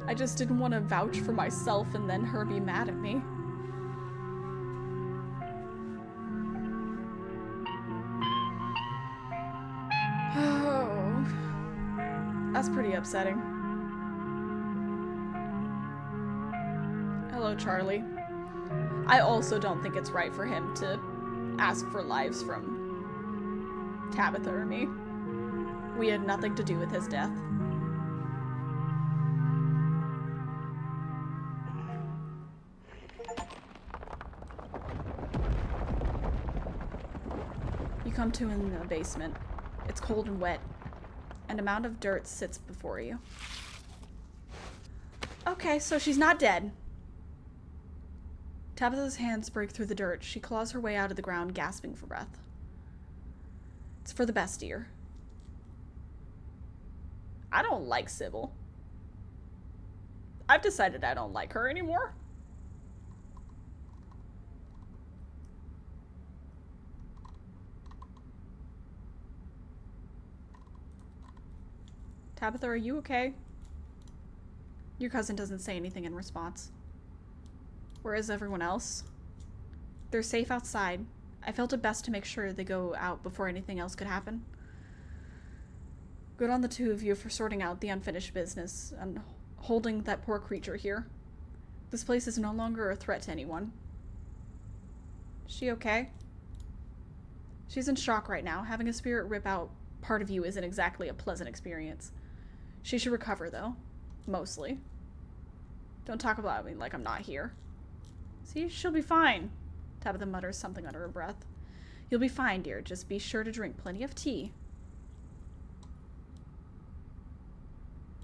I just didn't want to vouch for myself and then her be mad at me. That's pretty upsetting. Hello, Charlie. I also don't think it's right for him to ask for lives from Tabitha or me. We had nothing to do with his death. You come to in the basement. It's cold and wet. An amount of dirt sits before you. Okay, so she's not dead. Tabitha's hands break through the dirt. She claws her way out of the ground, gasping for breath. It's for the best, dear. I don't like Sybil. I've decided I don't like her anymore. Tabitha, are you okay? Your cousin doesn't say anything in response. Where is everyone else? They're safe outside. I felt it best to make sure they go out before anything else could happen. Good on the two of you for sorting out the unfinished business and holding that poor creature here. This place is no longer a threat to anyone. Is she okay? She's in shock right now. Having a spirit rip out part of you isn't exactly a pleasant experience. She should recover, though. Mostly. Don't talk about me like I'm not here. See, she'll be fine. Tabitha mutters something under her breath. You'll be fine, dear. Just be sure to drink plenty of tea.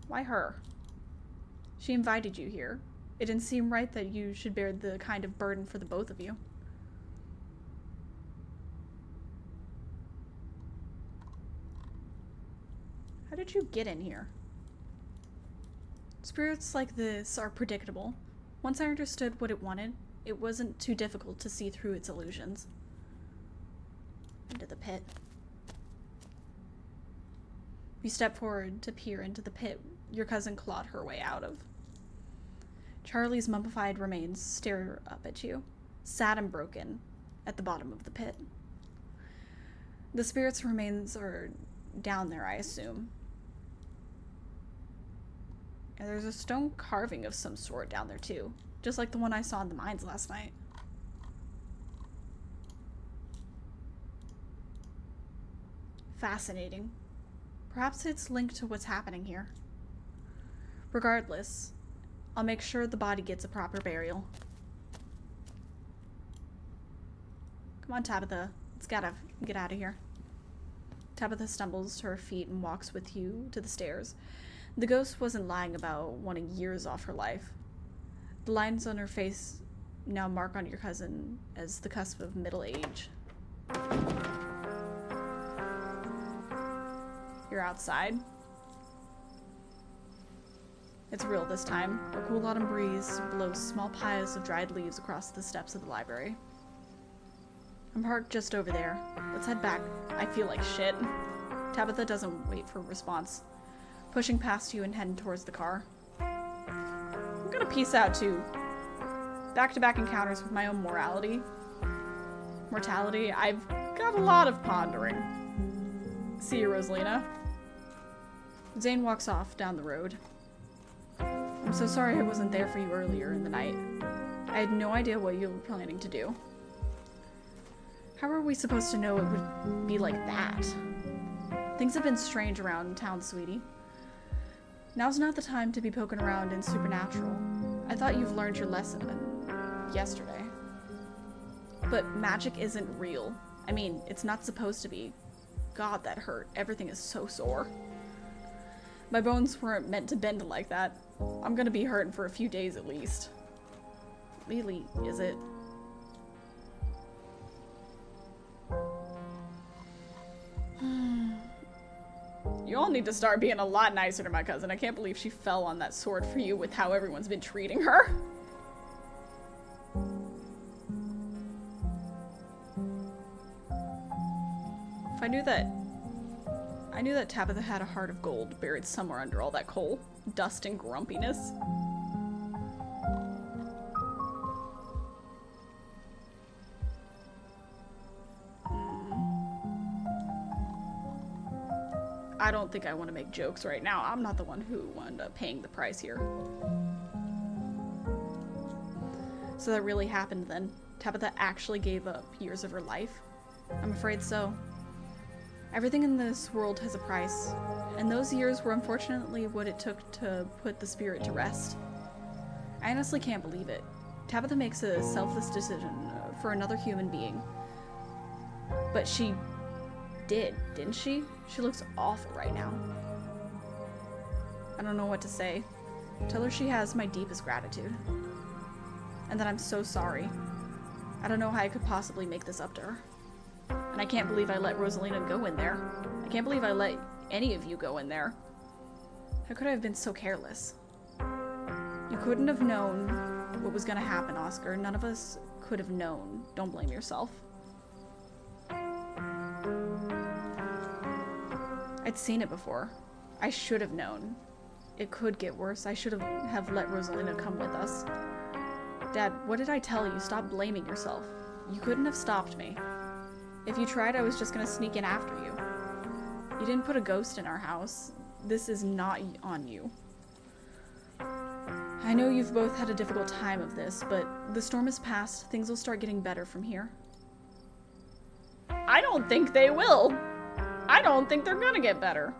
Why her? She invited you here. It didn't seem right that you should bear the kind of burden for the both of you. How did you get in here? Spirits like this are predictable. Once I understood what it wanted, it wasn't too difficult to see through its illusions. Into the pit. You step forward to peer into the pit your cousin clawed her way out of. Charlie's mummified remains stare up at you, sad and broken, at the bottom of the pit. The spirit's remains are down there, I assume. And there's a stone carving of some sort down there too, just like the one I saw in the mines last night. Fascinating. Perhaps it's linked to what's happening here. Regardless, I'll make sure the body gets a proper burial. Come on, Tabitha. Let's get out of here. Tabitha stumbles to her feet and walks with you to the stairs. The ghost wasn't lying about wanting years off her life. The lines on her face now mark on your cousin as the cusp of middle age. You're outside. It's real this time. A cool autumn breeze blows small piles of dried leaves across the steps of the library. I'm parked just over there. Let's head back. I feel like shit. Tabitha doesn't wait for a response, pushing past you and heading towards the car. I'm gonna peace out too. Back-to-back encounters with my own mortality. I've got a lot of pondering. See you, Rosalina. Zane walks off down the road. I'm so sorry I wasn't there for you earlier in the night. I had no idea what you were planning to do. How are we supposed to know it would be like that? Things have been strange around town, sweetie. Now's not the time to be poking around in supernatural. I thought you've learned your lesson yesterday. But magic isn't real. I mean, it's not supposed to be. God, that hurt. Everything is so sore. My bones weren't meant to bend like that. I'm gonna be hurting for a few days at least. Really, is it? You all need to start being a lot nicer to my cousin. I can't believe she fell on that sword for you with how everyone's been treating her. If I knew that Tabitha had a heart of gold buried somewhere under all that coal, dust, and grumpiness. I don't think I want to make jokes right now. I'm not the one who wound up paying the price here. So that really happened then? Tabitha actually gave up years of her life? I'm afraid so. Everything in this world has a price, and those years were unfortunately what it took to put the spirit to rest. I honestly can't believe it. Tabitha makes a selfless decision for another human being. But she didn't she? She looks awful right now. I don't know what to say. Tell her she has my deepest gratitude. And that I'm so sorry. I don't know how I could possibly make this up to her. And I can't believe I let Rosalina go in there. I can't believe I let any of you go in there. How could I have been so careless? You couldn't have known what was gonna happen, Oscar. None of us could have known. Don't blame yourself. I'd seen it before. I should have known. It could get worse. I should have let Rosalina come with us. Dad, what did I tell you? Stop blaming yourself. You couldn't have stopped me. If you tried, I was just gonna sneak in after you. You didn't put a ghost in our house. This is not on you. I know you've both had a difficult time of this, but the storm is past. Things will start getting better from here. I don't think they will. I don't think they're gonna get better.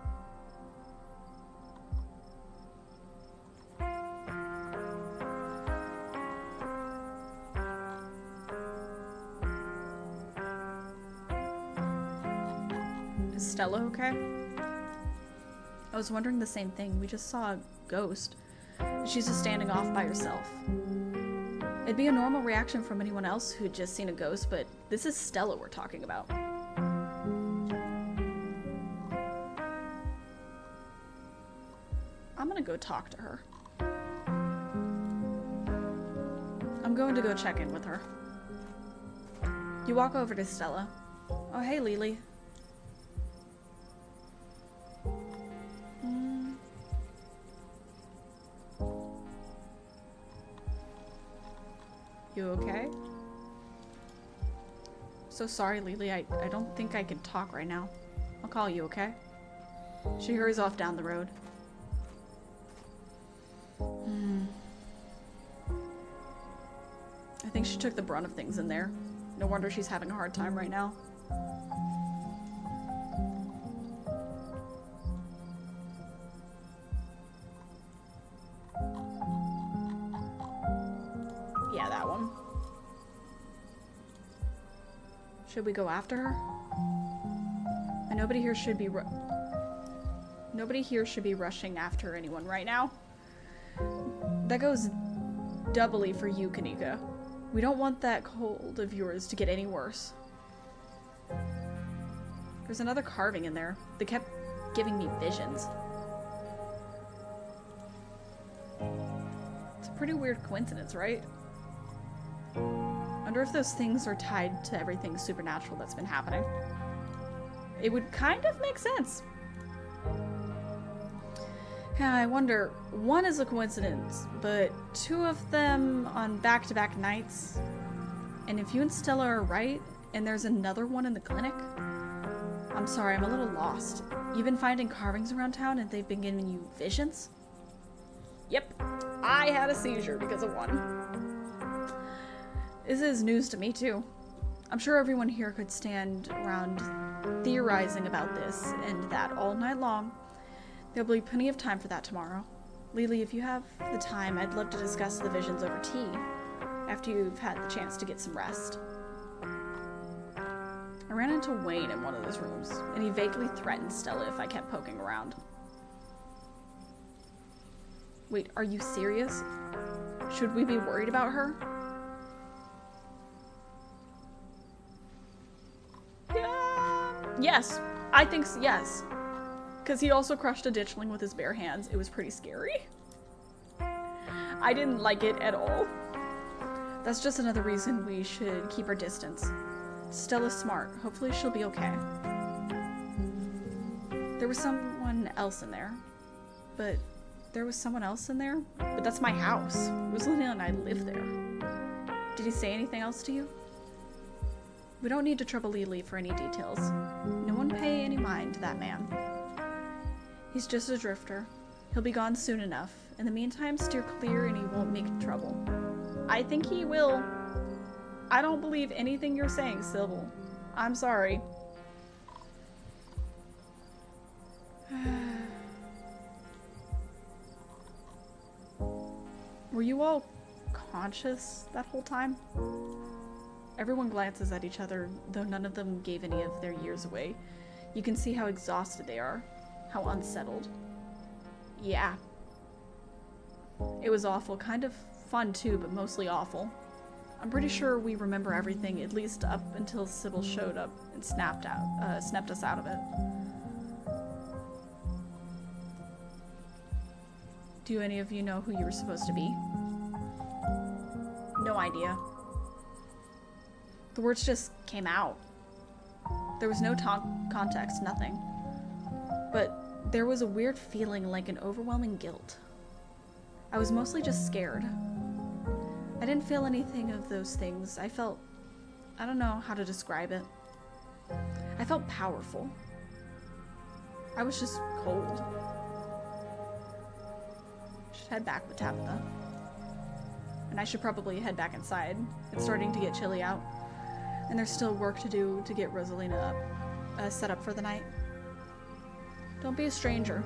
Stella okay? I was wondering the same thing. We just saw a ghost. She's just standing off by herself. It'd be a normal reaction from anyone else who'd just seen a ghost, but this is Stella we're talking about. I'm gonna go talk to her. I'm going to go check in with her. You walk over to Stella. Oh, hey, Lily. You okay? So sorry, Lily. I don't think I can talk right now. I'll call you, okay? She hurries off down the road. I think she took the brunt of things in there. No wonder she's having a hard time right now. Yeah, that one. Should we go after her? And nobody here should be rushing after anyone right now. That goes doubly for you, Kanika. We don't want that cold of yours to get any worse. There's another carving in there. They kept giving me visions. It's a pretty weird coincidence, right? Wonder if those things are tied to everything supernatural that's been happening. It would kind of make sense. Yeah, I wonder, one is a coincidence, but two of them on back-to-back nights? And if you and Stella are right, and there's another one in the clinic? I'm sorry, I'm a little lost. You've been finding carvings around town and they've been giving you visions? Yep, I had a seizure because of one. This is news to me too. I'm sure everyone here could stand around theorizing about this and that all night long. There'll be plenty of time for that tomorrow. Lily, if you have the time, I'd love to discuss the visions over tea, after you've had the chance to get some rest. I ran into Wayne in one of those rooms, and he vaguely threatened Stella if I kept poking around. Wait, are you serious? Should we be worried about her? Yeah. Yes, I think so, yes. Because he also crushed a ditchling with his bare hands. It was pretty scary. I didn't like it at all. That's just another reason we should keep our distance. Stella's smart. Hopefully she'll be okay. There was someone else in there. But that's my house. Rosalie and I live there. Did he say anything else to you? We don't need to trouble Lily for any details. No one pay any mind to that man. He's just a drifter. He'll be gone soon enough. In the meantime, steer clear and he won't make trouble. I think he will. I don't believe anything you're saying, Sybil. I'm sorry. Were you all conscious that whole time? Everyone glances at each other, though none of them gave any of their years away. You can see how exhausted they are. How unsettled. Yeah. It was awful. Kind of fun too, but mostly awful. I'm pretty sure we remember everything, at least up until Sybil showed up and snapped us out of it. Do any of you know who you were supposed to be? No idea. The words just came out. There was no context, nothing. But there was a weird feeling, like an overwhelming guilt. I was mostly just scared. I didn't feel anything of those things. I don't know how to describe it. I felt powerful. I was just cold. I should head back with Tabitha. And I should probably head back inside. It's starting to get chilly out. And there's still work to do to get Rosalina set up for the night. Don't be a stranger.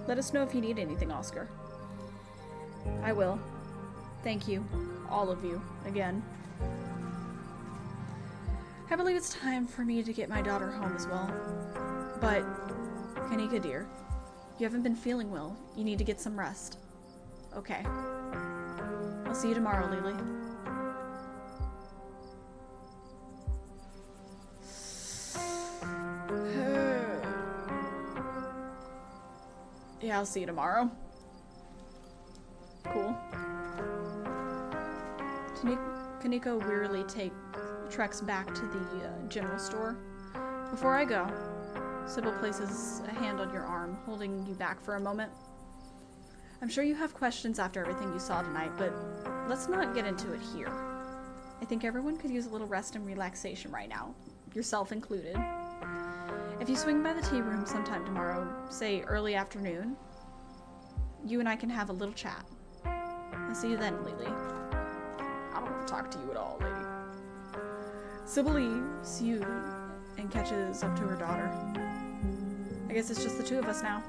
Let us know if you need anything, Oscar. I will. Thank you. All of you. Again. I believe it's time for me to get my daughter home as well. But, Kanika dear, you haven't been feeling well. You need to get some rest. Okay. I'll see you tomorrow, Lily. Yeah, I'll see you tomorrow. Cool. Kaneko wearily treks back to the general store. Before I go, Sybil places a hand on your arm, holding you back for a moment. I'm sure you have questions after everything you saw tonight, but let's not get into it here. I think everyone could use a little rest and relaxation right now, yourself included. If you swing by the tea room sometime tomorrow, say early afternoon, you and I can have a little chat. I'll see you then, Lily. I don't want to talk to you at all, lady. Sybil leaves you and catches up to her daughter. I guess it's just the two of us now.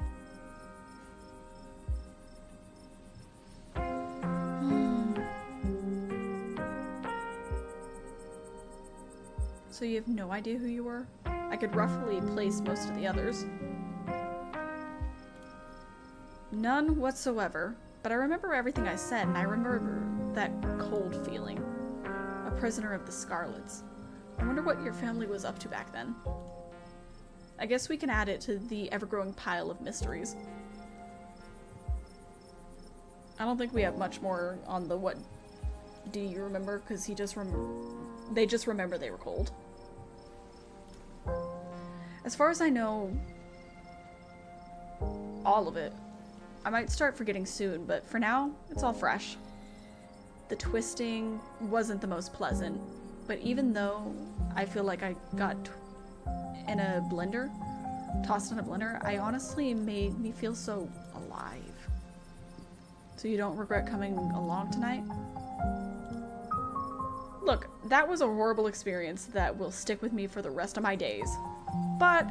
So you have no idea who you were? I could roughly place most of the others. None whatsoever, but I remember everything I said, and I remember that cold feeling. A prisoner of the Scarlets. I wonder what your family was up to back then. I guess we can add it to the ever-growing pile of mysteries. I don't think we have much more on the what do you remember, because they just remember they were cold. As far as I know, all of it. I might start forgetting soon, but for now, it's all fresh. The twisting wasn't the most pleasant, but even though I feel like I got tossed in a blender, I honestly made me feel so alive. So you don't regret coming along tonight? Look, that was a horrible experience that will stick with me for the rest of my days. But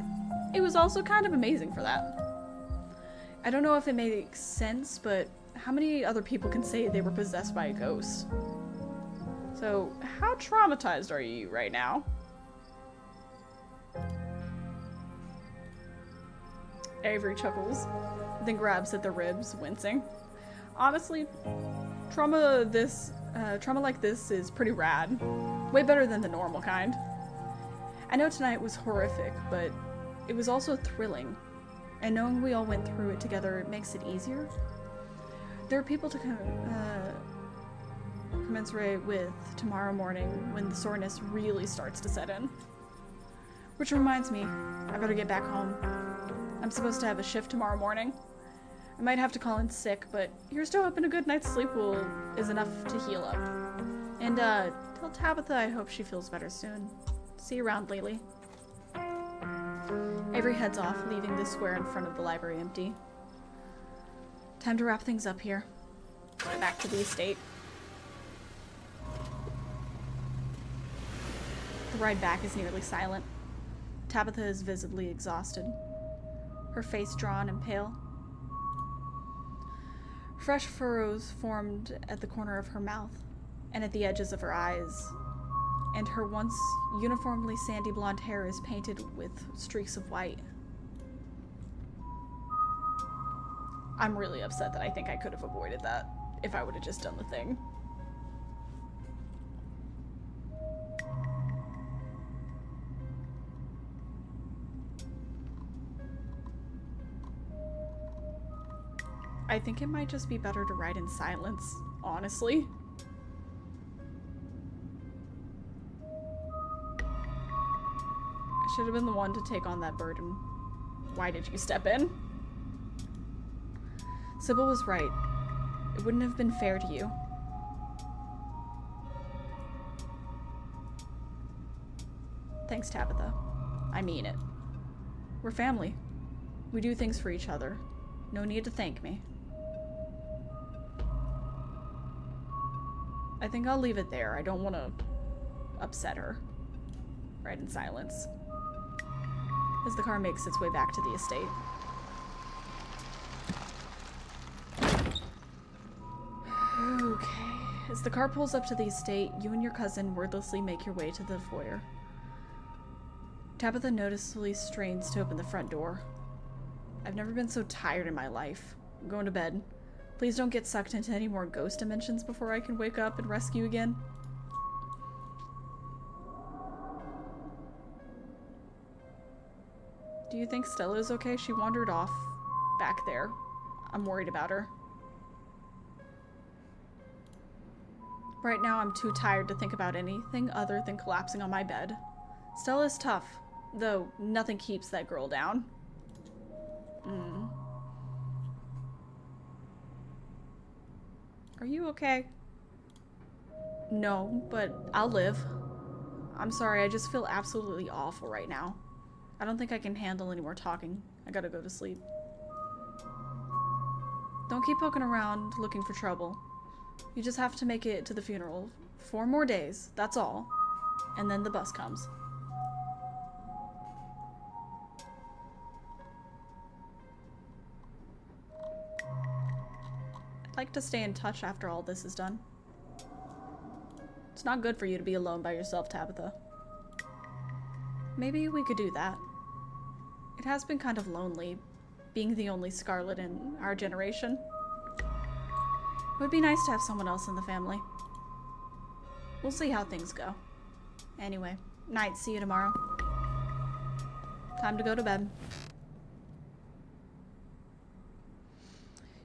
it was also kind of amazing for that. I don't know if it makes sense, but how many other people can say they were possessed by a ghost? So, how traumatized are you right now? Avery chuckles, then grabs at the ribs, wincing. Honestly, trauma like this is pretty rad. Way better than the normal kind. I know tonight was horrific, but it was also thrilling. And knowing we all went through it together makes it easier. There are people to commensurate with tomorrow morning when the soreness really starts to set in. Which reminds me, I better get back home. I'm supposed to have a shift tomorrow morning. I might have to call in sick, but here's to hoping a good night's sleep is enough to heal up. And tell Tabitha I hope she feels better soon. See you around, Lily. Avery heads off, leaving the square in front of the library empty. Time to wrap things up here. Back to the estate. The ride back is nearly silent. Tabitha is visibly exhausted, her face drawn and pale. Fresh furrows formed at the corner of her mouth and at the edges of her eyes, and her once uniformly sandy blonde hair is painted with streaks of white. I'm really upset that I think I could have avoided that if I would have just done the thing. I think it might just be better to ride in silence, honestly. I should have been the one to take on that burden. Why did you step in? Sybil was right. It wouldn't have been fair to you. Thanks, Tabitha. I mean it. We're family. We do things for each other. No need to thank me. I think I'll leave it there. I don't want to upset her. Right in silence. As the car makes its way back to the estate. Okay. As the car pulls up to the estate, you and your cousin wordlessly make your way to the foyer. Tabitha noticeably strains to open the front door. I've never been so tired in my life. I'm going to bed. Please don't get sucked into any more ghost dimensions before I can wake up and rescue again. Do you think Stella's okay? She wandered off back there. I'm worried about her. Right now, I'm too tired to think about anything other than collapsing on my bed. Stella's tough, though nothing keeps that girl down. Are you okay? No, but I'll live. I'm sorry, I just feel absolutely awful right now. I don't think I can handle any more talking. I gotta go to sleep. Don't keep poking around looking for trouble. You just have to make it to the funeral. 4 more days, that's all. And then the bus comes. I'd like to stay in touch after all this is done. It's not good for you to be alone by yourself, Tabitha. Maybe we could do that. It has been kind of lonely, being the only Scarlet in our generation. It would be nice to have someone else in the family. We'll see how things go. Anyway, night, see you tomorrow. Time to go to bed.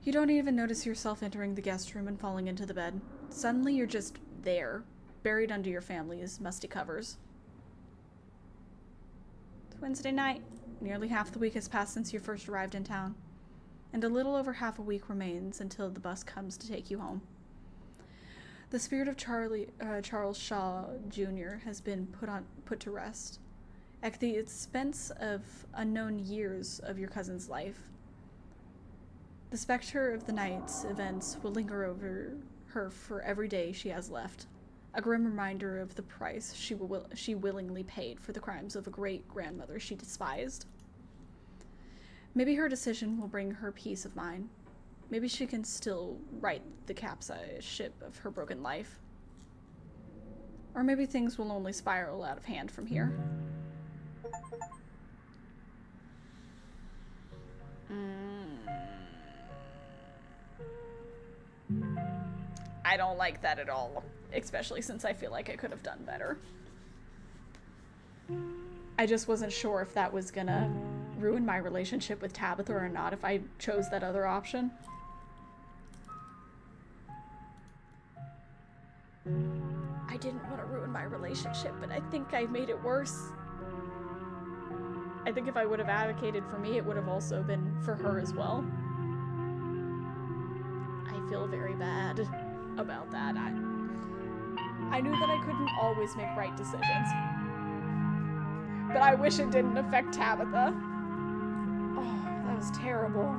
You don't even notice yourself entering the guest room and falling into the bed. Suddenly you're just there, buried under your family's musty covers. It's Wednesday night. Nearly half the week has passed since you first arrived in town, and a little over half a week remains until the bus comes to take you home. The spirit of Charles Shaw Jr. has been put to rest, at the expense of unknown years of your cousin's life. The specter of the night's events will linger over her for every day she has left, a grim reminder of the price she willingly paid for the crimes of a great-grandmother she despised. Maybe her decision will bring her peace of mind. Maybe she can still right the capsized ship of her broken life. Or maybe things will only spiral out of hand from here. I don't like that at all, especially since I feel like I could have done better. I just wasn't sure if that was gonna ruin my relationship with Tabitha or not if I chose that other option. I didn't want to ruin my relationship, but I think I made it worse. I think if I would have advocated for me, it would have also been for her as well. I feel very bad about that. I knew that I couldn't always make right decisions. But I wish it didn't affect Tabitha. Oh, that was terrible.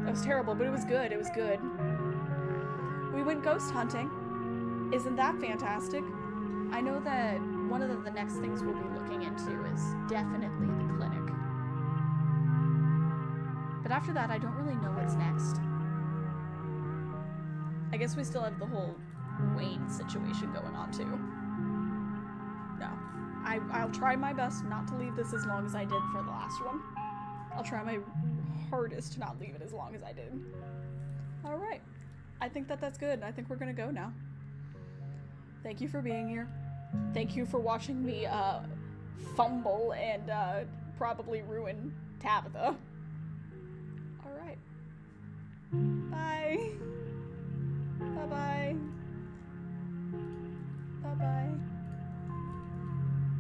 That was terrible, but it was good. It was good. We went ghost hunting. Isn't that fantastic? I know that one of the next things we'll be looking into is definitely the clinic. But after that, I don't really know what's next. I guess we still have the whole Wayne situation going on too. No. I'll try my best not to leave this as long as I did for the last one. I'll try my hardest to not leave it as long as I did. Alright. I think that's good. I think we're gonna go now. Thank you for being here. Thank you for watching me fumble and probably ruin Tabitha.